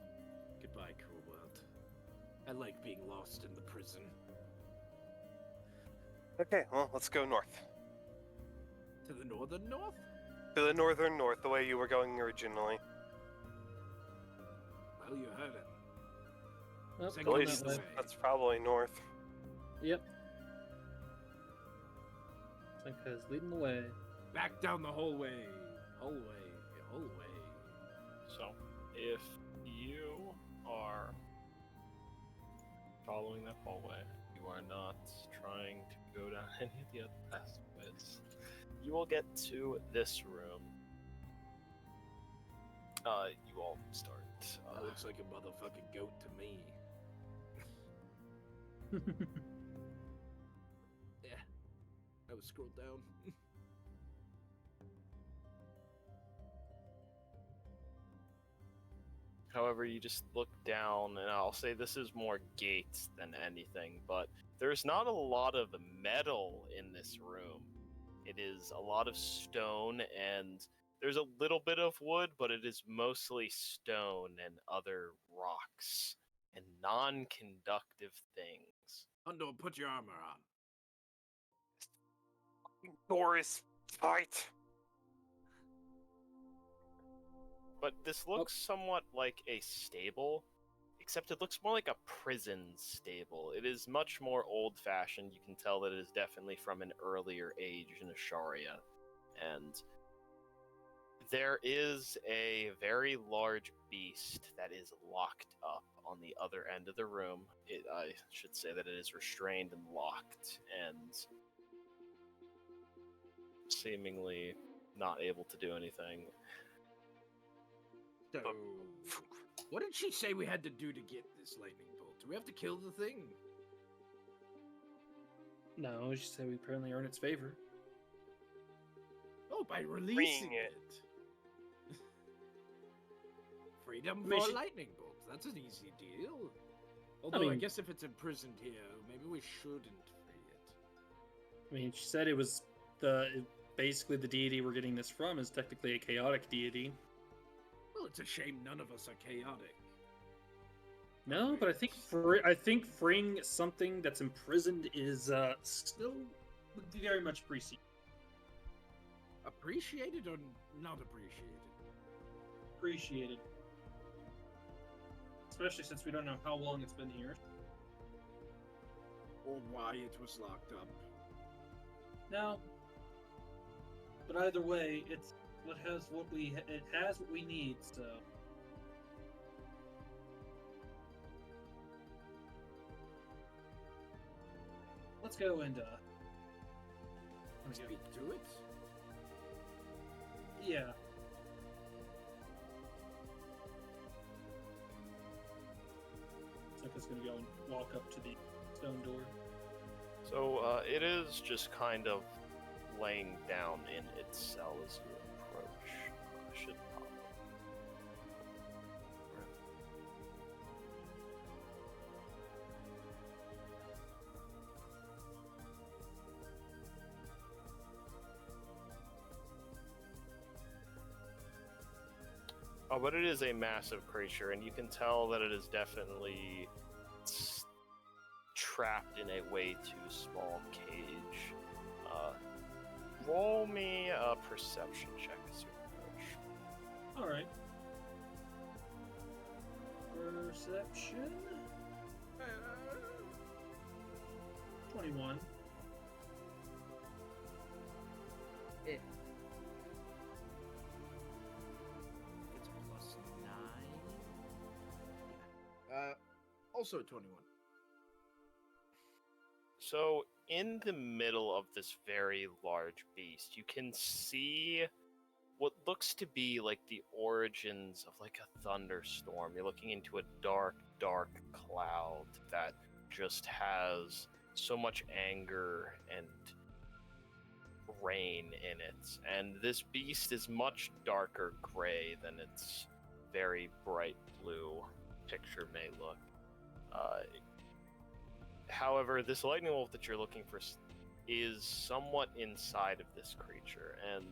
S2: Goodbye, cruel world. I like being lost in the prison.
S1: Okay, well, let's go north.
S2: To the northern north?
S1: To the northern north, the way you were going originally.
S2: Well, you heard it.
S7: Oh,
S2: Second
S1: At
S7: going
S1: least
S7: that way.
S1: that's probably north.
S7: Yep. Senka's leading the way.
S2: Back down the hallway. Hallway.
S6: So, if you are following that hallway, you are not trying to go down any of the other pathways. You will get to this room. You all start.
S2: That looks like a motherfucking goat to me. Yeah. I was scrolled down.
S6: However, you just look down, and I'll say this is more gates than anything, but there's not a lot of metal in this room. It is a lot of stone, and there's a little bit of wood, but it is mostly stone and other rocks and non-conductive things.
S2: Hundo, put your armor on.
S1: Door is tight.
S6: But this looks somewhat like a stable, except it looks more like a prison stable. It is much more old-fashioned. You can tell that it is definitely from an earlier age in Asharia. And there is a very large beast that is locked up on the other end of the room. I should say that it is restrained and locked, and seemingly not able to do anything.
S2: So, what did she say we had to do to get this lightning bolt? Do we have to kill the thing?
S7: No, she said we apparently earn its favor.
S2: Oh, by releasing
S1: Freeing it.
S2: it. Freedom
S7: mean,
S2: for
S7: she-
S2: lightning bolts. That's an easy deal. Although I
S7: mean-
S2: guess if it's imprisoned here, maybe we shouldn't free it.
S7: I mean, she said it was basically the deity we're getting this from is technically a chaotic deity.
S2: Well, it's a shame none of us are chaotic.
S7: No, but I think freeing something that's imprisoned is still would be very much appreciated.
S2: Appreciated or not appreciated?
S7: Appreciated, especially since we don't know how long it's been here.
S2: Or why it was locked up.
S7: No, but either way, it has what we need. So let's go and
S2: Speak to it.
S7: yeah. Senka's gonna go and walk up to the stone door.
S6: So it is just kind of laying down in its cell as you approach. I should probably. But it is a massive creature, and you can tell that it is definitely trapped in a way too small cage. Roll me a perception check as you approach.
S7: All right. Perception. 21.
S2: It's plus 9. Also 21.
S6: So, in the middle of this very large beast, you can see what looks to be like the origins of like a thunderstorm. You're looking into a dark, dark cloud that just has so much anger and rain in it. And this beast is much darker gray than its very bright blue picture may look. However, this lightning wolf that you're looking for is somewhat inside of this creature, and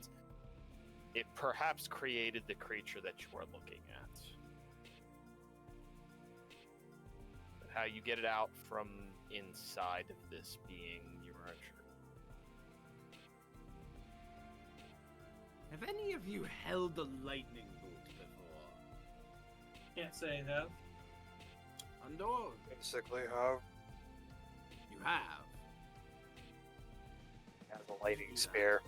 S6: it perhaps created the creature that you are looking at. But how you get it out from inside of this being, you are unsure.
S2: Have any of you held a lightning bolt before?
S5: Can't say I have.
S2: Andor,
S1: Basically, how
S2: you have.
S1: has a lighting spear.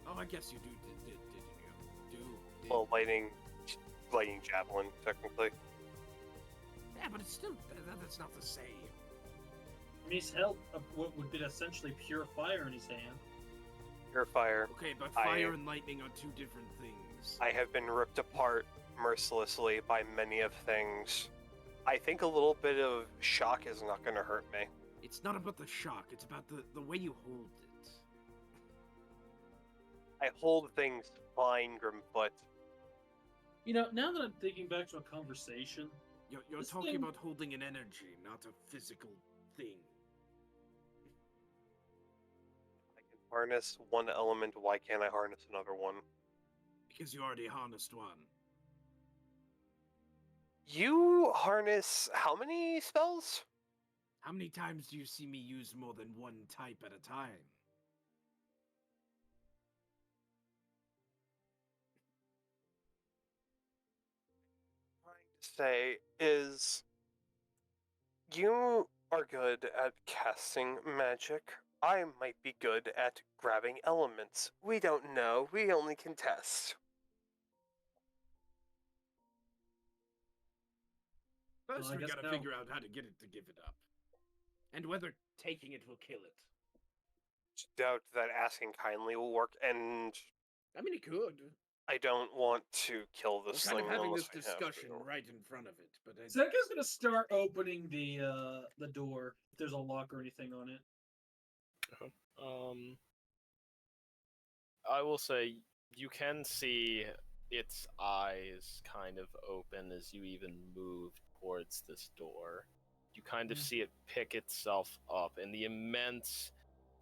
S2: Oh, I guess you didn't you?
S1: Well, lightning javelin, technically.
S2: Yeah, but it's still that's not the same.
S5: I mean, he's held what would be essentially pure fire in his hand.
S1: Pure fire.
S2: Okay, but fire and lightning are two different things.
S1: I have been ripped apart mercilessly by many of things. I think a little bit of shock is not going to hurt me.
S2: It's not about the shock, it's about the way you hold it.
S1: I hold things fine, Grimfoot.
S5: You know, now that I'm thinking back to a conversation,
S2: You're
S5: This
S2: talking
S5: thing-
S2: about holding an energy, not a physical thing.
S1: I can harness one element, why can't I harness another one?
S2: Because you already harnessed one.
S1: You harness how many spells?
S2: How many times do you see me use more than one type at a time?
S1: Trying to say is you are good at casting magic. I might be good at grabbing elements. We don't know. We only can test.
S2: First,
S5: Well, I
S2: we
S5: guess
S2: gotta
S5: now-
S2: figure out how to get it to give it up. And whether taking it will kill it.
S1: Doubt that asking kindly will work, and
S2: I mean, it could.
S1: I don't want to kill
S2: We're
S1: this
S2: kind
S1: thing
S2: of having
S1: unless
S2: this
S1: I have
S2: discussion
S1: to.
S2: right in front of it, but I...
S5: Zeka's gonna start opening the door if there's a lock or anything on it.
S6: I will say you can see its eyes kind of open as you even move towards this door. You kind of see it pick itself up, and the immense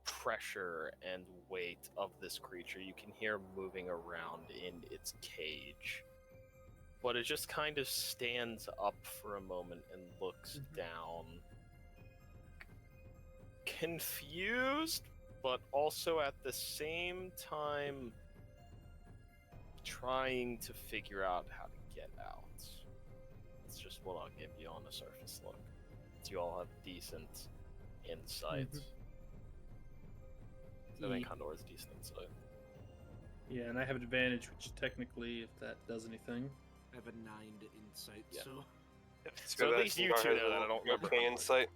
S6: pressure and weight of this creature you can hear moving around in its cage. But it just kind of stands up for a moment and looks down. Confused, but also at the same time trying to figure out how to get out. It's just what I'll give you on the surface look. You all have decent insight. I think Condor has decent insight.
S7: Yeah, and I have advantage, which technically, if that does anything.
S2: I have a 9 to insight,
S6: Yeah.
S2: so...
S6: So at least you two know that I don't remember.
S1: Okay, insight.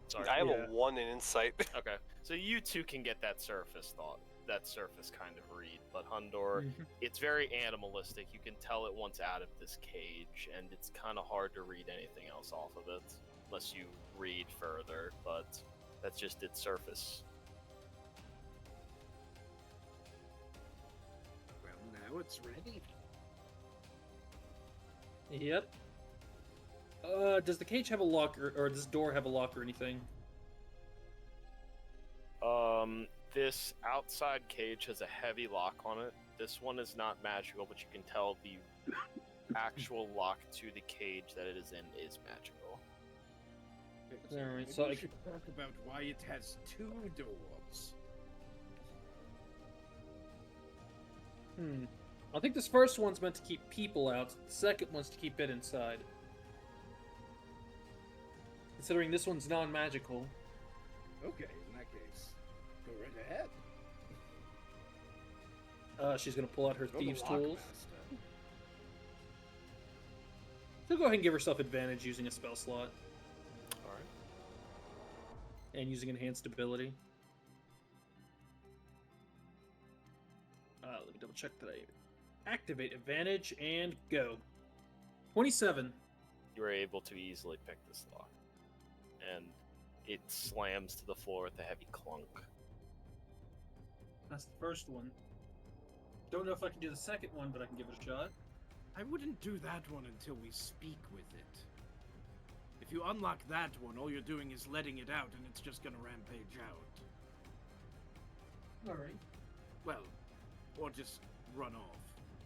S6: Sorry.
S1: I have
S7: Yeah.
S1: a 1 in insight.
S6: Okay, so you two can get that surface thought, that surface kind of read, but Hundor, it's very animalistic. You can tell it wants out of this cage, and it's kind of hard to read anything else off of it, unless you read further, but that's just its surface.
S2: Well, now it's ready.
S7: Yep. Does the cage have a lock, or does this door have a lock or anything?
S6: This outside cage has a heavy lock on it. This one is not magical, but you can tell the actual lock to the cage that it is in is magical.
S7: Alright,
S2: Maybe
S7: so
S2: we
S7: I
S2: should talk about why it has 2 doors.
S7: I think this first one's meant to keep people out. The second one's to keep it inside. Considering this one's non-magical.
S2: Okay, in that case, go right ahead.
S7: She's gonna pull out her
S2: You're the
S7: thieves'
S2: lock
S7: tools.
S2: master.
S7: She'll go ahead and give herself advantage using a spell slot
S6: Alright.
S7: and using enhanced ability. Let me double check that I activate advantage and go. 27.
S6: You were able to easily pick this lock. and it slams to the floor with a heavy clunk.
S7: That's the first one. Don't know if I can do the second one, but I can give it a shot.
S2: I wouldn't do that one until we speak with it. If you unlock that one, all you're doing is letting it out, and it's just gonna rampage out.
S7: Alright.
S2: Well, or just run off.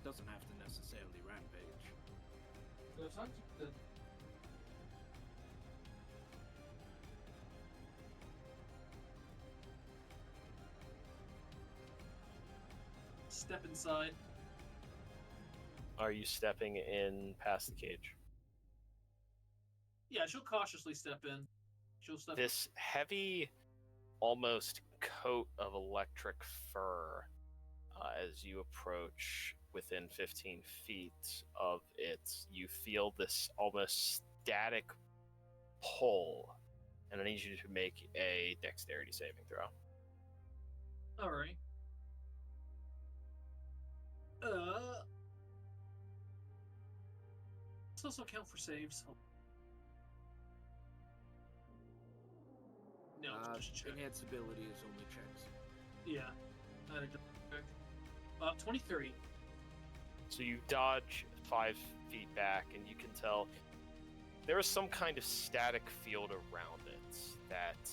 S2: Doesn't have to necessarily rampage.
S7: So it's not the... Step inside.
S6: Are you stepping in past the cage?
S7: Yeah, she'll cautiously step in. She'll step
S6: This heavy, almost coat of electric fur, as you approach within 15 feet of it, you feel this almost static pull, and I need you to make a dexterity saving throw.
S7: Alright. Let's also count for saves. No, just check.
S2: Enhanced ability is only checks.
S7: Yeah. I had to check. 23.
S6: So you dodge 5 feet back, and you can tell there is some kind of static field around it that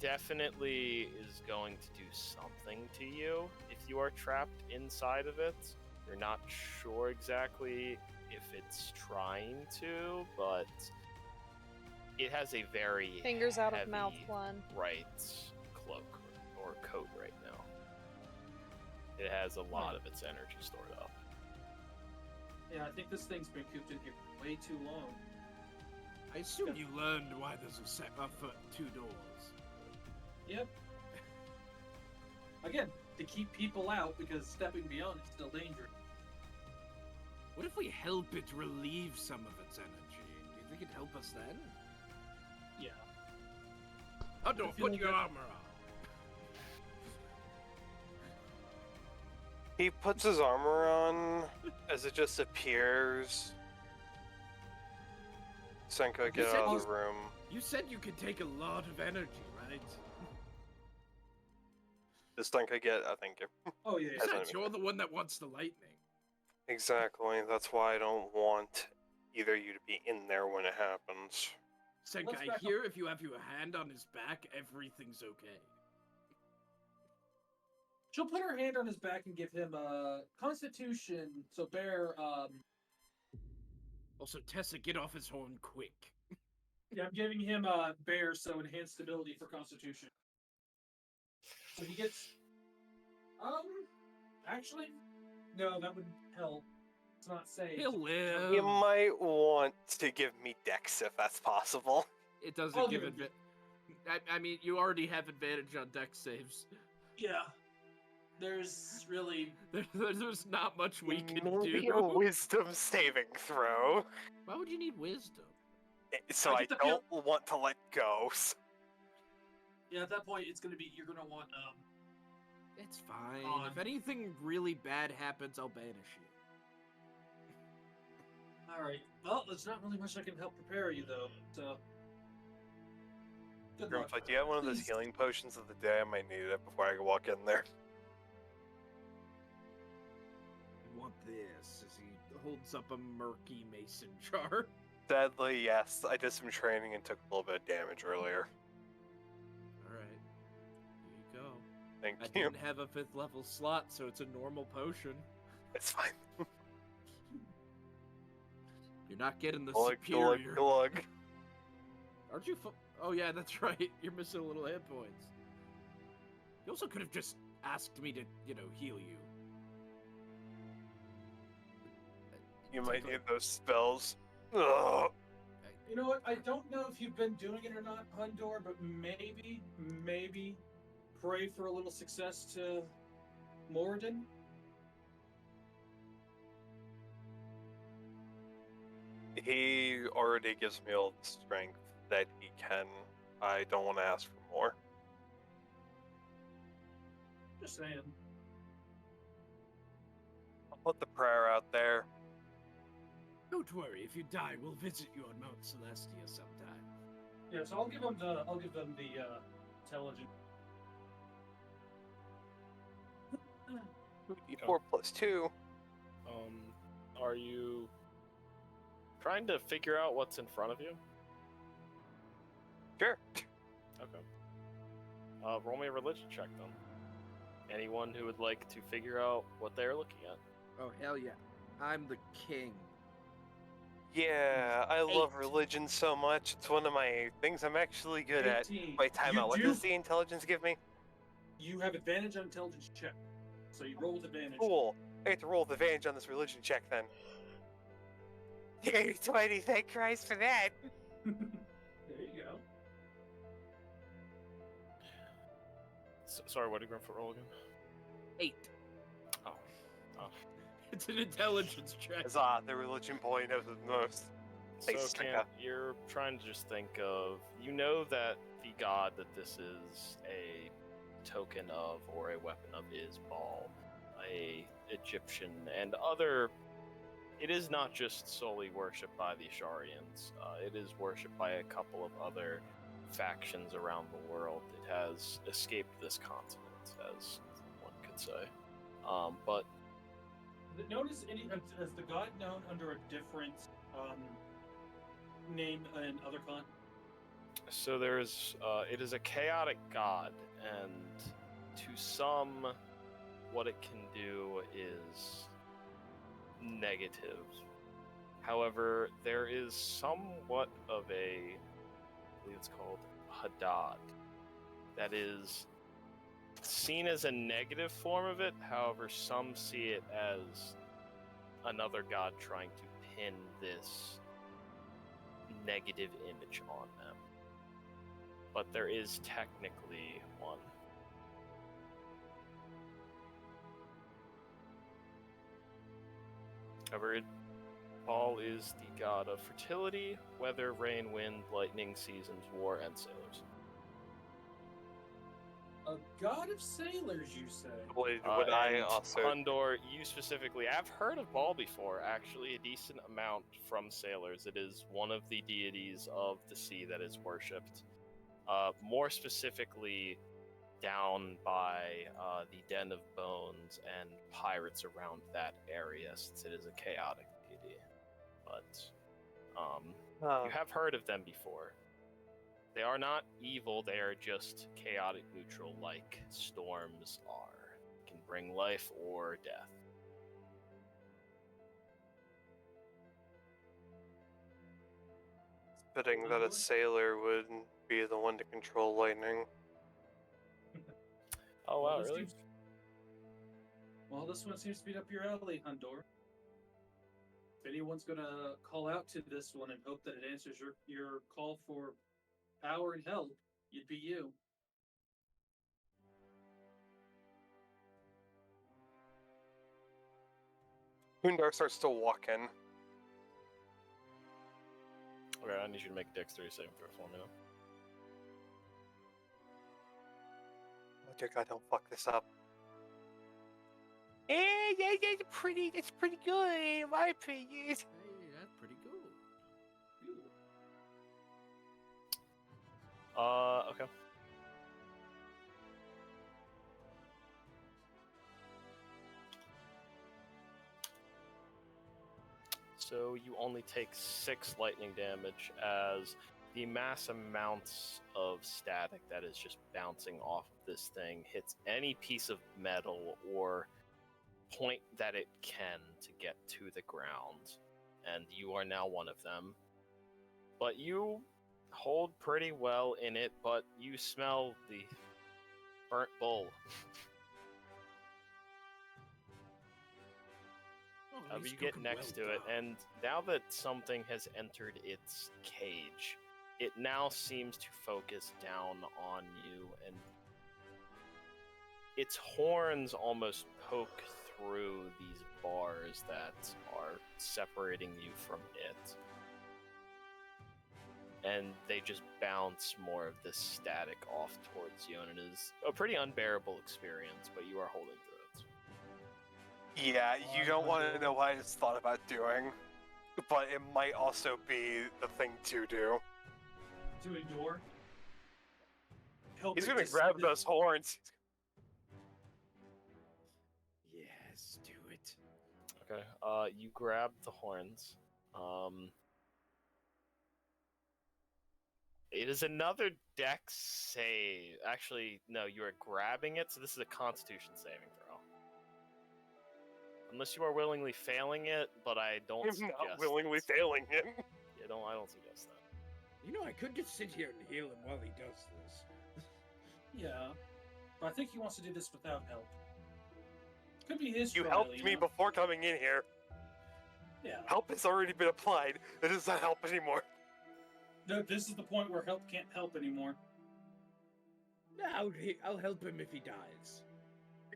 S6: definitely is going to do something to you if you are trapped inside of it. You're not sure exactly if it's trying to, but it has a very
S3: Fingers out of
S6: heavy
S3: mouth one.
S6: right cloak or coat right now. It has a lot of its energy stored up.
S7: Yeah, I think this thing's been cooped in here way too long.
S2: I assume you learned why there's a set up for 2 doors.
S7: Yep. Again, to keep people out, because stepping beyond is still dangerous.
S2: What if we help it relieve some of its energy? Do you think it'd help us then?
S7: Yeah.
S2: Hundo,
S7: feeling
S2: put your
S7: good.
S2: armor on.
S1: He puts his armor on as it just appears. Senka, get
S2: said
S1: out of
S2: he's-
S1: the room.
S2: You said you could take a lot of energy, right?
S1: Does Senka get? I think.
S7: Oh, yeah,
S1: That's
S2: Besides,
S1: not
S2: you're the one that wants the lightning.
S1: Exactly. That's why I don't want either of you to be in there when it happens.
S2: Senka,
S7: Let's
S2: I
S7: back up.
S2: hear if you have your hand on his back, everything's okay.
S7: She'll put her hand on his back and give him a Constitution. So Bear,
S2: Also, Tessa, get off his horn quick.
S7: yeah, I'm giving him a Bear, so enhanced ability for Constitution. So he gets, actually, no, that would help. It's not safe.
S2: He'll live.
S1: You might want to give me Dex if that's possible.
S2: It doesn't
S7: I'll
S2: give
S7: give it-
S2: advantage. I mean, you already have advantage on dex saves.
S7: Yeah. There's really,
S2: There's not much we can
S1: Maybe a
S2: do.
S1: wisdom saving throw.
S2: Why would you need wisdom?
S1: So
S7: I
S1: I
S7: get the
S1: don't want to let go.
S7: yeah, at that point, it's gonna be, you're gonna want,
S2: It's fine.
S7: On.
S2: If anything really bad happens, I'll banish you.
S7: alright. Well, there's not really much I can help prepare you, though, so. Good luck.
S1: Like, do you have one of those
S7: Please.
S1: healing potions of the day? I might need it before I walk in there.
S2: I want this as he holds up a murky mason jar.
S1: Sadly, yes. I did some training and took a little bit of damage earlier.
S2: Alright. Here you go.
S1: Thank
S2: I
S1: you.
S2: didn't have a 5th level slot, so it's a normal potion.
S1: It's fine.
S2: You're not getting the
S1: Glug,
S2: superior.
S1: glug, glug.
S2: Aren't you Oh yeah, that's right. You're missing a little hit points. You also could have just asked me to, heal you.
S1: You might need those spells. Ugh.
S7: You know what? I don't know if you've been doing it or not, Hundor, but maybe pray for a little success to Moradin.
S1: He already gives me all the strength that he can. I don't want to ask for more.
S7: Just saying.
S1: I'll put the prayer out there.
S2: Don't worry, if you die, we'll visit you on Mount Celestia sometime.
S5: Yeah, so I'll give them the intelligence.
S1: 4 plus 2.
S6: Are you trying to figure out what's in front of you?
S1: Sure.
S6: Okay. Roll me a religion check then. Anyone who would like to figure out what they're looking at.
S8: Oh, hell yeah. I'm the king.
S1: Yeah, I love
S5: 8.
S1: religion so much. It's one of my things I'm actually good at.
S5: 18.
S1: Wait, time
S5: You
S1: out. What
S5: do-
S1: does the intelligence give me?
S5: You have advantage on intelligence check, so you roll with advantage.
S1: Cool. I get to roll with advantage on this religion check then. Yay, 20, thank Christ for that.
S5: There you go.
S6: Sorry, what did Grimfoot roll again?
S8: 8.
S6: Oh.
S2: It's an intelligence check.
S1: Huzzah, the religion boy knows the most.
S6: So,
S1: Thanks,
S6: Cam,
S1: Stinka.
S6: you're trying to just think of... You know that the god that this is a token of, or a weapon of, is Baal, a Egyptian, and other... It is not just solely worshipped by the Asharians. It is worshipped by a couple of other factions around the world. It has escaped this continent, as one could say. But
S5: Notice has the god known under a different name in other con?
S6: so there's, it is a chaotic god, and to some, what it can do is negative. However, there is somewhat of a, I believe it's called Hadad, that is seen as a negative form of it. However, some see it as another god trying to pin this negative image on them. But there is technically one. However, Baal is the god of fertility, weather, rain, wind, lightning, seasons, war, and sailors.
S5: A god of sailors, you say?
S1: Would I
S6: And
S1: also...
S6: Hundor, you specifically, I've heard of Baal before, actually, a decent amount from sailors. It is one of the deities of the sea that is worshipped. More specifically, down by the Den of Bones and pirates around that area, since it is a chaotic deity. But you have heard of them before. They are not evil, they are just chaotic neutral, like storms are. Can bring life or death.
S1: Fitting that a sailor would be the one to control lightning.
S6: Oh wow, really?
S5: Well, this one seems to be up your alley, Hundor. If anyone's gonna call out to this one and hope that it answers your call for power and help, it'd be you.
S1: Hundar starts to walk in.
S6: Okay, I need you to make a dexterity saving throw for me, though.
S1: Oh dear God, don't fuck this up. That's pretty good, in my opinion.
S2: Hey, that's pretty good.
S6: Okay. So you only take 6 lightning damage as the mass amounts of static that is just bouncing off of this thing hits any piece of metal or point that it can to get to the ground. And you are now one of them. But you hold pretty well in it, but you smell the burnt bull.
S2: Oh,
S6: But
S2: he's
S6: you get
S2: cooking
S6: next
S2: well
S6: to it,
S2: done.
S6: and now that something has entered its cage, it now seems to focus down on you, and its horns almost poke through these bars that are separating you from it. And they just bounce more of this static off towards you, and it is a pretty unbearable experience, but you are holding through it.
S1: Yeah, you don't want to know what I just thought about doing, but it might also be the thing to do.
S5: to endure. Help
S1: He's
S5: it
S1: gonna
S5: to
S1: grab
S5: see
S1: those horns.
S2: Yes, do it.
S6: Okay. You grab the horns. It is another dex save. Actually, no, you are grabbing it, so this is a Constitution saving throw. Unless you are willingly failing it, but I don't
S1: I'm
S6: suggest
S1: not willingly
S6: it.
S1: failing him.
S6: Yeah, I don't suggest that.
S2: You know, I could just sit here and heal him while he does this.
S5: Yeah, but I think he wants to do this without help. Could be his
S1: You
S5: trial,
S1: helped
S5: you
S1: me
S5: know?
S1: before coming in here.
S5: Yeah.
S1: Help has already been applied. It does not help anymore.
S5: No, this is the point where help can't help anymore.
S2: I'll help him if he dies.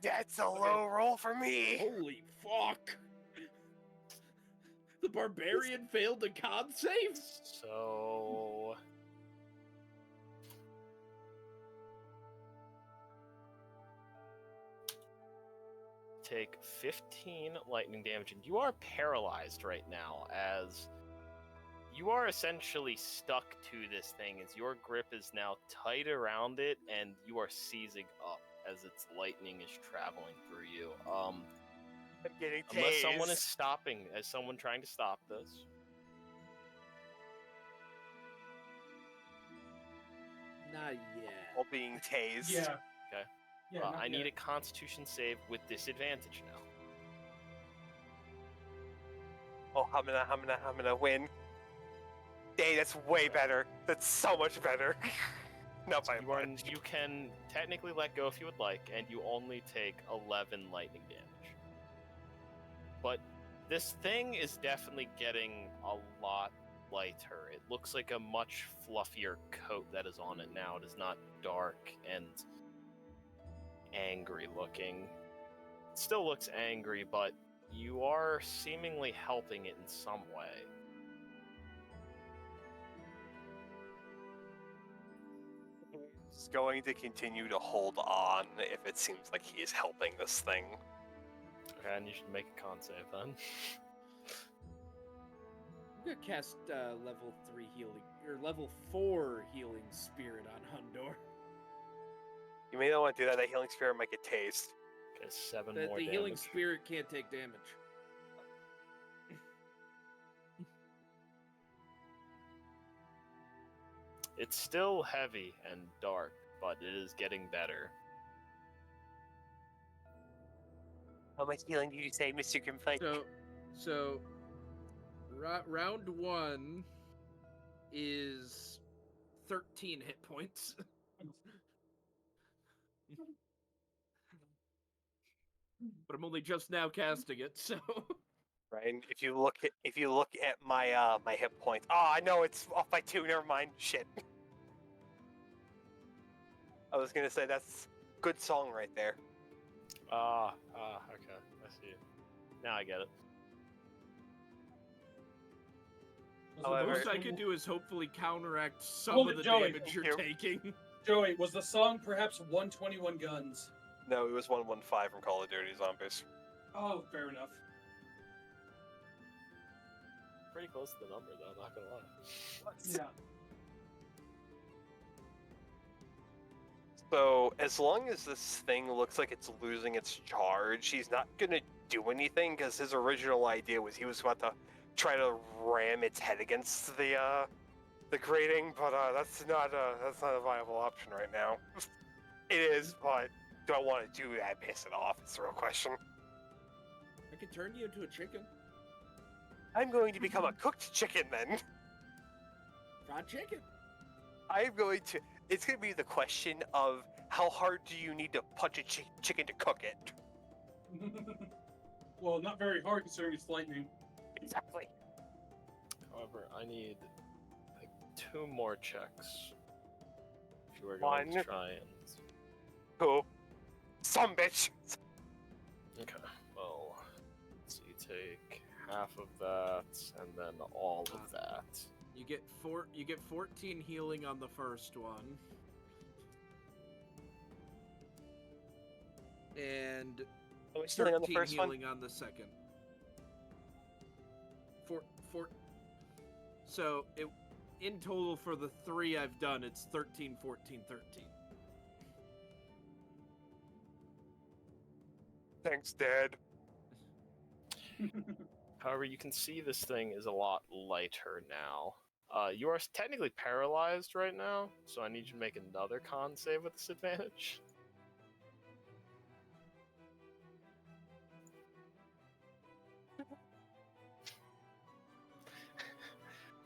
S1: That's a low roll for me.
S2: Holy fuck! The barbarian failed a con save?
S6: So... Take 15 lightning damage, and you are paralyzed right now, as you are essentially stuck to this thing, as your grip is now tight around it, and you are seizing up as its lightning is traveling through you.
S1: I'm getting tased.
S6: Unless someone is stopping, is someone trying to stop this?
S2: Not yet.
S1: While being tased.
S5: Yeah.
S6: Okay.
S5: Yeah, not
S6: I need
S5: yet.
S6: a Constitution save with disadvantage now.
S1: Oh, I'm gonna win. Hey, that's way better. That's so much better. Not by much.
S6: You can technically let go if you would like, and you only take 11 lightning damage. But this thing is definitely getting a lot lighter. It looks like a much fluffier coat that is on it now. It is not dark and angry looking. It still looks angry, but you are seemingly helping it in some way.
S1: He's going to continue to hold on if it seems like he is helping this thing.
S6: Okay, and you should make a con save then.
S2: I'm gonna cast level 3 healing, or level 4 healing spirit on Hundor.
S1: You may not want to do that. That healing spirit might get tased.
S6: Okay, 7
S2: The
S6: more damage.
S2: healing spirit can't take damage.
S6: It's still heavy and dark, but it is getting better.
S1: How much healing did you say, Mr. Grimfight?
S2: So, round 1 is 13 hit points. But I'm only just now casting it, so.
S1: Right. And if you look at my my hit points, I know it's off by 2. Never mind. Shit. I was gonna say that's good song right there.
S6: Okay, I see. Now I get it.
S5: Was the
S1: However-
S2: Most I
S5: most-
S2: can do is hopefully counteract some
S5: Hold
S2: of
S5: it,
S2: the
S5: Joey.
S2: damage you're
S1: Thank
S2: taking.
S5: Joey, was the song perhaps 121 Guns?
S1: No, it was 115 from Call of Duty Zombies.
S5: Oh, fair enough.
S6: Pretty close to the number, though, not gonna lie.
S5: Yeah.
S1: So as long as this thing looks like it's losing its charge, he's not gonna do anything because his original idea was he was about to try to ram its head against the grating, but that's not a viable option right now. It is, but do I want to do that? Piss it off. It's the real question.
S2: I could turn you into a chicken.
S1: I'm going to become a cooked chicken then.
S2: Fried chicken.
S1: I'm going to. It's going to be the question of how hard do you need to punch a chicken to cook it?
S5: Well, not very hard considering it's lightning.
S1: Exactly.
S6: However, I need like 2 more checks. If you were going to
S1: One.
S6: try and...
S1: Cool. Some bitch.
S6: Okay, well, so you take half of that, and then all of that.
S2: You get 14 healing on the first one. And
S1: Are we still on the
S2: 13
S1: first one?
S2: healing on the second. Four. So in total for the 3 I've done, it's 13, 14, 13.
S1: Thanks, Dad.
S6: However, you can see this thing is a lot lighter now. You are technically paralyzed right now, so I need you to make another con save with disadvantage.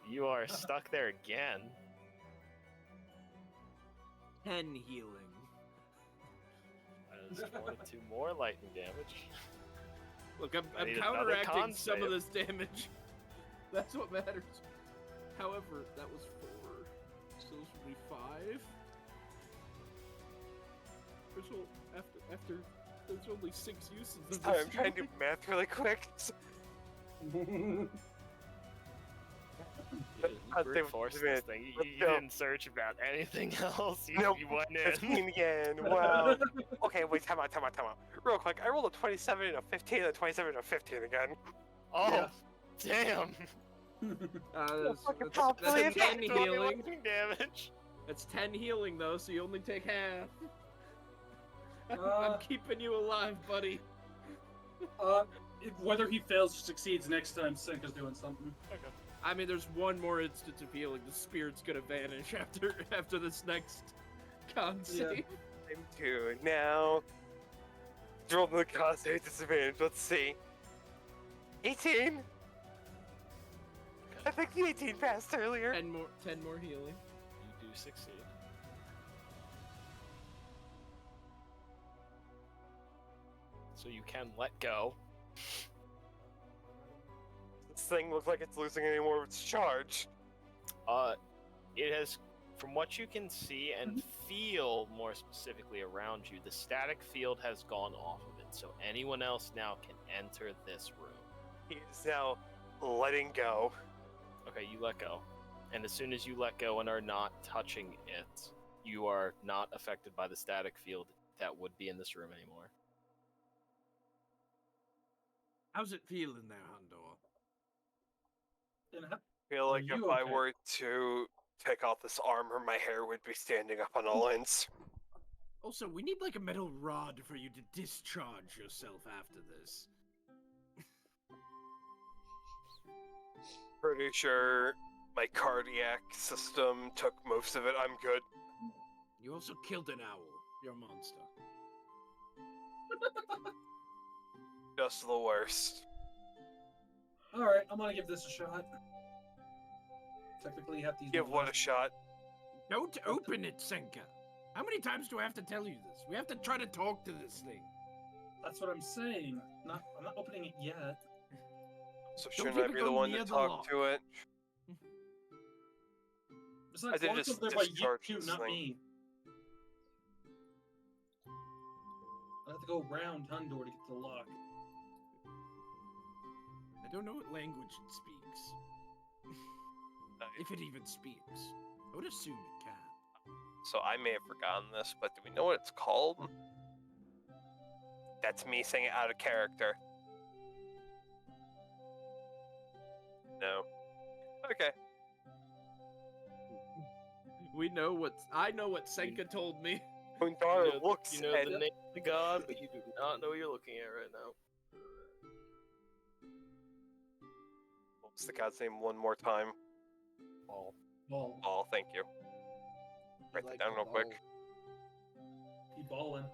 S6: You are stuck there again.
S2: 10 healing.
S6: That is 2 more lightning damage.
S2: Look,
S6: I
S2: I'm
S6: need another
S2: counteracting
S6: con
S2: some
S6: save.
S2: of this damage. That's what matters. However, that was 4. So this will be 5. After there's only 6 uses of this.
S1: Sorry, I'm trying to do math really quick.
S6: You brute force this thing. You didn't search about anything else. You went in.
S1: 15 again. Wow. Okay, wait, time out. Real quick, I rolled a 27 and a 15 and a 27 and a 15 again.
S6: Oh, damn.
S2: That's 10 healing.
S6: Lightning damage.
S2: That's 10 healing though, so you only take half. I'm keeping you alive, buddy.
S7: Whether he fails or succeeds next time, Senka's doing something.
S6: Okay.
S2: I mean, there's one more instance of healing. The spirit's gonna vanish after this next con save.
S1: I'm 2 now. Roll the cost save disadvantage. Let's see. 18. I think the 18 passed earlier.
S2: 10 more healing.
S6: You do succeed. So you can let go.
S1: This thing looks like it's losing any more of its charge.
S6: It has, from what you can see and feel more specifically around you, the static field has gone off of it, so anyone else now can enter this room.
S1: He is now letting go.
S6: Okay, you let go. And as soon as you let go and are not touching it, you are not affected by the static field that would be in this room anymore.
S2: How's it feeling there, Hondor?
S1: I feel like
S7: Are
S1: if
S7: you
S1: I
S7: okay?
S1: were to take off this armor, my hair would be standing up on all ends.
S2: Also, we need like a metal rod for you to discharge yourself after this.
S1: Pretty sure my cardiac system took most of it. I'm good.
S2: You also killed an owl. You're a monster.
S1: Just the worst.
S7: Alright, I'm gonna give this a shot. Technically, you have to use
S1: Give
S7: my
S1: what a shot.
S2: Don't open it, Senka. How many times do I have to tell you this? We have to try to talk to this thing.
S7: That's what I'm saying. I'm not opening it yet.
S1: So
S2: Don't
S1: shouldn't I
S2: even
S1: be
S2: go
S1: the one
S2: near
S1: to
S2: the
S1: talk
S2: lock.
S1: to it?
S7: Besides,
S1: did
S7: lock's
S1: just
S7: over there by you
S1: discharge
S7: two,
S1: this
S7: not
S1: thing.
S7: me. I have to go around Hundor to get to the lock.
S2: I don't know what language it speaks. If it even speaks. I would assume it can.
S1: So I may have forgotten this, but do we know what it's called? That's me saying it out of character. No. Okay.
S2: I know what Senka told me.
S1: Undara looks
S6: You know
S1: at
S6: the name of the god, but you do not know what you're looking at right now.
S1: What's the god's name one more time?
S6: Ball.
S7: Ball.
S1: Oh, thank you. Write that down real quick.
S7: Keep balling.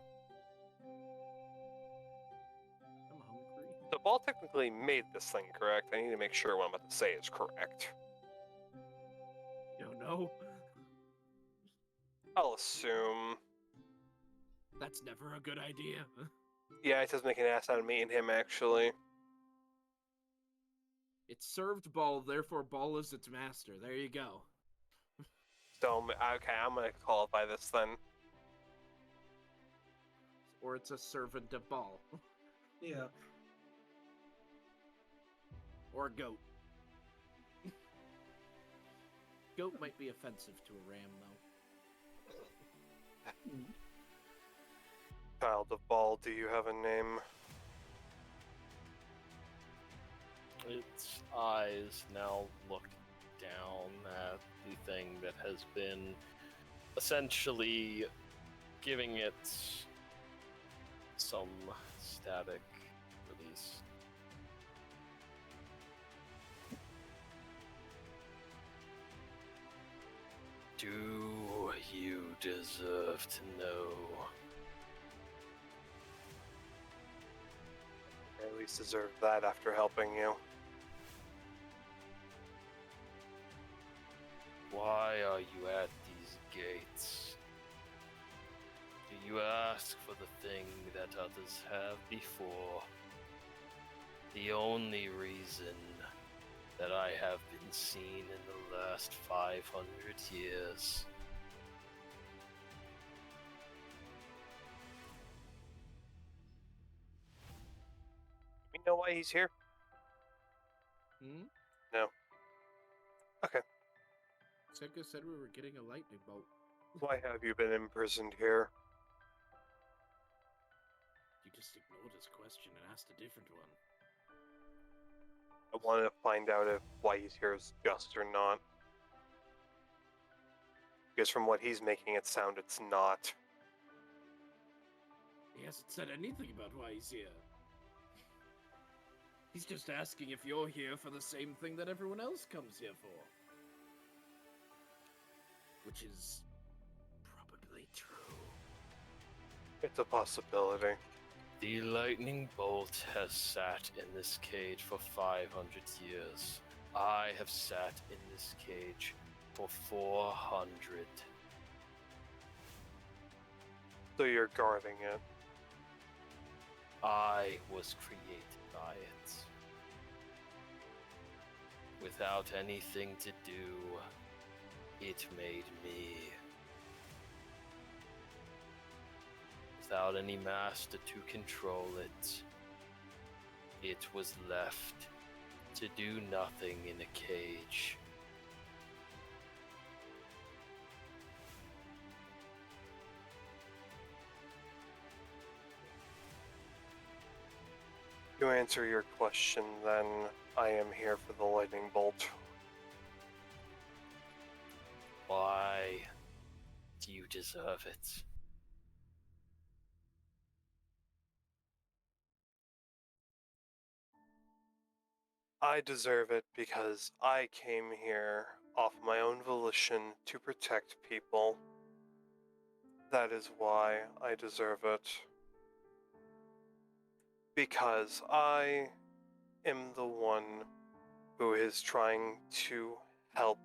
S2: I'm hungry.
S1: The ball technically made this thing, correct? I need to make sure what I'm about to say is correct.
S2: You don't know?
S1: I'll assume.
S2: That's never a good idea.
S1: Yeah, it does make an ass out of me and him, actually.
S2: It's served Ball, therefore Ball is its master. There you go.
S1: So, okay, I'm gonna qualify this then.
S2: Or it's a servant of Ball.
S7: Yeah.
S2: Or a goat. Goat might be offensive to a ram, though.
S1: Child of Ball, do you have a name?
S6: Its eyes now look down at the thing that has been essentially giving it some static release. Do you deserve to know?
S1: I at least deserve that after helping you.
S6: Why are you at these gates? Do you ask for the thing that others have before? The only reason that I have been seen in the last 500 years.
S1: We know why he's here?
S2: Hmm?
S1: No. Okay.
S2: Senka said we were getting a lightning bolt.
S1: Why have you been imprisoned here?
S2: You just ignored his question and asked a different one.
S1: I want to find out if why he's here is just or not. Because from what he's making it sound, it's not.
S2: He hasn't said anything about why he's here. He's just asking if you're here for the same thing that everyone else comes here for. Which is probably true.
S1: It's a possibility.
S6: The lightning bolt has sat in this cage for 500 years. I have sat in this cage for 400.
S1: So you're guarding it.
S6: I was created by it. Without anything to do, it made me. Without any master to control it, it was left to do nothing in a cage.
S1: To answer your question, then, I am here for the lightning bolt.
S6: Why do you deserve it?
S1: I deserve it because I came here off my own volition to protect people. That is why I deserve it. Because I am the one who is trying to help.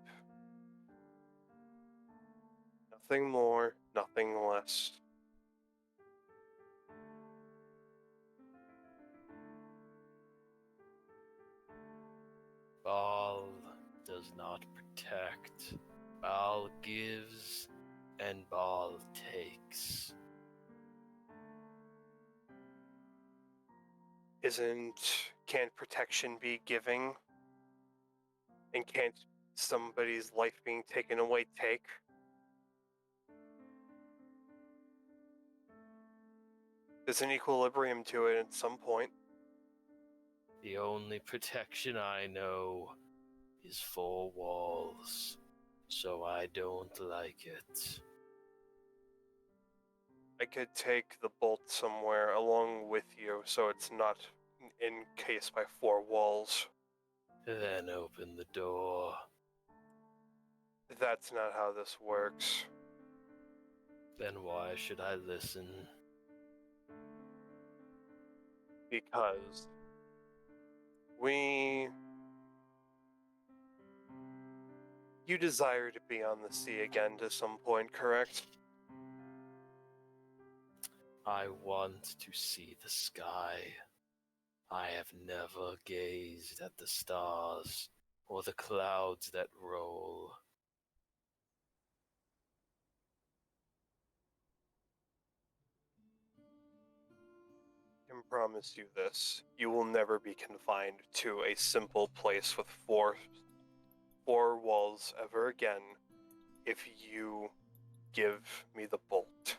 S1: Nothing more, nothing less.
S6: Baal does not protect. Baal gives, and Baal takes.
S1: Can't protection be giving? And can't somebody's life being taken away take? There's an equilibrium to it at some point.
S6: The only protection I know is 4 walls, so I don't like it.
S1: I could take the bolt somewhere along with you so it's not encased by 4 walls.
S6: Then open the door.
S1: That's not how this works.
S6: Then why should I listen?
S1: Because you desire to be on the sea again to some point, correct?
S6: I want to see the sky. I have never gazed at the stars or the clouds that roll.
S1: I can promise you this. You will never be confined to a simple place with four walls ever again if you give me the bolt.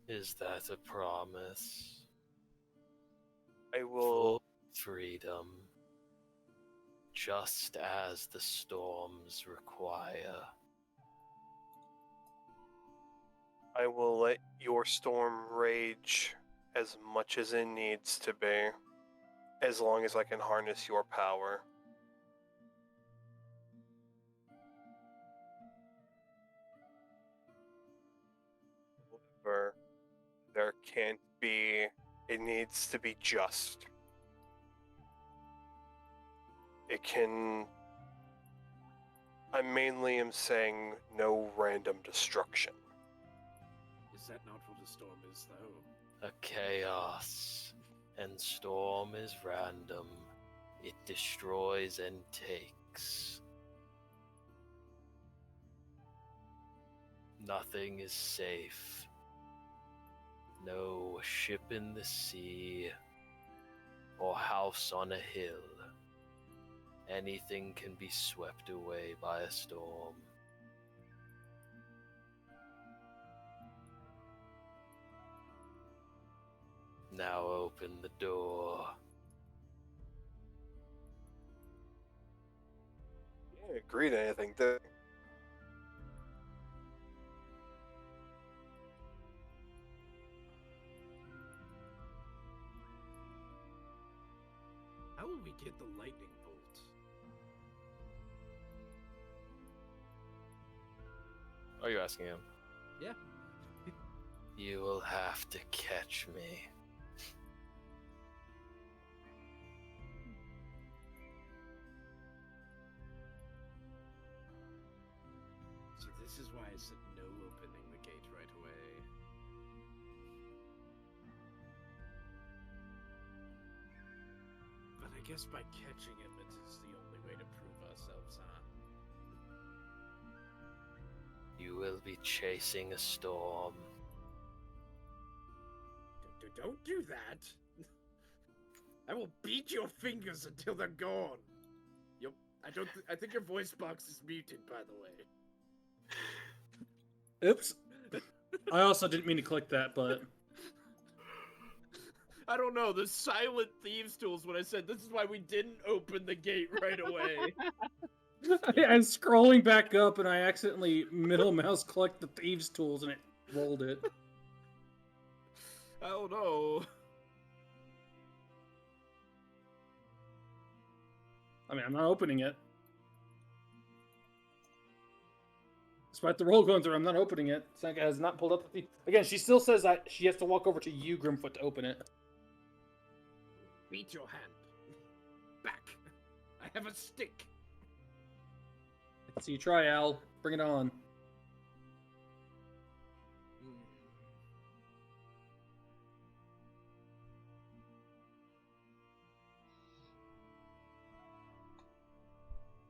S6: Is that a promise?
S1: I will...
S6: Full freedom. just as the storms require.
S1: I will let your storm rage as much as it needs to be, as long as I can harness your power. However, there can't be, it needs to be just. It can, I mainly am saying no random destruction.
S2: Is that not what a storm is, though?
S6: A chaos, and storm is random. It destroys and takes. Nothing is safe. No ship in the sea or house on a hill. Anything can be swept away by a storm. Now open the door.
S1: You didn't agree to anything, did you?
S2: How will we get the lightning bolt?
S6: Are you asking him?
S2: Yeah.
S6: You will have to catch me.
S2: So this is why I said no opening the gate right away. But I guess by catching him, it is the only way to prove ourselves, huh?
S6: You will be chasing a storm.
S2: Don't do that! I will beat your fingers until they're gone! Yep. I think your voice box is muted, by the way.
S7: Oops. I also didn't mean to click that, but
S2: I don't know, the silent thieves tools when I said this is why we didn't open the gate right away.
S7: I'm scrolling back up and I accidentally middle mouse clicked the thieves tools and it rolled it.
S2: Oh no.
S7: I mean, I'm not opening it. Despite the roll going through, I'm not opening it. Senka has not pulled up the thief. Again, she still says that she has to walk over to you, Grimfoot, to open it.
S2: Beat your hand. Back. I have a stick.
S7: So you try, Al. Bring it on.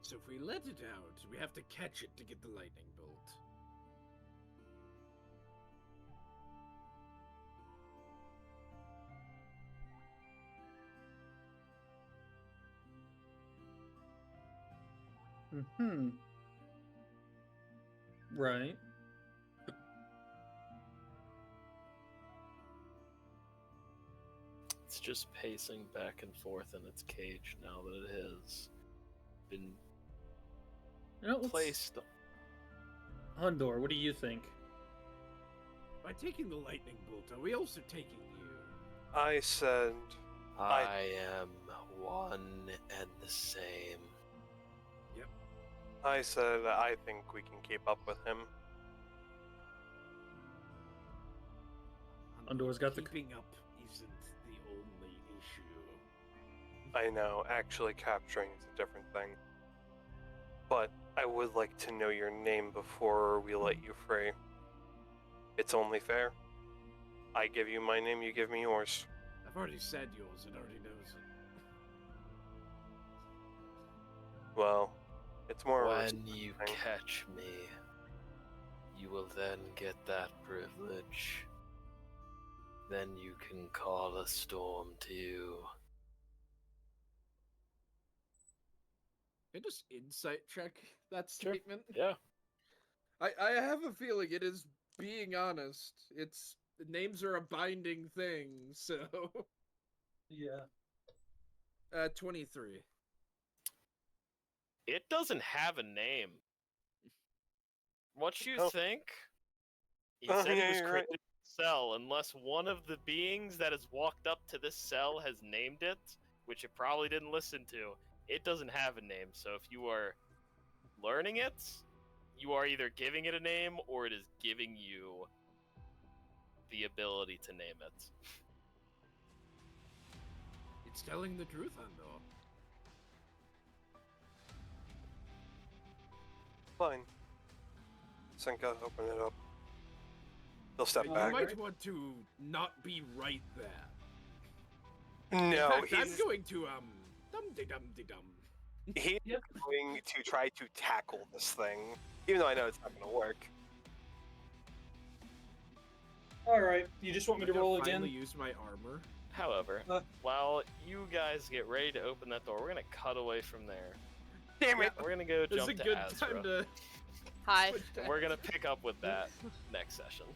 S2: So if we let it out, we have to catch it to get the lightning bolt.
S7: Hmm. Right.
S6: It's just pacing back and forth in its cage now that it has been
S7: You know, let's-
S6: placed.
S7: Hondor, what do you think?
S2: By taking the lightning bolt, are we also taking you?
S1: I said,
S6: I am one and the same.
S1: I think we can keep up with him.
S7: Hondor's got the...
S2: Keeping up isn't the only issue.
S1: I know, actually capturing is a different thing. But I would like to know your name before we let you free. It's only fair. I give you my name, you give me yours.
S2: I've already said yours, it already knows it.
S1: Well, it's more of a
S6: When you
S1: thing.
S6: catch me, you will then get that privilege. Then you can call a storm to you.
S2: Can I just insight check that
S6: Sure.
S2: statement?
S6: Yeah.
S2: I have a feeling it is being honest. It's names are a binding thing, so
S7: Yeah.
S2: 23.
S6: It doesn't have a name. What you
S1: Oh.
S6: think? He
S1: Oh,
S6: said
S1: yeah,
S6: he was
S1: you're
S6: created
S1: right.
S6: in a cell, unless one of the beings that has walked up to this cell has named it, which it probably didn't listen to. It doesn't have a name, so if you are learning it, you are either giving it a name or it is giving you the ability to name it.
S2: It's telling the truth, Andor.
S1: Fine. Senka, open it up. He'll step
S2: You
S1: back.
S2: might want to not be right there.
S1: No,
S2: In fact, I'm
S1: he's
S2: going to dum-de-dum-de-dum.
S1: he's
S5: Yep.
S1: going to try to tackle this thing, even though I know it's not going to work.
S7: Alright, you just want me to roll
S2: Finally
S7: again?
S2: use my armor.
S6: However,
S7: Uh.
S6: while you guys get ready to open that door, we're gonna cut away from there.
S1: Damn it!
S6: We're gonna go
S2: This is
S6: jump
S2: a
S6: to
S2: good
S6: Azra.
S2: time to
S3: Hi.
S2: switch to
S6: And we're gonna pick up with that next session.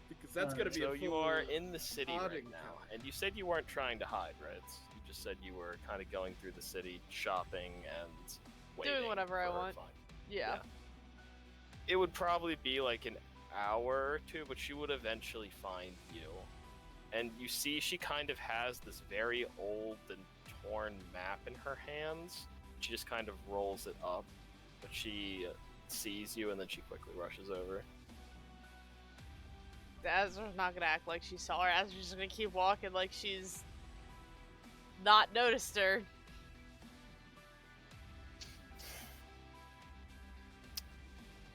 S2: because that's gonna be
S6: So
S2: a
S6: you
S2: full
S6: are in the city right
S2: odd
S6: now, and you said you weren't trying to hide, right? You just said you were kind of going through the city, shopping and waiting.
S3: Doing whatever I
S6: for
S3: want.
S6: fun.
S3: Yeah.
S6: It would probably be like an hour or two, but she would eventually find you. And you see she kind of has this very old and torn map in her hands. She just kind of rolls it up, but she sees you and then she quickly rushes over.
S3: Azra's not gonna act like she saw her. Azra's just gonna keep walking like she's not noticed her.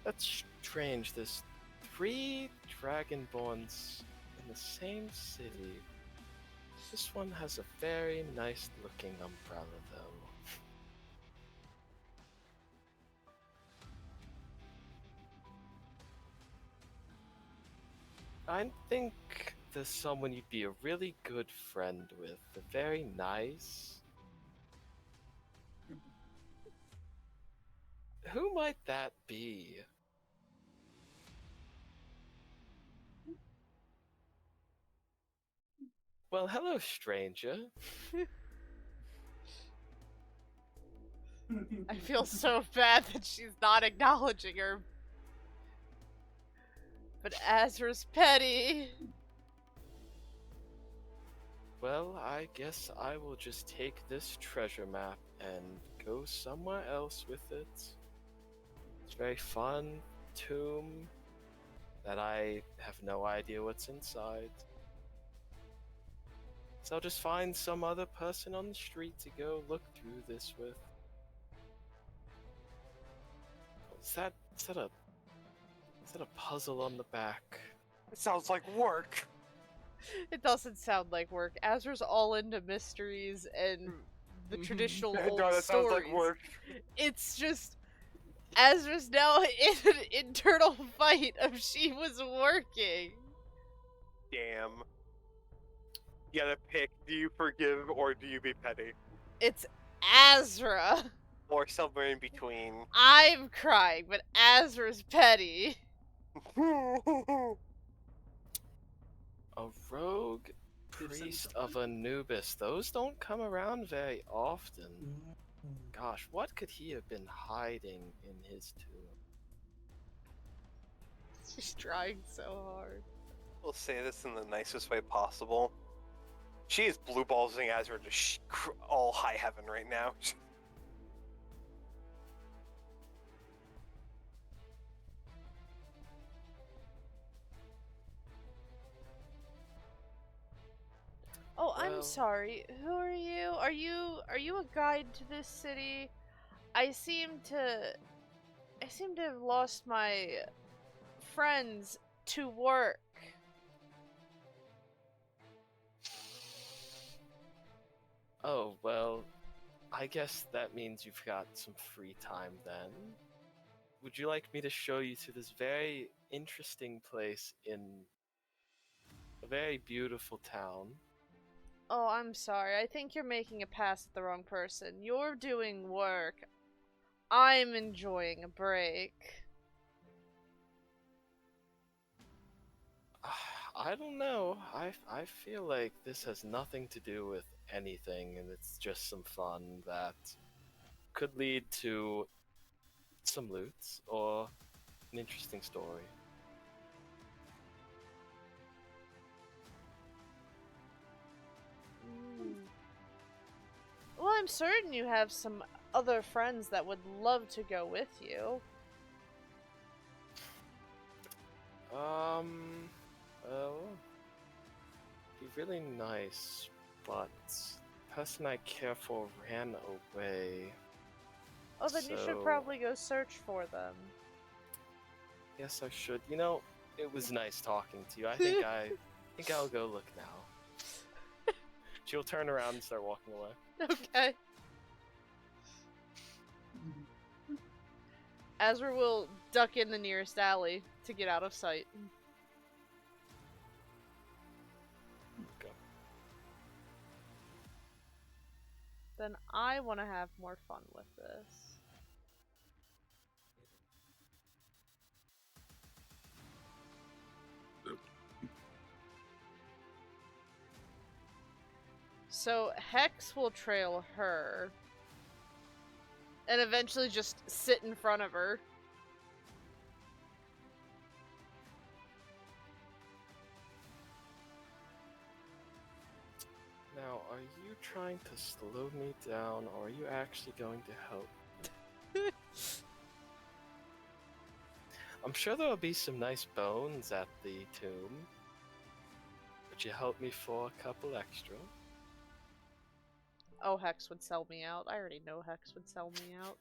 S6: That's strange. There's 3 Dragonborns in the same city. This one has a very nice looking umbrella, though. I think there's someone you'd be a really good friend with. They're very nice. Who might that be? Well, hello, stranger.
S3: I feel so bad that she's not acknowledging her. But Azra's petty.
S6: Well, I guess I will just take this treasure map and go somewhere else with it. It's a very fun tomb that I have no idea what's inside. So I'll just find some other person on the street to go look through this with. Is that a puzzle on the back?
S1: It sounds like work.
S3: It doesn't sound like work. Azra's all into mysteries and the traditional
S1: No,
S3: old
S1: that sounds
S3: stories.
S1: like work.
S3: It's just Azra's now in an internal fight of she was working.
S1: Damn. You gotta pick, do you forgive or do you be petty?
S3: It's Azra.
S1: Or somewhere in between.
S3: I'm crying, but Azra's petty.
S6: A rogue priest of Anubis. Those don't come around very often. Gosh, what could he have been hiding in his tomb?
S3: She's trying so hard.
S1: We'll say this in the nicest way possible. She is blue ballsing Azra to all high heaven right now.
S3: Oh, I'm
S6: Well-
S3: sorry. Who are you? Are you a guide to this city? I seem to have lost my friends to work.
S6: Oh, well, I guess that means you've got some free time then. Would you like me to show you to this very interesting place in a very beautiful town?
S3: Oh, I'm sorry. I think you're making a pass at the wrong person. You're doing work. I'm enjoying a break.
S6: I don't know. I feel like this has nothing to do with anything, and it's just some fun that could lead to some loot or an interesting story.
S3: Well, I'm certain you have some other friends that would love to go with you.
S6: Well, be really nice, but the person I care for ran away.
S3: Oh, then you should
S6: So-
S3: probably go search for them.
S6: Yes, I should. You know, it was nice talking to you. I think I'll go look now. She'll turn around and start walking away.
S3: Okay. Azra will duck in the nearest alley to get out of sight.
S6: Go.
S3: Then I want to have more fun with this. So Hex will trail her and eventually just sit in front of her.
S6: Now, are you trying to slow me down, or are you actually going to help? I'm sure there'll be some nice bones at the tomb. Would you help me for a couple extra?
S3: Oh, Hex would sell me out. I already know Hex would sell me out.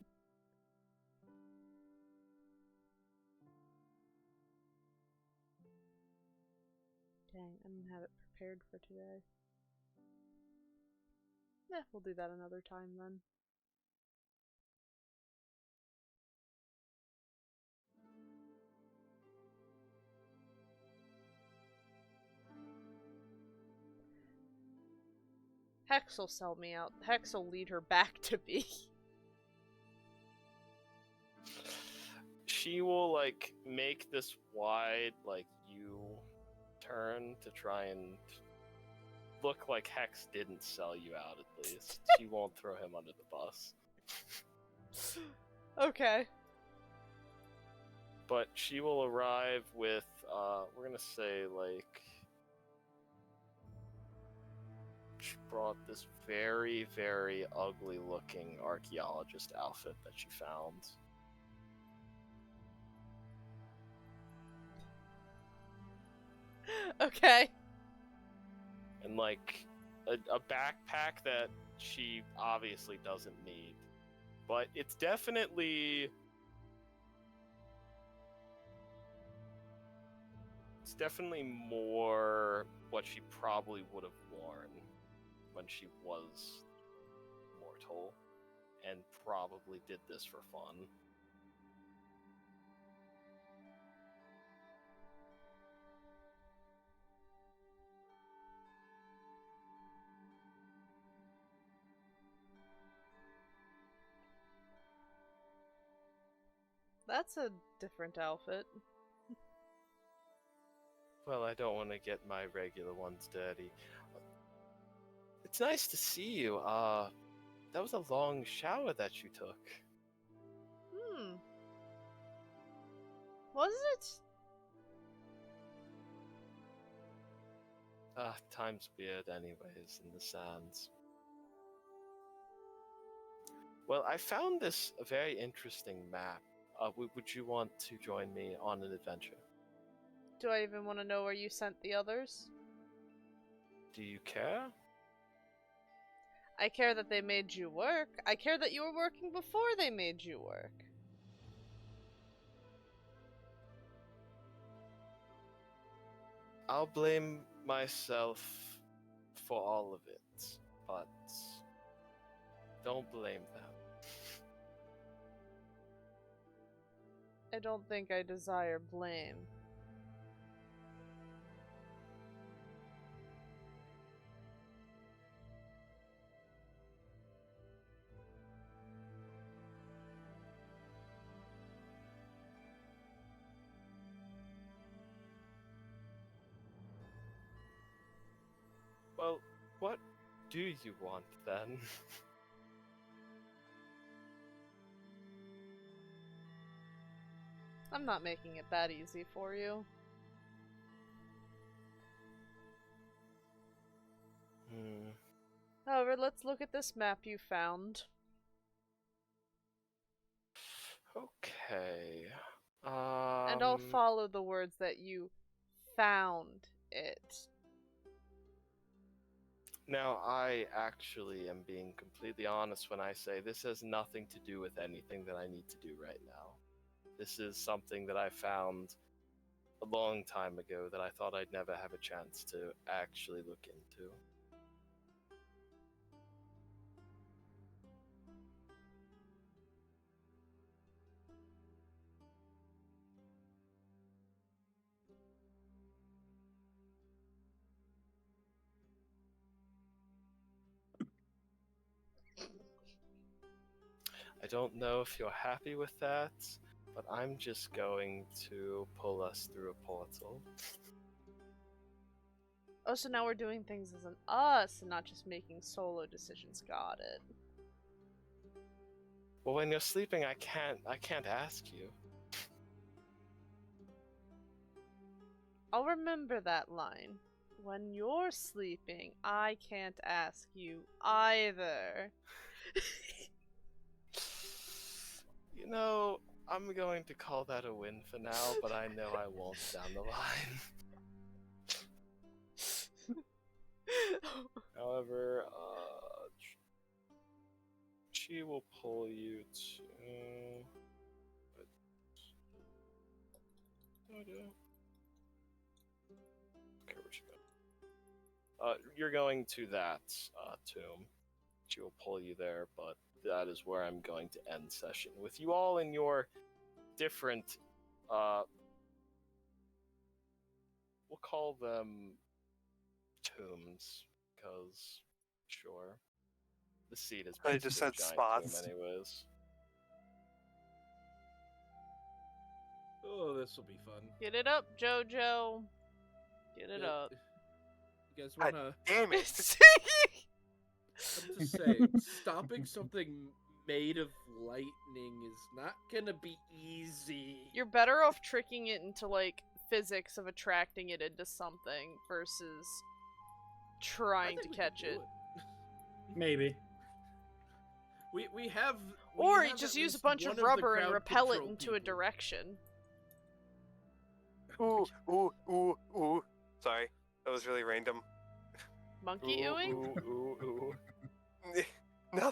S3: Dang, I didn't have it prepared for today. Yeah, we'll do that another time then. Hex will sell me out. Hex will lead her back to me.
S6: She will, like, make this wide, like, U-turn to try and look like Hex didn't sell you out, at least. She won't throw him under the bus.
S3: Okay.
S6: But she will arrive with, we're gonna say, like... She brought this very, very ugly-looking archaeologist outfit that she found.
S3: Okay.
S6: And, like, a backpack that she obviously doesn't need. But it's definitely... It's definitely more what she probably would have worn when she was mortal, and probably did this for fun.
S3: That's a different outfit.
S6: Well, I don't want to get my regular ones dirty. It's nice to see you. That was a long shower that you took.
S3: Was it?
S6: Time's weird anyways in the sands. Well, I found this a very interesting map. Would you want to join me on an adventure?
S3: Do I even want to know where you sent the others?
S6: Do you care?
S3: I care that they made you work. I care that you were working before they made you work.
S6: I'll blame myself for all of it, but don't blame them.
S3: I don't think I desire blame.
S6: Well, what do you want then?
S3: I'm not making it that easy for you. However, let's look at this map you found.
S6: Okay.
S3: And I'll follow the words that you found it.
S6: Now, I actually am being completely honest when I say this has nothing to do with anything that I need to do right now. This is something that I found a long time ago that I thought I'd never have a chance to actually look into. I don't know if you're happy with that, but I'm just going to pull us through a portal.
S3: Oh, so now we're doing things as an us and not just making solo decisions. Got it.
S6: Well, when you're sleeping, I can't ask you.
S3: I'll remember that line. When you're sleeping, I can't ask you either.
S6: You know, I'm going to call that a win for now, but I know I won't down the line. However, she will pull you to... Okay, where'd she go? You're going to that tomb. She will pull you there, but that is where I'm going to end session. With you all in your different, we'll call them tombs, because, sure. The seat is
S1: I
S6: basically
S1: just
S6: a
S1: said
S6: giant
S1: spots.
S6: tomb anyways.
S8: Oh, this will be fun.
S3: Get it up, Jojo. Get it up.
S8: You guys
S1: God
S8: wanna?
S1: damn it!
S8: I'm just saying, stopping something made of lightning is not gonna be easy.
S3: You're better off tricking it into, like, physics of attracting it into something versus trying to catch it.
S7: Maybe.
S8: We have.
S3: Or
S8: we
S3: you
S8: have
S3: just
S8: at
S3: use a
S8: least
S3: bunch
S8: one
S3: of
S8: the
S3: rubber and
S8: crowd
S3: repel it
S8: control
S3: into a
S8: people.
S3: direction.
S1: Ooh, ooh, ooh, ooh. Sorry, that was really random.
S3: Monkey
S6: Ooh,
S3: ooing?
S6: ooh, ooh, ooh.
S1: No,